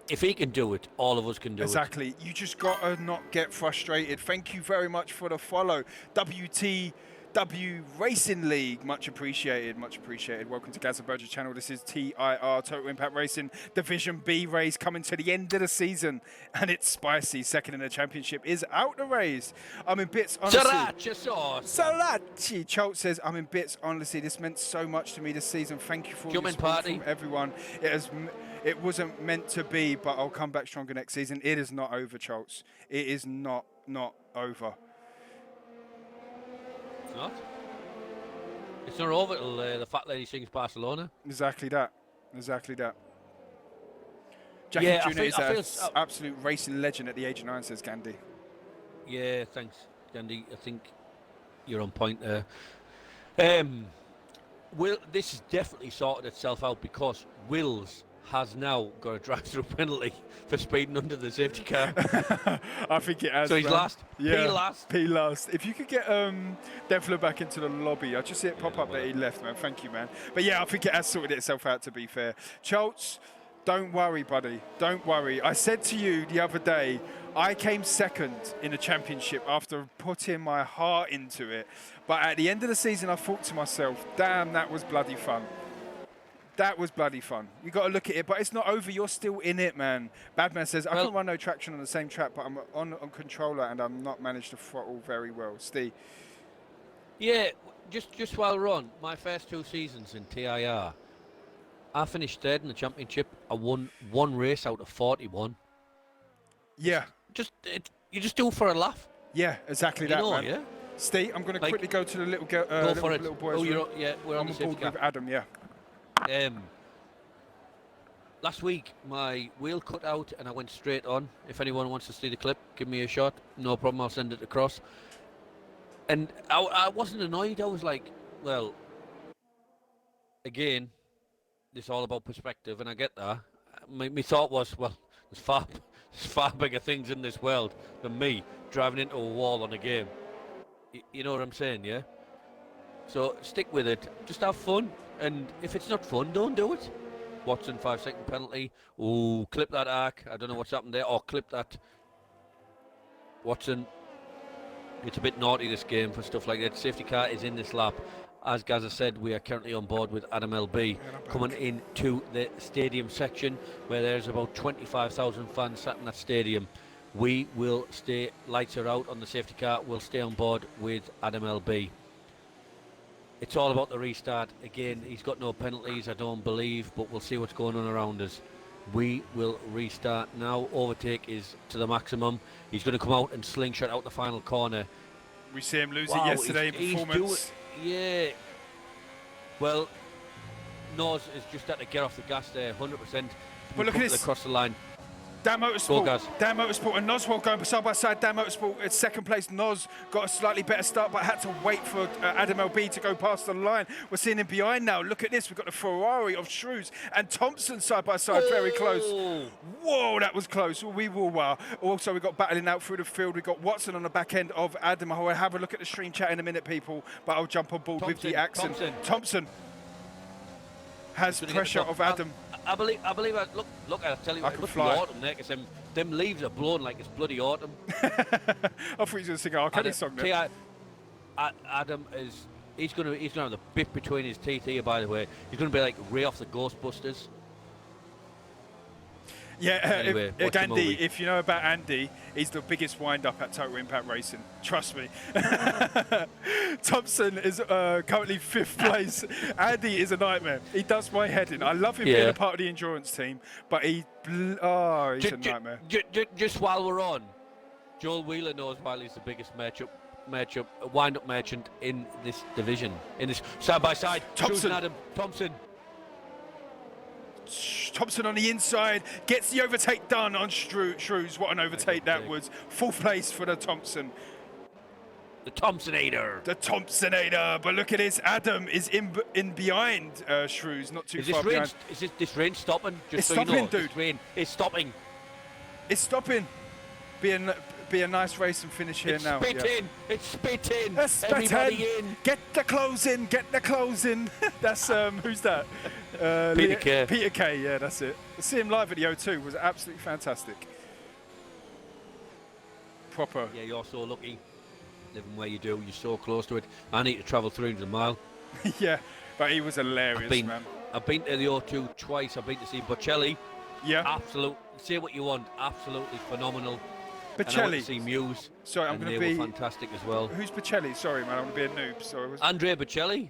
B: if he can do it, all of us can do it.
A: Exactly. You just got to not get frustrated. Thank you very much for the follow. WTW Racing League, much appreciated, much appreciated. Welcome to Gazza Burgess channel. This is TIR, Total Impact Racing, Division B race coming to the end of the season, and it's spicy. Second in the championship is out the race. I'm in bits, honestly.
B: Sriracha sauce.
A: Sriracha. Choltz says, I'm in bits, honestly. This meant so much to me this season. Thank you for all the support from everyone. It wasn't meant to be, but I'll come back stronger next season. It is not over, Choltz. It is not over.
B: It's not? It's not over till the fat lady sings Barcelona.
A: Exactly that. Jackie Jr. is an absolute racing legend at the age of 9, says Gandhi.
B: Yeah, thanks, Gandhi. I think you're on point there. This has definitely sorted itself out because Wills has now got a drive-through penalty for speeding under the safety car.
A: I think it has.
B: So he's
A: man.
B: last.
A: Yeah,
B: P last.
A: P last. If you could get Devler back into the lobby, I just see it pop up that he left, man. Thank you, man. But yeah, I think it has sorted itself out, to be fair. Schultz, don't worry, buddy. Don't worry. I said to you the other day, I came second in the championship after putting my heart into it. But at the end of the season, I thought to myself, damn, that was bloody fun. That was bloody fun. You got to look at it, but it's not over. You're still in it, man. Badman says, I can't run no traction on the same track, but I'm on controller and I'm not managed to throttle very well. Steve.
B: Yeah, just while we're on, my first 2 seasons in TIR, I finished third in the championship. I won 1 race out of 41.
A: Yeah.
B: You just do it for a laugh.
A: Yeah, exactly that, man.
B: Yeah.
A: Steve, I'm going to quickly go to the little girl.
B: Go for it.
A: Little boys.
B: We're on
A: I'm
B: the
A: on board with Adam, yeah.
B: Last week, my wheel cut out and I went straight on. If anyone wants to see the clip, give me a shot. No problem, I'll send it across. And I wasn't annoyed. I was like, well, again, it's all about perspective, and I get that. My thought was, well, there's far bigger things in this world than me driving into a wall on a game. You know what I'm saying, yeah? So stick with it. Just have fun. And if it's not fun, don't do it. Watson, 5-second penalty. Ooh, clip that arc. I don't know what's happened there. Or clip that. Watson. It's a bit naughty, this game, for stuff like that. Safety car is in this lap. As Gaza said, we are currently on board with Adam LB, coming into the stadium section, where there's about 25,000 fans sat in that stadium. We will stay, lights are out on the safety car. We'll stay on board with Adam LB. It's all about the restart. Again, he's got no penalties, I don't believe, but we'll see what's going on around us. We will restart now. Overtake is to the maximum. He's going to come out and slingshot out the final corner.
A: We see him lose it yesterday in performance.
B: Yeah. Well, Nos is just had to get off the gas there, 100%.
A: But look at this.
B: Across the line.
A: Dan Motorsport and Nos going side by side. Dan Motorsport in second place. Nos got a slightly better start, but had to wait for Adam LB to go past the line. We're seeing him behind now. Look at this. We've got the Ferrari of Shrews and Thompson side by side, very close. Whoa, that was close. We will. Also, we've got battling out through the field. We've got Watson on the back end of Adam. I'll have a look at the stream chat in a minute, people, but I'll jump on board with the accent. Thompson has pressure of Adam.
B: I believe. Look! I tell you, look at the autumn there, because them leaves are blown like it's bloody autumn.
A: I thought he was going to sing an R. Kelly song there.
B: Adam is. He's going to have the bit between his teeth here. By the way, he's going to be like Ray off the Ghostbusters.
A: Yeah,
B: anyway,
A: Andy, if you know about Andy, he's the biggest wind-up at Total Impact Racing. Trust me. Thompson is currently 5th place. Andy is a nightmare. He does my head in. I love him being a part of the endurance team, but he's a nightmare.
B: Just while we're on, Joel Wheeler knows why he's the biggest wind-up merchant in this division. In this side-by-side,
A: Thompson.
B: Adam Thompson.
A: Thompson on the inside gets the overtake done on Shrews. What an overtake that was. 4th place for the Thompson.
B: The Thompsonator.
A: The Thompsonator. But look at this. Adam is in behind Shrews, not too far behind.
B: Is this rain stopping?
A: It's stopping, dude.
B: This rain is stopping.
A: It's stopping. Be a nice race and finish here now.
B: It's spitting.
A: Everybody in. Get the clothes in. Get the clothes in. That's who's that?
B: Peter Kay.
A: Peter Kay. Yeah, that's it. To see him live at the O2 was absolutely fantastic. Proper.
B: Yeah, you're so lucky. Living where you do, you're so close to it. I need to travel 300 miles.
A: Yeah, but he was hilarious, man.
B: I've been to the O2 twice. I've been to see Bocelli.
A: Yeah.
B: Absolute. Say what you want. Absolutely phenomenal.
A: Bocelli.
B: And I went to see Muse.
A: Sorry, I'm going to be.
B: They were fantastic as well.
A: Who's Bocelli? Sorry, man. I'm going to be a noob. Sorry.
B: Andrea Bocelli,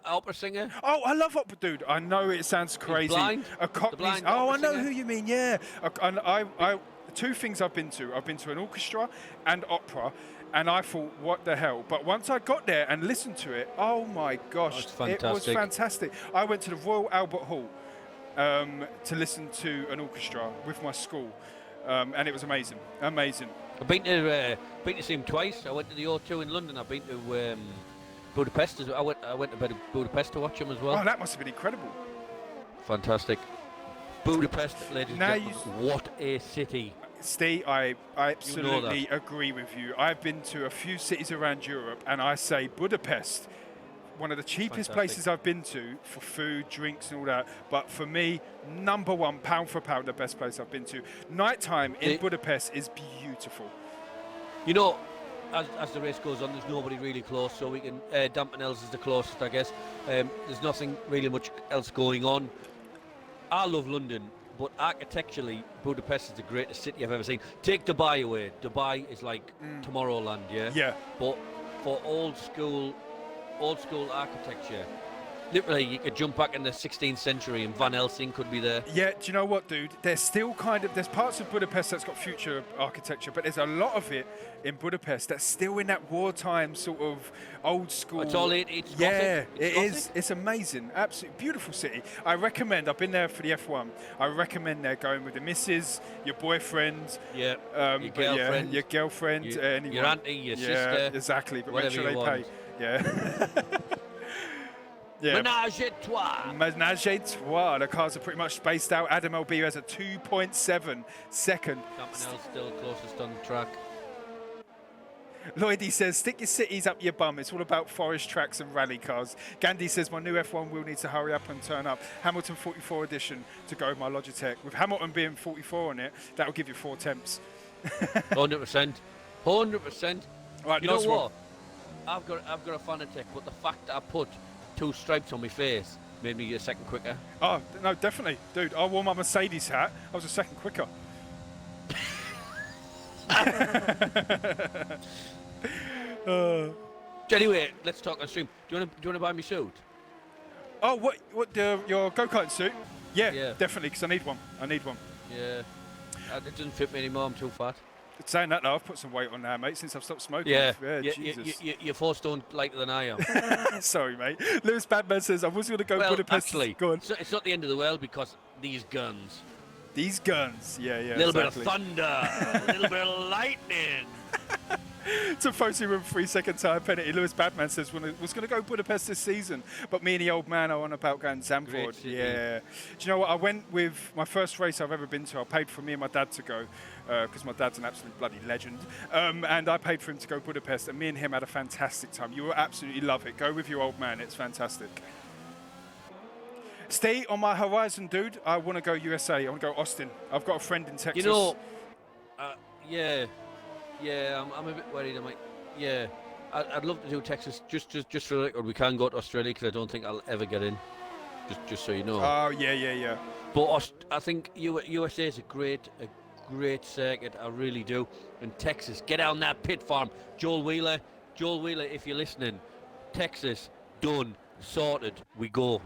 B: opera singer.
A: Oh, I love opera, dude. I know it sounds crazy.
B: Blind.
A: A Cockney. Oh, I know who you mean. Yeah. I 2 things I've been to. I've been to an orchestra and opera. And I thought, what the hell? But once I got there and listened to it, oh my gosh, it was fantastic. I went to the Royal Albert Hall to listen to an orchestra with my school, and it was amazing, amazing.
B: I've been to see him twice. I went to the O2 in London. I've been to Budapest. I went to Budapest to watch him as well.
A: Oh, that must have been incredible.
B: Fantastic. Budapest, ladies and
A: Now
B: gentlemen, what a city.
A: Steve, I absolutely agree with you. I've been to a few cities around Europe, and I say Budapest, one of the cheapest places I've been to for food, drinks, and all that. But for me, number one, pound for pound, the best place I've been to. Nighttime in Budapest is beautiful.
B: You know, as the race goes on, there's nobody really close, so we can. Dampenels is the closest, I guess. There's nothing really much else going on. I love London, but architecturally, Budapest is the greatest city I've ever seen. Take Dubai away. Dubai is like Tomorrowland, yeah?
A: Yeah.
B: But for old school architecture, literally, you could jump back in the 16th century and Van Helsing could be there.
A: Yeah, do you know what, dude? There's still there's parts of Budapest that's got future architecture, but there's a lot of it in Budapest that's still in that wartime sort of old school.
B: It's all it's
A: yeah,
B: Gothic.
A: It is. It's amazing. Absolutely beautiful city. I recommend. I've been there for the F1. I recommend there going with the missus, your boyfriend,
B: your
A: girlfriend, anyone.
B: your auntie, your sister.
A: Exactly. But make
B: whatever
A: sure
B: you
A: they pay.
B: want.
A: Yeah. Yeah.
B: Ménage à trois.
A: Ménage à trois. The cars are pretty much spaced out. Adam LB has a 2.7 second.
B: Dampenel's still closest on the track.
A: Lloydie says, stick your cities up your bum. It's all about forest tracks and rally cars. Gandhi says, my new F1 wheel needs to hurry up and turn up. Hamilton 44 edition to go with my Logitech. With Hamilton being 44 on it, that'll give you 4 temps.
B: 100%. 100%.
A: Right,
B: you know what? I've got a Fanatec, but the fact that I put 2 stripes on my face made me a second quicker.
A: Oh, no, definitely. Dude, I wore my Mercedes hat. I was a second quicker.
B: Anyway, let's talk on stream. Do you want to buy me suit?
A: Oh, what your go-kart suit? Yeah,
B: Yeah.
A: definitely, because I need one.
B: Yeah. It doesn't fit me anymore, I'm too fat.
A: Saying that, though, I've put some weight on now, mate, since I've stopped smoking.
B: Yeah,
A: Jesus.
B: you're 4 stone lighter than I am.
A: Sorry, mate. Lewis Badman says, I was going to go Budapest.
B: Actually,
A: go on.
B: it's not the end of the world because these guns.
A: These guns, yeah.
B: A little bit of thunder, a little bit of lightning.
A: To Fosi Room 3 second time penalty. Lewis Badman says, was going to go Budapest this season, but me and the old man are on about going Zandvoort. Yeah. Do you know what? I went with my first race I've ever been to. I paid for me and my dad to go because my dad's an absolute bloody legend. And I paid for him to go Budapest, and me and him had a fantastic time. You will absolutely love it. Go with your old man. It's fantastic. Stay on my horizon, dude. I want to go USA. I want to go Austin. I've got a friend in Texas.
B: You know, yeah, I'm a bit worried. I'd love to do Texas. Just for the record, we can go to Australia because I don't think I'll ever get in. Just so you know.
A: Oh yeah.
B: But I think USA is a great circuit. I really do. And Texas, get on that pit farm. Joel Wheeler, if you're listening, Texas, done, sorted. We go.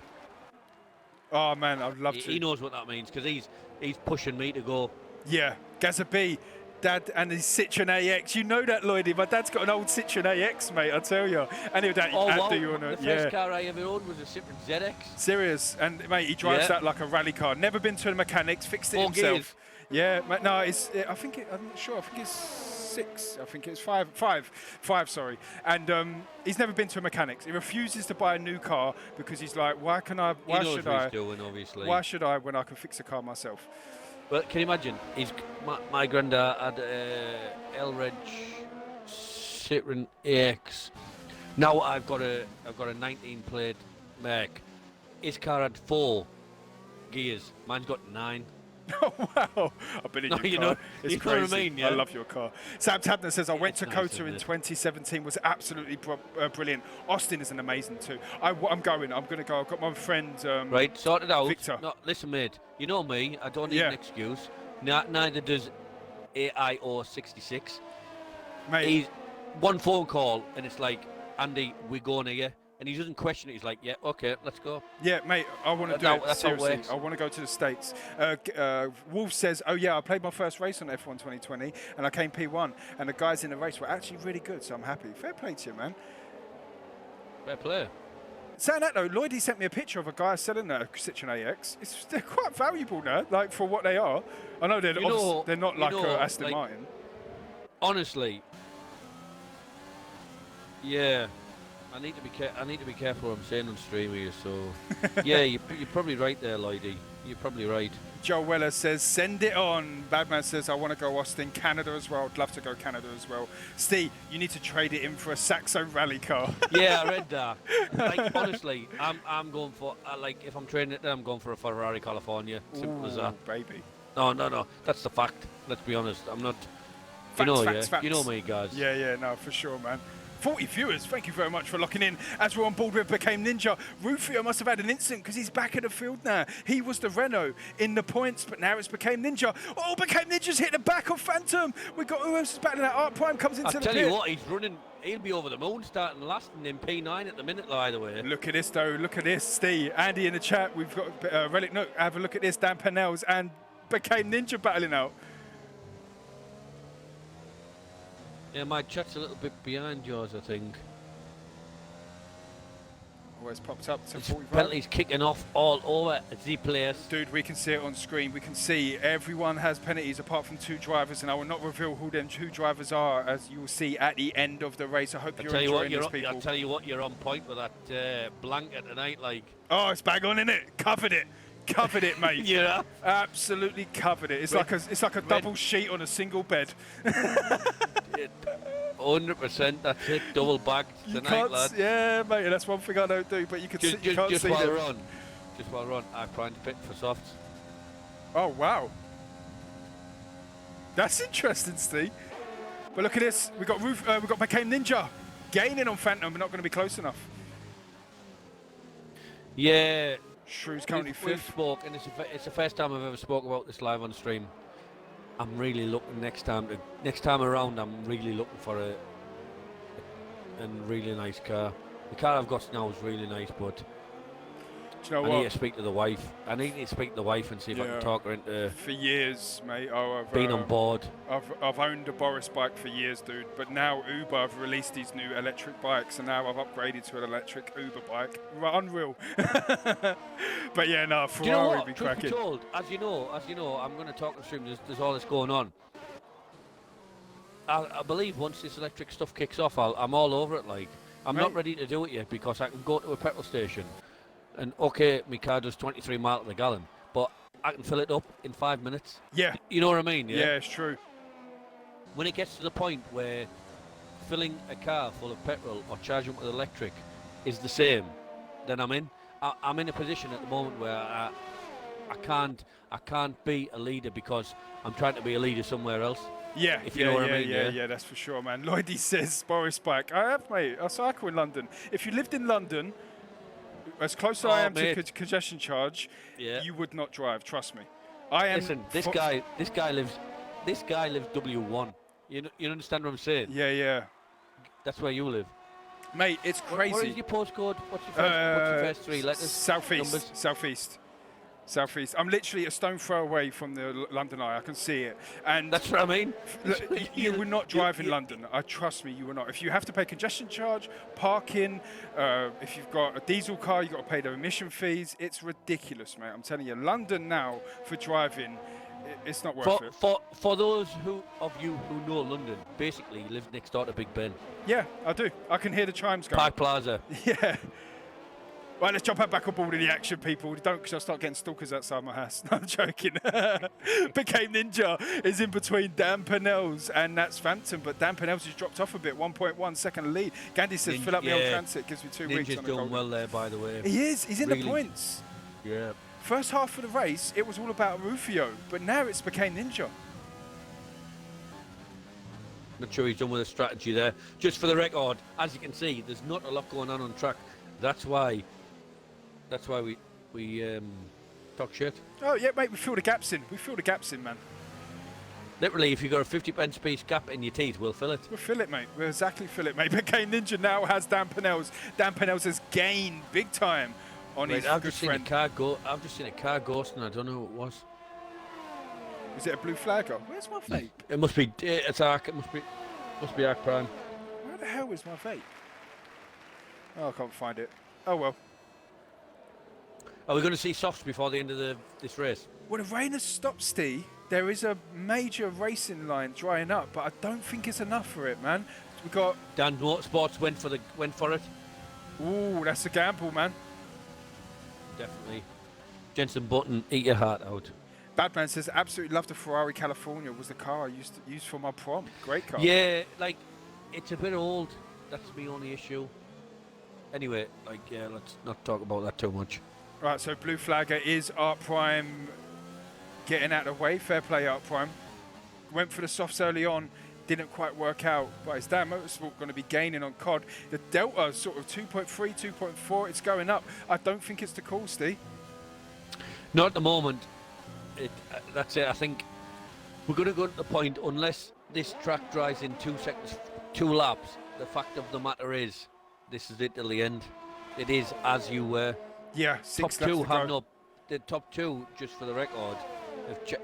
A: Oh man, I'd love to.
B: He knows what that means because he's pushing me to go.
A: Yeah, Gaza B, Dad and his Citroen AX. You know that, Lloydie. My dad's got an old Citroen AX, mate. I tell you. Anyway, Dad, do you want to?
B: The first car I ever owned was a Citroen ZX.
A: Serious, and mate, he drives that like a rally car. Never been to the mechanics, fixed it himself.
B: Gears.
A: Yeah, mate, no, I'm not sure. I think it's 6. I think it's 5. Sorry. And he's never been to a mechanics. He refuses to buy a new car because he's like, why should I?
B: He's doing, obviously.
A: Why should I when I can fix a car myself?
B: Well, can you imagine? My granddad had L-Reg Citroen AX. Now I've got a 19 plate Merc. His car had 4 gears. Mine's got 9.
A: Oh, wow. I've been in your car. It's
B: you
A: crazy.
B: know what I mean, yeah?
A: I love your car. Sam Tabner says, I went to
B: nice,
A: COTA in 2017. Was absolutely brilliant. Austin is an amazing too. I'm going to go. I've got my friend
B: right, sort it out.
A: Victor.
B: No, listen, mate. You know me. I don't need an excuse. Neither does AIO 66.
A: Mate.
B: He's one phone call and it's like, Andy, we're going here. And he doesn't question it. He's like, yeah, okay, let's go.
A: Yeah, mate, I want to do it.
B: That's
A: Seriously,
B: how it works.
A: I want to go to the States. Wolf says, oh, yeah, I played my first race on F1 2020, and I came P1, and the guys in the race were actually really good, so I'm happy. Fair play to you, man.
B: Fair play.
A: Saying that, though, Lloydie sent me a picture of a guy selling a Citroen AX. They're quite valuable now, like, for what they are. I know they're not like Aston Martin.
B: Honestly, yeah. I need to be careful what I'm saying on stream here. So, yeah, you're probably right there, Lloydie. You're probably right.
A: Joe Weller says, send it on. Badman says, I want to go Austin, Canada as well. I'd love to go Canada as well. Steve, you need to trade it in for a Saxo rally car.
B: Yeah, I read that. Like, honestly, I'm going for, like, if I'm trading it, then I'm going for a Ferrari California. Simple as that.
A: Baby.
B: No. That's the fact. Let's be honest. I'm not.
A: Facts.
B: You know me, guys.
A: Yeah, no, for sure, man. 40 viewers, thank you very much for locking in. As we're on board with Became Ninja, Rufio must have had an incident because he's back in the field now. He was the Renault in the points, but now it's Became Ninja. Oh, Became Ninja's hit the back of Phantom. We got who else is battling that? Art Prime comes into the pit.
B: I tell you what, he's running. He'll be over the moon starting last in P9 at the minute, by the way.
A: Look at this, though. Look at this, Steve. Andy in the chat. We've got Relic Nook. Have a look at this. Dan Pennells and Became Ninja battling out.
B: Yeah, my chat's a little bit behind yours, I think.
A: Always popped up to
B: His
A: 45.
B: penalties kicking off all over the place.
A: Dude, we can see it on screen. We can see everyone has penalties apart from 2 drivers, and I will not reveal who them 2 drivers are, as you will see at the end of the race. I hope you're enjoying this, people.
B: I'll tell you what, you're on point with that blanket tonight, like.
A: Oh, it's bang on, innit? Covered it, mate.
B: Yeah.
A: Absolutely covered it. It's like a double sheet on a single bed.
B: 100%. That's it. Double bagged tonight, lad.
A: Yeah, mate. That's one thing I don't do. But you can see. You can't
B: just
A: see
B: while
A: them.
B: we're on. Just while we're on, I'm trying to pit for softs.
A: Oh wow. That's interesting, Steve. But look at this. We got Became Ninja gaining on Phantom, but not going to be close enough.
B: Yeah.
A: Shrew's currently
B: We've
A: 5th.
B: spoke, and it's the first time I've ever spoke about this live on stream. I'm really looking next time around. I'm really looking for a really nice car. The car I've got now is really nice, but
A: Do you know
B: I
A: what?
B: need to speak to the wife. I need to speak to the wife and see if I can talk her into
A: For years, mate. I've
B: being on board.
A: I've owned a Boris bike for years, dude. But now Uber have released these new electric bikes, and now I've upgraded to an electric Uber bike. Unreal. But yeah, no,
B: Do you know
A: Ferrari
B: what?
A: be
B: Truth be
A: cracking.
B: told, as you know, I'm going to talk on stream. There's all this going on. I believe once this electric stuff kicks off, I'm all over it. Like, I'm not ready to do it yet because I can go to a petrol station, and okay, my car does 23 miles to the gallon, but I can fill it up in 5 minutes.
A: Yeah.
B: You know what I mean?
A: Yeah, it's true.
B: When it gets to the point where filling a car full of petrol or charging with electric is the same, then I'm in. I'm in a position at the moment where I can't be a leader because I'm trying to be a leader somewhere else.
A: Yeah,
B: If you know what I mean,
A: yeah, that's for sure, man. Lloydie says, Boris bike. I have, mate. I cycle in London. If you lived in London, as close as I am to congestion charge, you would not drive. Trust me. I am.
B: Listen, this guy lives W1. You understand what I'm saying?
A: Yeah.
B: That's where you live.
A: Mate, it's crazy.
B: What is your postcode? What's your first 3 letters?
A: Southeast. I'm literally a stone throw away from the London Eye. I can see it. And
B: that's what I mean.
A: You will not drive in London. Trust me, you will not. If you have to pay congestion charge, parking, if you've got a diesel car, you've got to pay the emission fees. It's ridiculous, mate. I'm telling you, London now for driving, it's not worth it.
B: For those of you who know London, basically live next door to Big Ben.
A: Yeah, I do. I can hear the chimes going.
B: Park Plaza.
A: Yeah. Right, let's jump back on board in the action, people. Don't, because I'll start getting stalkers outside my house. No, I'm joking. Became Ninja is in between Dan Pennells, and that's Phantom, but Dan Pennells has dropped off a bit, 1.1 second lead. Gandhi says, fill up me on transit, gives me 2 weeks
B: Ninja's
A: on the
B: doing well there, by the way.
A: He is. He's in the points.
B: Yeah.
A: First half of the race, it was all about Rufio, but now it's Became Ninja.
B: Not sure he's done with a strategy there. Just for the record, as you can see, there's not a lot going on track. That's why we talk shit.
A: Oh, yeah, mate, we fill the gaps in, man.
B: Literally, if you've got a 50-pence piece gap in your teeth, we'll fill it.
A: We'll fill it, mate. We'll exactly fill it, mate. Became Ninja now has Dan Pennells. Dan Pennells has gained big time on his
B: I've
A: good
B: just seen
A: friend.
B: I've just seen a car ghost, and I don't know who it was.
A: Is it a blue flagger? Where's my vape?
B: It must be. It's Arc. It must be Arc Prime.
A: Where the hell is my vape? Oh, I can't find it. Oh well.
B: Are we going to see softs before the end of this race?
A: Well, the rain has stopped, Steve. There is a major racing line drying up, but I don't think it's enough for it, man. We got
B: Dan Motorsports went for it.
A: Ooh, that's a gamble, man.
B: Definitely. Jensen Button, eat your heart out.
A: Badman says, absolutely love the Ferrari California. Was the car I used to use for my prom. Great car.
B: Yeah, like, it's a bit old. That's the only issue. Anyway, like, yeah, let's not talk about that too much.
A: Right, so blue flagger is Art Prime getting out of the way. Fair play, Art Prime. Went for the softs early on. Didn't quite work out. But is Dan Motorsport going to be gaining on COD? The delta is sort of 2.3, 2.4. It's going up. I don't think it's the call, Steve.
B: Not at the moment. That's it. I think we're going to go to the point, unless this track dries in 2 seconds, 2 laps. The fact of the matter is, this is it till the end. It is as you were.
A: Yeah,
B: Top
A: 6 laps
B: two
A: to
B: have
A: go.
B: no. The top 2, just for the record.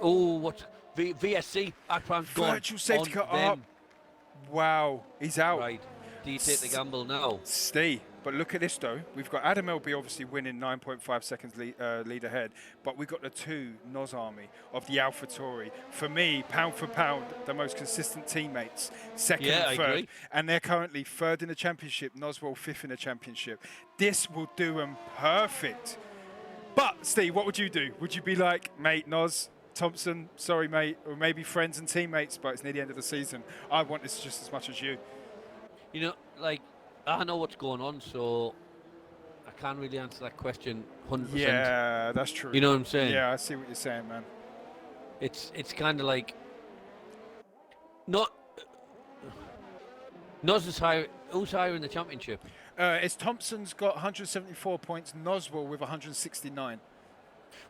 B: What's VSC? Akram's gone.
A: Virtual safety
B: on
A: car
B: them.
A: up. Wow, he's out.
B: Right. Do you take the gamble now?
A: Steve, but look at this though. We've got Adam LB obviously winning 9.5 seconds lead ahead, but we've got the 2 Noz army of the AlphaTauri. For me, pound for pound, the most consistent teammates, second
B: Yeah,
A: and
B: I
A: third.
B: agree.
A: And they're currently 3rd in the championship, Noswell 5th in the championship. This will do them perfect. But Steve, what would you do? Would you be like, mate, Noz, Thompson, sorry mate, or maybe friends and teammates, but it's near the end of the season. I want this just as much as you.
B: You know, like, I know what's going on, so I can't really answer that question 100%.
A: Yeah, that's true.
B: You know what I'm saying?
A: Yeah, I see what you're saying, man.
B: It's kind of like not is higher. Who's higher in the championship?
A: It's Thompson's got 174 points, Noswell with 169.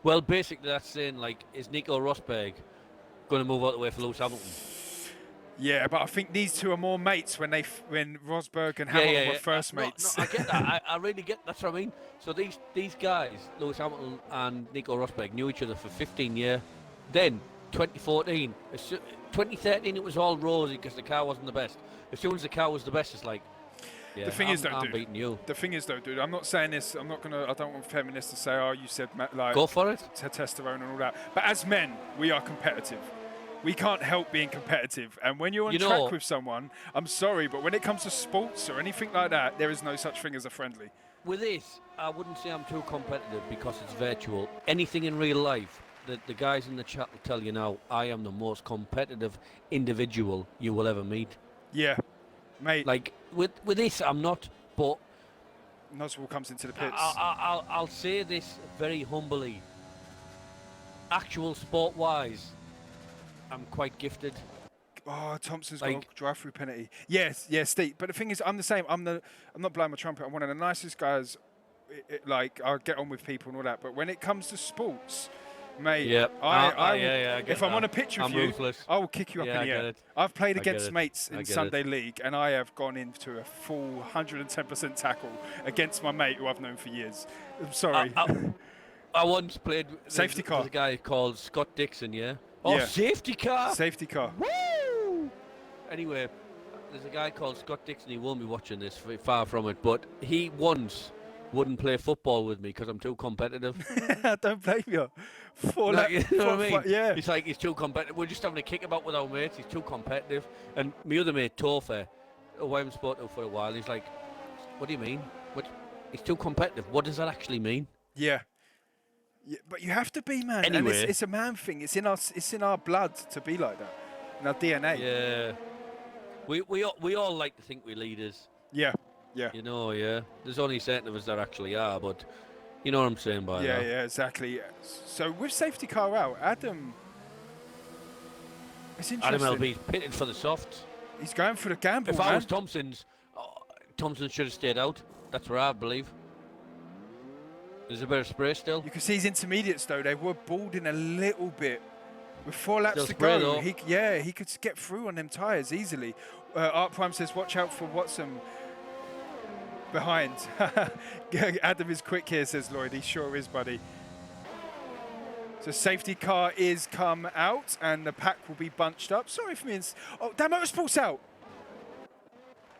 B: Well, basically that's saying, like, is Nico Rosberg going to move out the way for Lewis Hamilton?
A: Yeah, but I think these two are more mates when Rosberg and Hamilton were first mates.
B: No, I get that. I really get that's what I mean. So these guys, Lewis Hamilton and Nico Rosberg, knew each other for 15 years. Then 2014, 2013, it was all rosy because the car wasn't the best. As soon as the car was the best, it's like, yeah,
A: The thing is, though,
B: I'm
A: dude,
B: beating you.
A: The thing is, though, dude, I'm not saying this. I don't want feminists to say, "Oh, you said like
B: Go for it.
A: testosterone and all that." But as men, we are competitive. We can't help being competitive. And when you're on track with someone, I'm sorry, but when it comes to sports or anything like that, there is no such thing as a friendly.
B: With this, I wouldn't say I'm too competitive because it's virtual. Anything in real life, the guys in the chat will tell you now, I am the most competitive individual you will ever meet.
A: Yeah, mate.
B: Like, with this, I'm not, but
A: Noswell comes into the pits.
B: I'll say this very humbly. Actual sport-wise, I'm quite gifted.
A: Oh, Thompson's got a drive-through penalty. Yes, Steve. But the thing is, I'm the same. I'm not blowing my trumpet. I'm one of the nicest guys. Like, I get on with people and all that. But when it comes to sports, mate, I get if I'm on a pitch with you,
B: ruthless.
A: I will kick you up in the air. I've played against mates in Sunday League, and I have gone into a full 110% tackle against my mate who I've known for years. I'm sorry.
B: I once played
A: safety car.
B: There's a guy called Scott Dixon, yeah? Oh,
A: yeah.
B: Safety car!
A: Safety car.
B: Woo! Anyway, there's a guy called Scott Dixon. He won't be watching this, far from it, but he once wouldn't play football with me because I'm too competitive.
A: I don't blame you.
B: You know what I mean?
A: Yeah.
B: He's like, he's too competitive. We're just having a kick about with our mates. He's too competitive. And my other mate, Topher, who I haven't spoken to for a while, he's like, what do you mean? He's too competitive. What does that actually mean?
A: Yeah. Yeah, but you have to be, man.
B: Anyway.
A: And it's a man thing. It's in our blood to be like that. In our DNA.
B: Yeah. We all like to think we're leaders.
A: Yeah. Yeah.
B: You know, yeah. There's only certain of us that actually are, but you know what I'm saying by that.
A: Yeah, exactly. So with safety car out, Adam, it's interesting.
B: Adam LB's pitted for the softs.
A: He's going for the gamble,
B: If
A: man.
B: I was Thompson should have stayed out. That's what I believe. There's a bit of spray still.
A: You can see his intermediates, though. They were balding a little bit. With 4 laps
B: Still
A: to
B: spray,
A: go,
B: though.
A: he could get through on them tyres easily. Art Prime says, watch out for Watson behind. Adam is quick here, says Lloyd. He sure is, buddy. So safety car is come out, and the pack will be bunched up. Sorry for me. Oh, damn, Motorsport's out.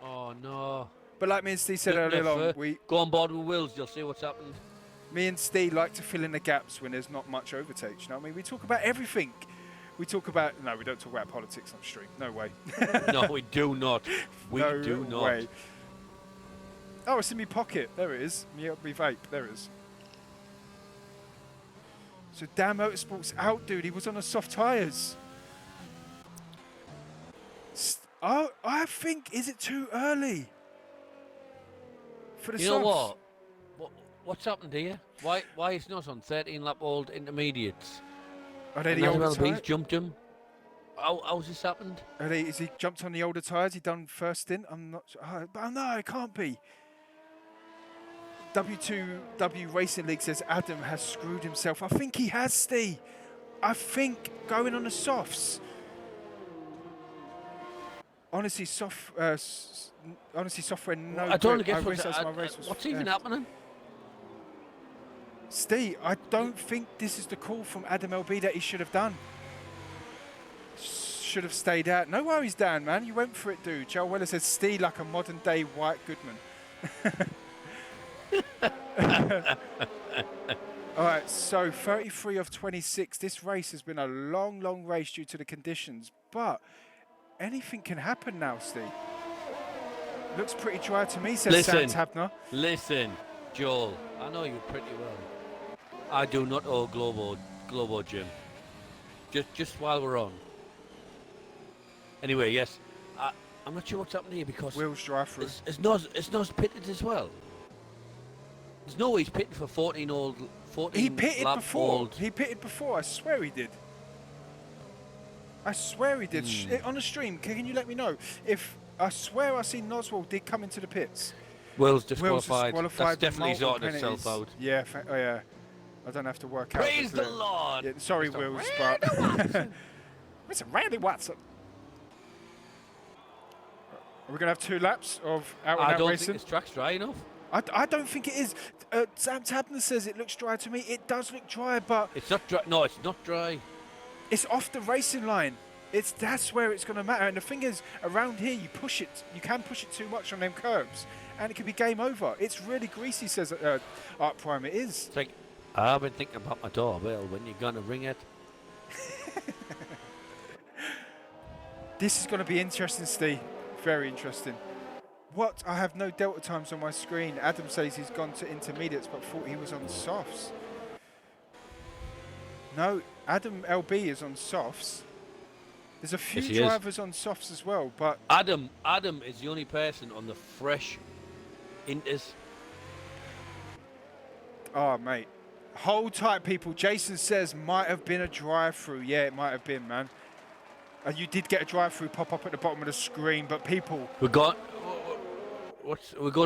B: Oh, no.
A: But like me and Steve said earlier on,
B: go on board with Wills. You'll see what's happened.
A: Me and Steve like to fill in the gaps when there's not much overtake. You know what I mean? We talk about everything. We don't talk about politics on stream. No way.
B: No, we do not. We
A: no
B: do not.
A: Way. Oh, it's in my pocket. There it is. Me vape. There it is. So Dan Motorsport's out, dude. He was on the soft tyres. I think, is it too early for the
B: You know
A: softs?
B: What's happened here? Why is not on 13 lap old intermediates?
A: Are they
B: And
A: the older
B: LB's
A: tyres?
B: jumped him. How's this happened?
A: Is he jumped on the older tyres? He done first stint? I'm not sure. Oh, no, it can't be. W2W Racing League says Adam has screwed himself. I think he has, Steve. I think going on the softs. Honestly, software. No,
B: I don't
A: grip.
B: get what's even happening.
A: Steve, I don't think this is the call from Adam LB that he should have done. Should have stayed out. No worries, Dan, man. You went for it, dude. Joe Weller says Steve like a modern day White Goodman. All right, so 33 of 26. This race has been a long, long race due to the conditions, but anything can happen now, Steve. Looks pretty dry to me, says Sam Tabner.
B: Listen, Joel, I know you pretty well. I do not owe Globo Gym. Just while we're on. Anyway, yes, I'm not sure what's happening here because
A: Wheels dry through.
B: It's Nos pitted as well. There's no way he's pitted for 14
A: He pitted
B: lap
A: before.
B: old.
A: He pitted before. I swear he did. I swear he did. On the stream, can you let me know if I swear I seen Noswell did come into the pits?
B: Will's disqualified. That's
A: with
B: definitely
A: multiple
B: sorted itself
A: penalties.
B: out.
A: Yeah, yeah. I don't have to work out.
B: Praise the Lord.
A: Yeah, sorry,
B: Mr.
A: Wills,
B: Randy
A: but Mr. Randy Watson. Are we gonna have 2 laps of out and
B: I
A: out
B: don't
A: racing?
B: think this track's dry enough.
A: I don't think it is. Sam Tabner says it looks dry to me. It does look dry, but
B: It's not dry. No, it's not dry.
A: it's off the racing line. That's where it's going to matter. And the thing is, around here, you can push it too much on them curbs, and it could be game over. It's really greasy, says Art Prime. It is.
B: It's like, I've been thinking about my doorbell. When you're going to ring it?
A: This is going to be interesting, Steve. Very interesting. What? I have no delta times on my screen. Adam says he's gone to intermediates, but thought he was on softs. No, Adam LB is on softs. There's a few
B: Yes, he
A: drivers on softs as well, but
B: Adam is the only person on the fresh Inters.
A: oh, mate. Hold tight, people. Jason says might have been a drive-through. Yeah, it might have been, man. You did get a drive-through pop up at the bottom of the screen, but people...
B: We got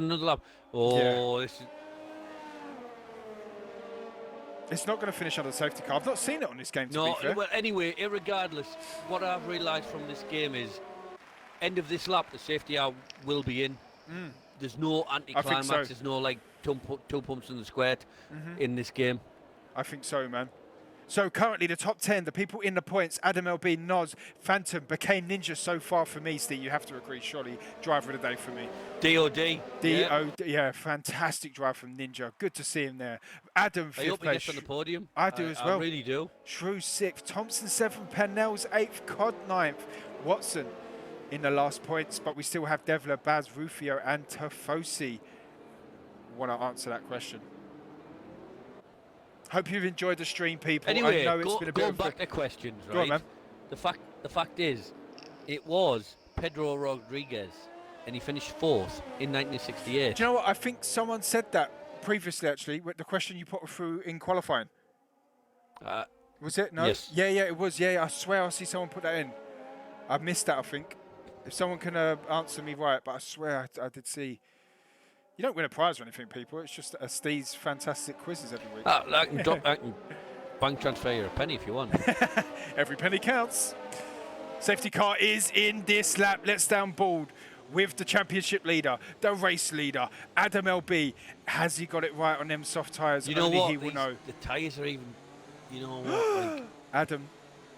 B: another lap. Oh,
A: Yeah.
B: this is...
A: It's not going to finish on the safety car. I've not seen it on this game, to
B: No,
A: be fair.
B: well, anyway, irregardless, what I've realised from this game is, end of this lap, the safety car will be in. There's no anticlimax.
A: so.
B: There's no like two pumps in the squirt in this game.
A: I think so, man. So currently the top 10, the people in the points, Adam LB, Noz, Phantom, became Ninja so far for me, Steve. You have to agree, surely. Driver of the day for me.
B: DOD.
A: Yeah, fantastic drive from Ninja. Good to see him there. Adam,
B: I
A: fifth
B: hope he
A: place.
B: gets on the podium.
A: I do as well.
B: I really do.
A: Shrew 6th, Thompson 7th, Pennell's 8th, Cod 9th, Watson in the last points, but we still have Devler, Baz, Rufio, and Tafosi. Want to answer that question? Hope you've enjoyed the stream, people.
B: Anyway,
A: I know it's been a bit
B: going
A: of
B: back to questions, right?
A: Go on, man.
B: The fact is, it was Pedro Rodriguez, and he finished 4th in 1968.
A: Do you know what? I think someone said that previously, actually, with the question you put through in qualifying. Was it? No?
B: Yes.
A: Yeah, it was. Yeah, I swear I see someone put that in. I missed that, I think. If someone can answer me right, but I swear I did see. You don't win a prize or anything, people. It's just Steve's fantastic quizzes every week.
B: I can bank transfer you a penny if you want.
A: Every penny counts. Safety car is in this lap. Let's down board with the championship leader, the race leader, Adam LB. Has he got it right on them soft tyres?
B: You know
A: Only
B: what?
A: he will know.
B: The tyres are even. You know what? Like,
A: Adam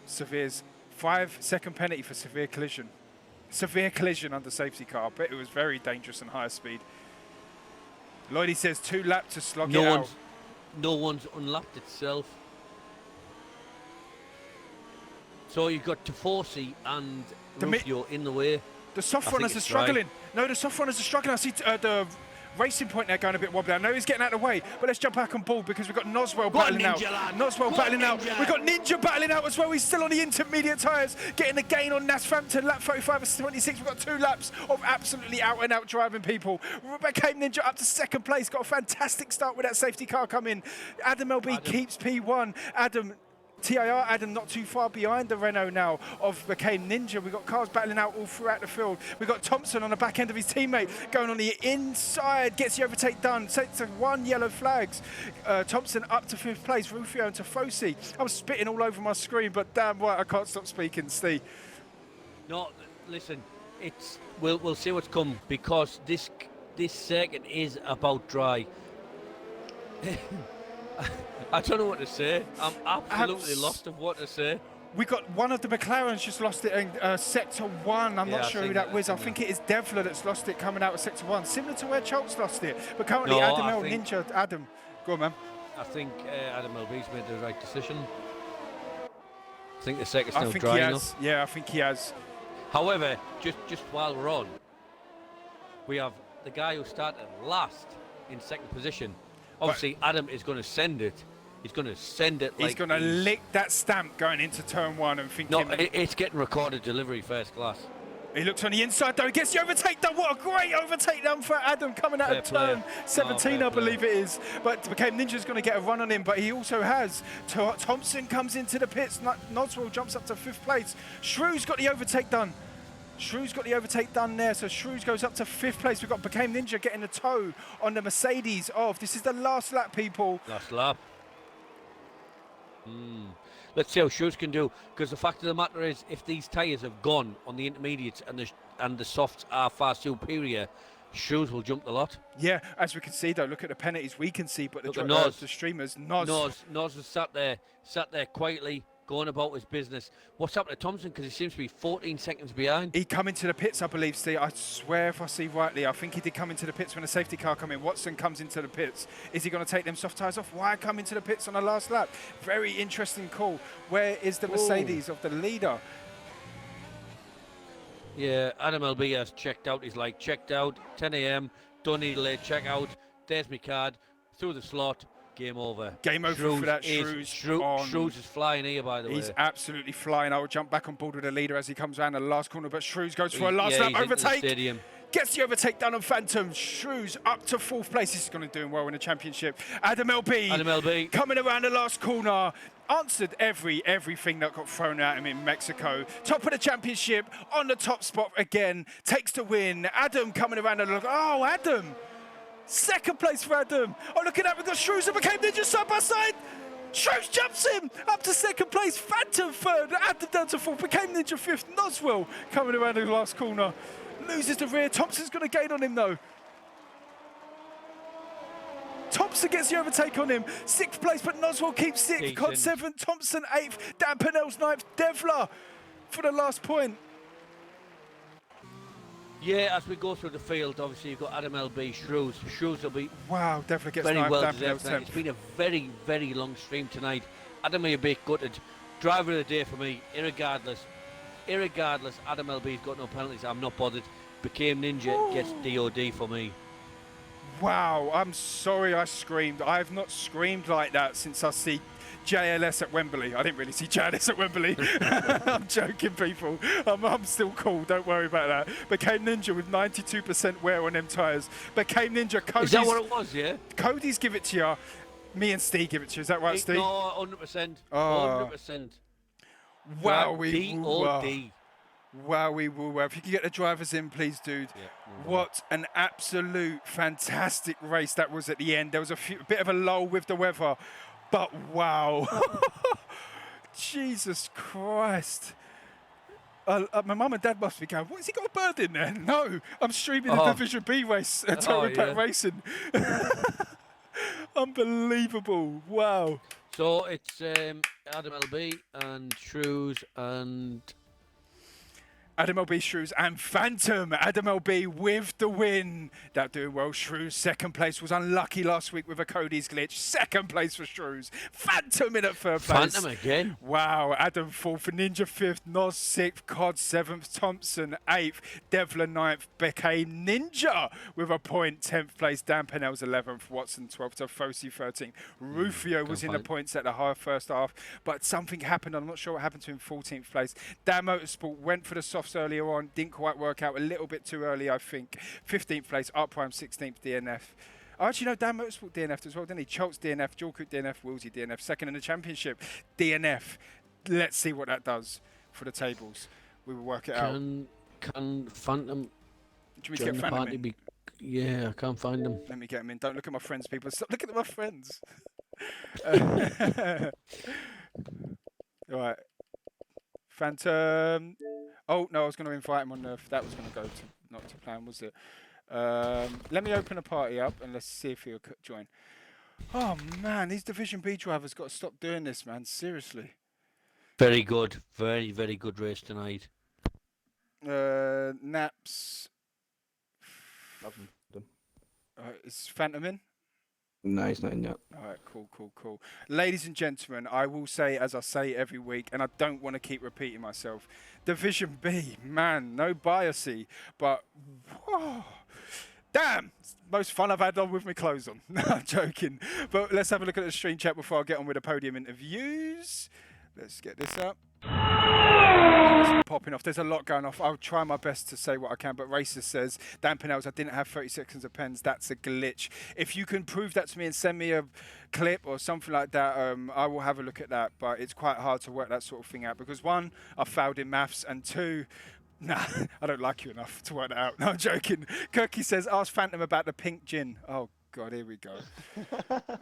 A: Severe's 5-second penalty for severe collision. Severe collision under safety car, but it was very dangerous and high speed. Lloydie says 2 laps to slog it out.
B: No one's unlapped itself. So you've got Tafosi and Rufio in the way.
A: The soft
B: I
A: runners
B: think
A: are
B: it's dry.
A: struggling. No, the soft runners are struggling. I see the Racing Point there going a bit wobbly. I know he's getting out of the way, but let's jump back on board because we've got Noswell battling out. Noswell battling out. We've got Ninja battling out as well. He's still on the intermediate tyres, getting the gain on Nasfampton. Lap 35 of 26. We've got 2 laps of absolutely out-and-out driving people. Became Ninja up to second place. Got a fantastic start with that safety car coming. Adam LB keeps P1. TIR Adam not too far behind the Renault now of Became Ninja. We've got cars battling out all throughout the field. We've got Thompson on the back end of his teammate going on the inside, gets the overtake done, takes 1 yellow flags. Thompson up to 5th place, Rufio and Tifosi. I'm spitting all over my screen, but damn right, I can't stop speaking, Steve.
B: No, listen, we'll see what's come because this circuit is about dry. I don't know what to say. I'm absolutely lost of what to say.
A: We got one of the McLarens just lost it in Sector 1. I'm not sure who that was. I think it is Devler that's lost it coming out of Sector 1, similar to where Choltz lost it. But currently, Ninja, Adam. Go on, man.
B: I think Adam LB's made the right decision. I think the circuit's now
A: dry
B: enough.
A: Has. Yeah, I think he has.
B: However, just while we're on, we have the guy who started last in second position. Obviously, Adam is going to send it. He's going to send it like...
A: He's going to lick that stamp going into turn 1 and thinking...
B: No, it's getting recorded delivery first class.
A: He looks on the inside though, he gets the overtake done. What a great overtake done for Adam coming out of turn 17, I believe it is. But Became Ninja's going to get a run on him, but he also has. Thompson comes into the pits, Noswell jumps up to 5th place. Shrew's got the overtake done. Shrew's got the overtake done there, so Shrews goes up to 5th place. We've got Became Ninja getting a toe on the Mercedes of. This is the last lap, people.
B: Last lap. Let's see how Shrews can do, because the fact of the matter is, if these tyres have gone on the intermediates and the softs are far superior, Shrews will jump the lot.
A: Yeah, as we can see though, look at the penalties we can see, but the streamers,
B: Nos was sat there quietly, going about his business. What's happened to Thompson? Because he seems to be 14 seconds behind.
A: He come into the pits, I believe, Steve. I swear if I see rightly, I think he did come into the pits when the safety car come in. Watson comes into the pits. Is he going to take them soft tyres off? Why come into the pits on the last lap? Very interesting call. Where is the Mercedes of the leader?
B: Yeah, Adam LB has checked out. He's like, checked out, 10 a.m, don't need a late check out. There's my card, through the slot. Game over.
A: Game over for that Shrews.
B: Shrews is flying here, by the way.
A: He's absolutely flying. I will jump back on board with the leader as he comes around the last corner, but Shrews goes for a last lap overtake. Gets the overtake done on Phantom. Shrews up to 4th place. This is going to do well in the championship. Adam LB coming around the last corner. Answered everything that got thrown at him in Mexico. Top of the championship, on the top spot again. Takes the win. Adam coming around and look. Oh, Adam. 2nd place for Adam. Oh, look at that. We've got Shrews and Became Ninja side by side. Shrews jumps him up to 2nd place. Phantom 3rd. Adam down to 4th. Became Ninja 5th. Noswell coming around the last corner. Loses the rear. Thompson's going to gain on him, though. Thompson gets the overtake on him. 6th place, but Noswell keeps 6th. Cod 7th. Thompson 8th. Dan Pennell's 9th. Devler for the last point.
B: Yeah, as we go through the field, obviously you've got Adam LB, Shrews. Shrews will be
A: definitely gets
B: very well
A: Dan
B: deserved tonight. It's been a very, very long stream tonight. Adam will be a bit gutted. Driver of the day for me, irregardless, Adam LB's got no penalties. I'm not bothered. Became Ninja gets DOD for me.
A: Wow, I'm sorry I screamed. I have not screamed like that since I see JLS at Wembley. I didn't really see JLS at Wembley. I'm joking, people. I'm still cool. Don't worry about that. Became Ninja with 92% wear on them tyres. Became Ninja. Cody's,
B: is that what it was, yeah?
A: Cody's give it to you. Me and Steve give it to you. Is that right, Steve?
B: No, 100%. 100%.
A: Wow,
B: DOD.
A: Wow, we will. If you can get the drivers in, please, dude. Yeah, what an absolute fantastic race that was at the end. There was a bit of a lull with the weather. But wow, Jesus Christ. My mum and dad must be going, what, has he got a bird in there? No, I'm streaming the Division B race, Total Impact Racing. Unbelievable, wow.
B: So it's Adam LB and Shrews and...
A: Adam LB, Shrews, and Phantom. Adam LB with the win. That doing well, Shrews. Second place was unlucky last week with a Cody's glitch. Second place for Shrews. Phantom in at third place.
B: Phantom again.
A: Wow. Adam fourth, Ninja fifth, Noz sixth, Cod seventh, Thompson eighth, Devlin ninth, Beckay Ninja with a point. 10th place, Dan Pennell's 11th, Watson 12th, Fosi 13th. Rufio was in the points at the first half, but something happened. I'm not sure what happened to him. 14th place. Dan Motorsport went for the softs earlier on, didn't quite work out, a little bit too early, I think. 15th place, Art Prime 16th, DNF. Oh, actually, no, Dan Motorsport DNF'd as well, didn't he? Choltz DNF, Jawcoot DNF, Wilsey DNF, second in the championship, DNF. Let's see what that does for the tables. We will work it out.
B: Can Phantom
A: Do you mean to get Phantom in?
B: Yeah, I can't find them.
A: Let me get him in. Don't look at my friends, people. Stop looking at my friends. All right. Phantom. Oh, no, I was going to invite him on that was going to go to not to plan, was it? Let me open a party up and let's see if he'll join. Oh, man, these Division B drivers got to stop doing this, man. Seriously.
B: Very good. Very, very good race tonight.
A: Naps. Is Phantom in?
D: No, he's not in yet.
A: All right, cool. Ladies and gentlemen, I will say, as I say every week, and I don't want to keep repeating myself, Division B, man, no biasy, but whoa, damn, it's the most fun I've had on with my clothes on. No, I'm joking. But let's have a look at the stream chat before I get on with the podium interviews. Let's get this up. Popping off. There's a lot going off. I'll try my best to say what I can, but Racist says, Dan Pinnells, I didn't have 30 seconds of pens. That's a glitch. If you can prove that to me and send me a clip or something like that, I will have a look at that. But it's quite hard to work that sort of thing out because one, I failed in maths, and two, nah, I don't like you enough to work that out. No, I'm joking. Kirky says, ask Phantom about the pink gin. Oh, God, here we go.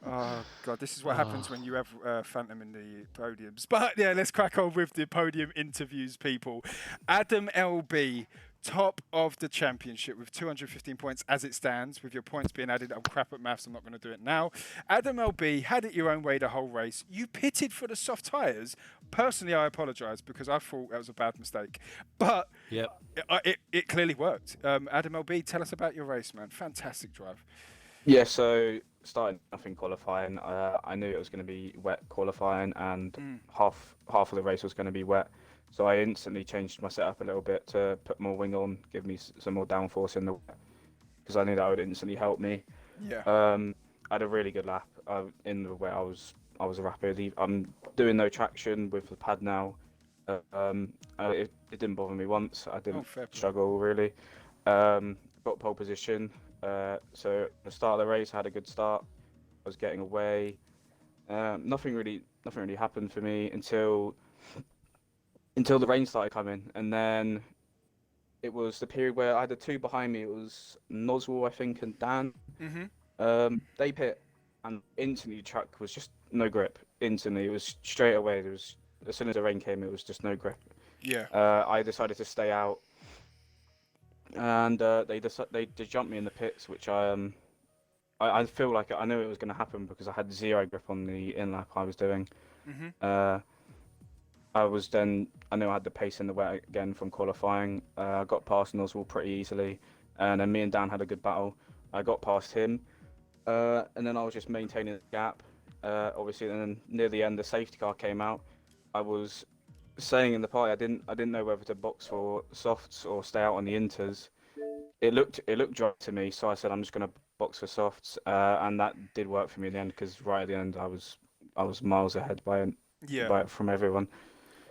A: Oh, God, this is what happens when you have Phantom in the podiums. But, yeah, let's crack on with the podium interviews, people. Adam LB, top of the championship with 215 points as it stands, with your points being added. I'm crap at maths, I'm not going to do it now. Adam LB had it your own way the whole race. You pitted for the soft tyres. Personally, I apologise because I thought that was a bad mistake. But
B: yep.
A: it clearly worked. Adam LB, tell us about your race, man. Fantastic drive.
D: Yeah, so starting off in qualifying, I knew it was going to be wet qualifying, and half of the race was going to be wet. So I instantly changed my setup a little bit to put more wing on, give me some more downforce in the wet, because I knew that would instantly help me.
A: Yeah.
D: I had a really good lap in the wet. I was rapid. I'm doing no traction with the pad now. It didn't bother me once. I didn't struggle really. Got pole position. So at the start of the race, I had a good start. I was getting away. Nothing really happened for me until the rain started coming, and then it was the period where I had the two behind me. It was Noswell, I think, and Dan. They pit, and instantly the track was just no grip. Instantly, it was straight away. There was, as soon as the rain came, it was just no grip.
A: Yeah.
D: I decided to stay out. And they jumped me in the pits, which I feel like I knew it was going to happen because I had zero grip on the in lap I was doing. I knew I had the pace in the wet again from qualifying. I got past Noswell pretty easily, and then me and Dan had a good battle. I got past him, and then I was just maintaining the gap. Obviously, then near the end, the safety car came out. I was saying in the party, I didn't know whether to box for softs or stay out on the inters. It looked dry to me, so I said I'm just going to box for softs, and that did work for me in the end because right at the end I was miles ahead from everyone.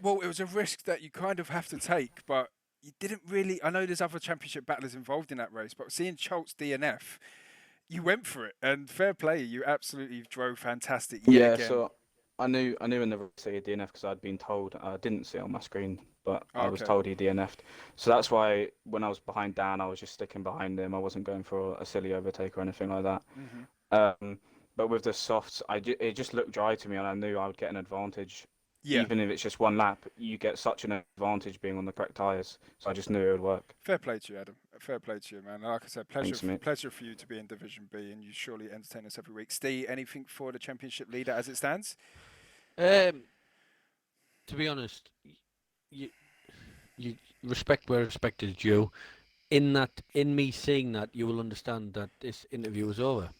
A: Well, it was a risk that you kind of have to take, but you didn't really. I know there's other championship battlers involved in that race, but seeing Choltz DNF, you went for it, and fair play, you absolutely drove fantastic. Again.
D: So I knew in the race he DNF because I'd been told. I didn't see it on my screen, but I was told he DNF'd. So that's why when I was behind Dan, I was just sticking behind him. I wasn't going for a silly overtake or anything like that. But with the softs, it just looked dry to me, and I knew I would get an advantage. Yeah. Even if it's just one lap, you get such an advantage being on the correct tyres. So I just knew it would work.
A: Fair play to you, Adam. Fair play to you, man. Like I said, pleasure for you to be in Division B, and you surely entertain us every week. Steve, anything for the championship leader as it stands?
B: To be honest, you respect where respect is due. In me saying that, you will understand that this interview is over.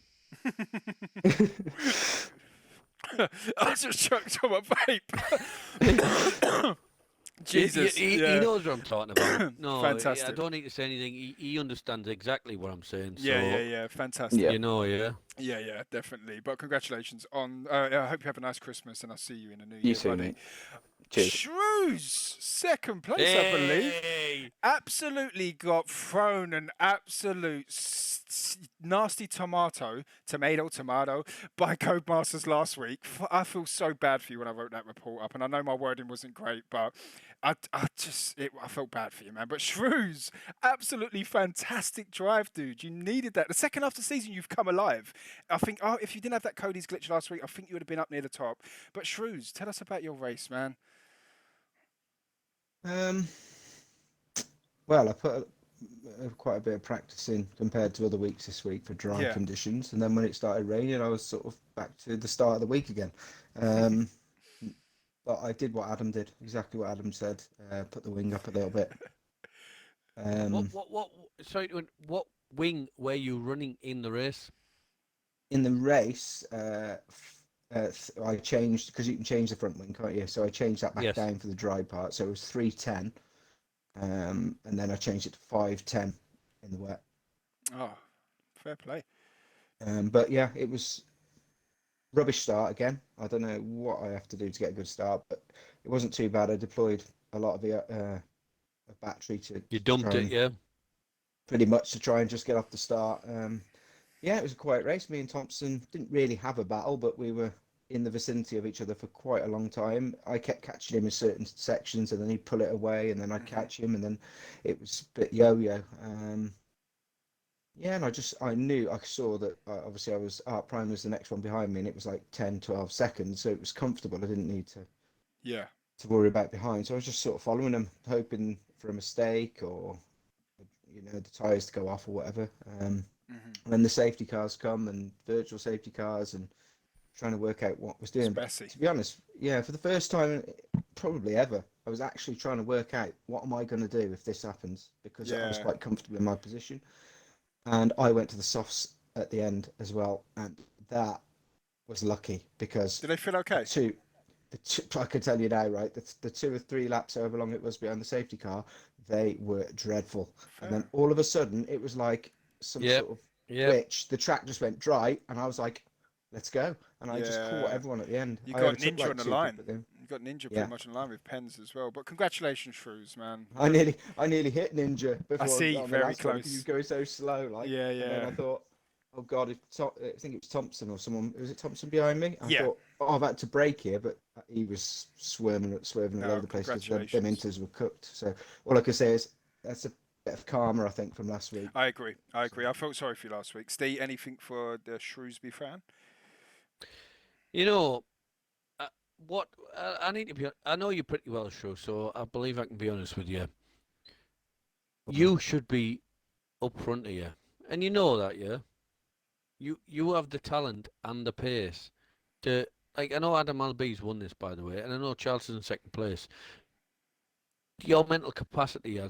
A: I just choked on my vape. Jesus,
B: he knows what I'm talking about. No, I
A: fantastic.
B: don't need to say anything. He understands exactly what I'm saying.
A: Yeah, fantastic.
D: Yeah.
B: You know, yeah.
A: Yeah, definitely. But congratulations on. I hope you have a nice Christmas, and I'll see you in the new
D: You
A: year,
D: too,
A: buddy.
D: mate. Cheers.
A: Shrews, second place, I believe.
B: Hey!
A: Absolutely got thrown an absolute nasty tomato by Codemasters last week. I feel so bad for you when I wrote that report up, and I know my wording wasn't great, but I felt bad for you, man. But Shrews, absolutely fantastic drive, dude. You needed that. The second half of the season, you've come alive. I think if you didn't have that Cody's glitch last week, I think you would have been up near the top. But Shrews, tell us about your race, man.
E: Well, I put quite a bit of practice in compared to other weeks this week for dry
A: Yeah.
E: conditions, and then when it started raining, I was sort of back to the start of the week again. But I did what Adam did, exactly what Adam said. Put the wing up a little bit.
B: What wing were you running in the race?
E: In the race, I changed, because you can change the front wing, can't you? So I changed that back down for the dry part. So it was 310, and then I changed it to 510 in the wet.
A: Oh, fair play.
E: But yeah, it was rubbish start again. I don't know what I have to do to get a good start, but it wasn't too bad. I deployed a lot of the battery to.
B: You dumped it, yeah.
E: Pretty much to try and just get off the start. Yeah, it was a quiet race. Me and Thompson didn't really have a battle, but we were in the vicinity of each other for quite a long time. I kept catching him in certain sections, and then he'd pull it away, and then I'd catch him, and then it was a bit yo-yo. Yeah, and I saw that obviously Prime was the next one behind me, and it was like 10, 12 seconds, so it was comfortable. I didn't need to worry about behind. So I was just sort of following him, hoping for a mistake or, the tyres to go off or whatever. When the safety cars come and virtual safety cars, and trying to work out what was doing. But to be honest, for the first time probably ever, I was actually trying to work out what am I going to do if this happens, because I was quite comfortable in my position. And I went to the softs at the end as well, and that was lucky because.
A: Did they feel okay?
E: I can tell you now, right? The 2 or 3 laps, however long it was behind the safety car, they were dreadful. Fair. And then all of a sudden, it was like some sort of glitch. The track just went dry, and I was like, "Let's go!" And I just caught everyone at the end.
A: You got Ninja on the line. You got Ninja pretty much on the line with Pens as well. But congratulations, Shrews, man.
E: I nearly hit Ninja before.
A: I see, very close.
E: He was going so slow, like.
A: Yeah.
E: And then I thought, oh God, I think it was Thompson or someone. Was it Thompson behind me? I thought, I've had to brake here, but he was swerving all over the place because the Inters were cooked. So all I can say is that's a bit of karma, I think, from last week.
A: I agree. I felt sorry for you last week. Steve, anything for the Shrewsbury fan?
B: I need to be. I know you pretty well, Shrew, so I believe I can be honest with you. You should be up front here, and you know that, yeah. You have the talent and the pace to, like, I know Adam Albi's won this, by the way, and I know Charleston's in second place. Your mental capacity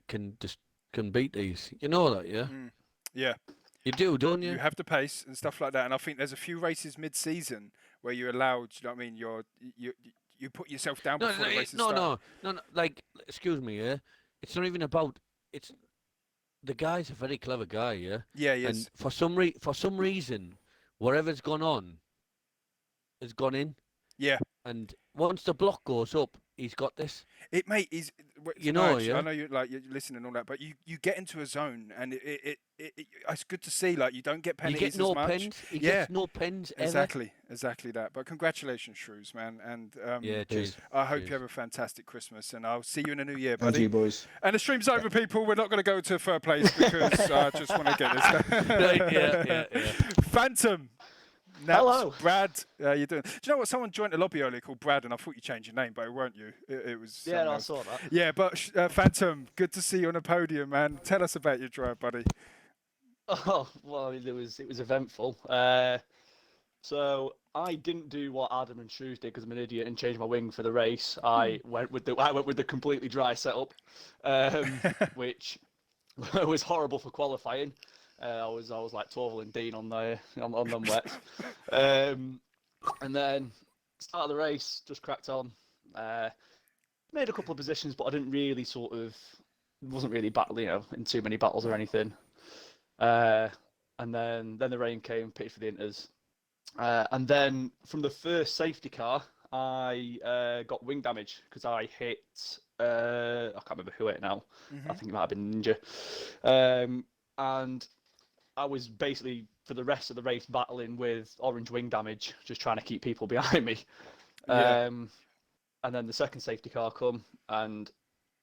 B: can beat these. You know that, yeah?
A: Yeah.
B: You do, don't you?
A: You have the pace and stuff like that, and I think there's a few races mid-season where you're allowed, you know what I mean, you put yourself down before the races start.
B: No, like, excuse me, yeah? It's not even about, the guy's a very clever guy, yeah?
A: Yeah, he is.
B: And for some reason, whatever's gone on has gone in.
A: Yeah.
B: And once the block goes up, he's got this.
A: Mate, I know you're listening and all that, but you get into a zone, and it's good to see. Like, you don't get penalties as much.
B: He gets no pens ever.
A: Exactly that. But congratulations, Shrews, man, and
B: cheers.
A: I hope you have a fantastic Christmas, and I'll see you in the new year, buddy.
E: And you, boys.
A: And the stream's over, people. We're not going to go to third place because I just want to get this.
B: Yeah.
A: Phantom.
F: Hello,
A: Brad. How you doing? Do you know what? Someone joined a lobby earlier called Brad, and I thought you changed your name, but it weren't you. It was.
F: Yeah, no, I saw that.
A: Yeah, but Phantom, good to see you on the podium, man. Tell us about your drive, buddy.
F: Oh well, it was eventful. So I didn't do what Adam and Shoes did because I'm an idiot and changed my wing for the race. I went with the completely dry setup, which was horrible for qualifying. I was like Torval and Dean on them wets, and then start of the race just cracked on. Made a couple of positions, but I didn't really wasn't really in too many battles or anything. And then the rain came, pitted for the Inters. And then from the first safety car, I got wing damage because I hit. I can't remember who hit it now. I think it might have been Ninja. And I was basically for the rest of the race battling with orange wing damage, just trying to keep people behind me.
A: Yeah.
F: And then the second safety car come, and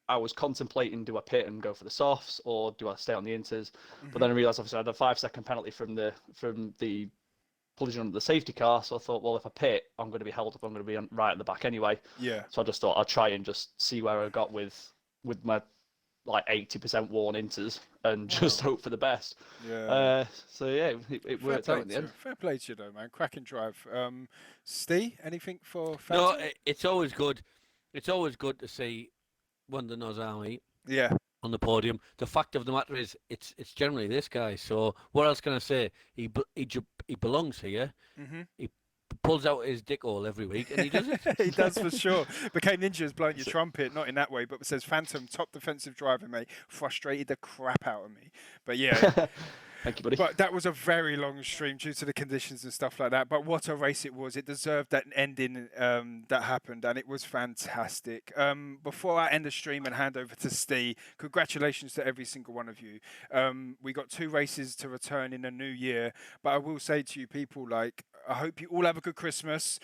F: I was contemplating, do I pit and go for the softs or do I stay on the Inters? But then I realised obviously I had a 5-second penalty from the collision under the safety car, so I thought, well, if I pit, I'm going to be held up. I'm going to be right at the back anyway.
A: Yeah.
F: So I just thought I'd try and just see where I got with my like 80% worn Inters and just hope for the best.
A: Yeah.
F: So yeah, it worked out in the end.
A: Fair play to you though, man. Cracking drive. Steve, anything for Phantom?
B: No, it's always good. It's always good to see one of the Nos Army.
A: Yeah.
B: On the podium. The fact of the matter is, it's generally this guy. So what else can I say? He belongs here. He pulls out his dick hole every week, and he does it.
A: He does for sure. Became Ninja's blowing your trumpet, not in that way, but says Phantom, top defensive driver, mate. Frustrated the crap out of me. But yeah.
F: Thank you, buddy.
A: But that was a very long stream due to the conditions and stuff like that. But what a race it was. It deserved that ending that happened, and it was fantastic. Before I end the stream and hand over to Steve, congratulations to every single one of you. We got 2 races to return in the new year, but I will say to you people, like, I hope you all have a good Christmas.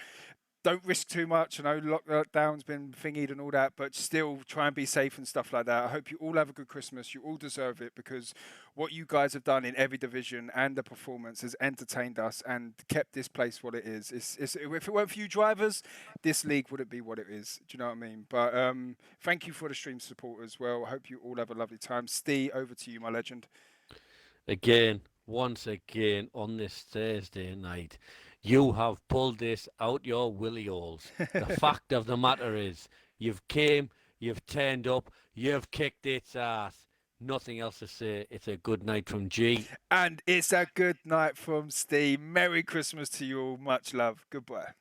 A: Don't risk too much. I know lockdown's been thingied and all that, but still try and be safe and stuff like that. I hope you all have a good Christmas. You all deserve it because what you guys have done in every division and the performance has entertained us and kept this place what it is. If it weren't for you drivers, this league wouldn't be what it is. Do you know what I mean? But thank you for the stream support as well. I hope you all have a lovely time. Steve, over to you, my legend.
B: Once again, on this Thursday night, you have pulled this out your willy holes. The fact of the matter is, you've came, you've turned up, you've kicked its ass. Nothing else to say. It's a good night from G.
A: And it's a good night from Steve. Merry Christmas to you all. Much love. Goodbye.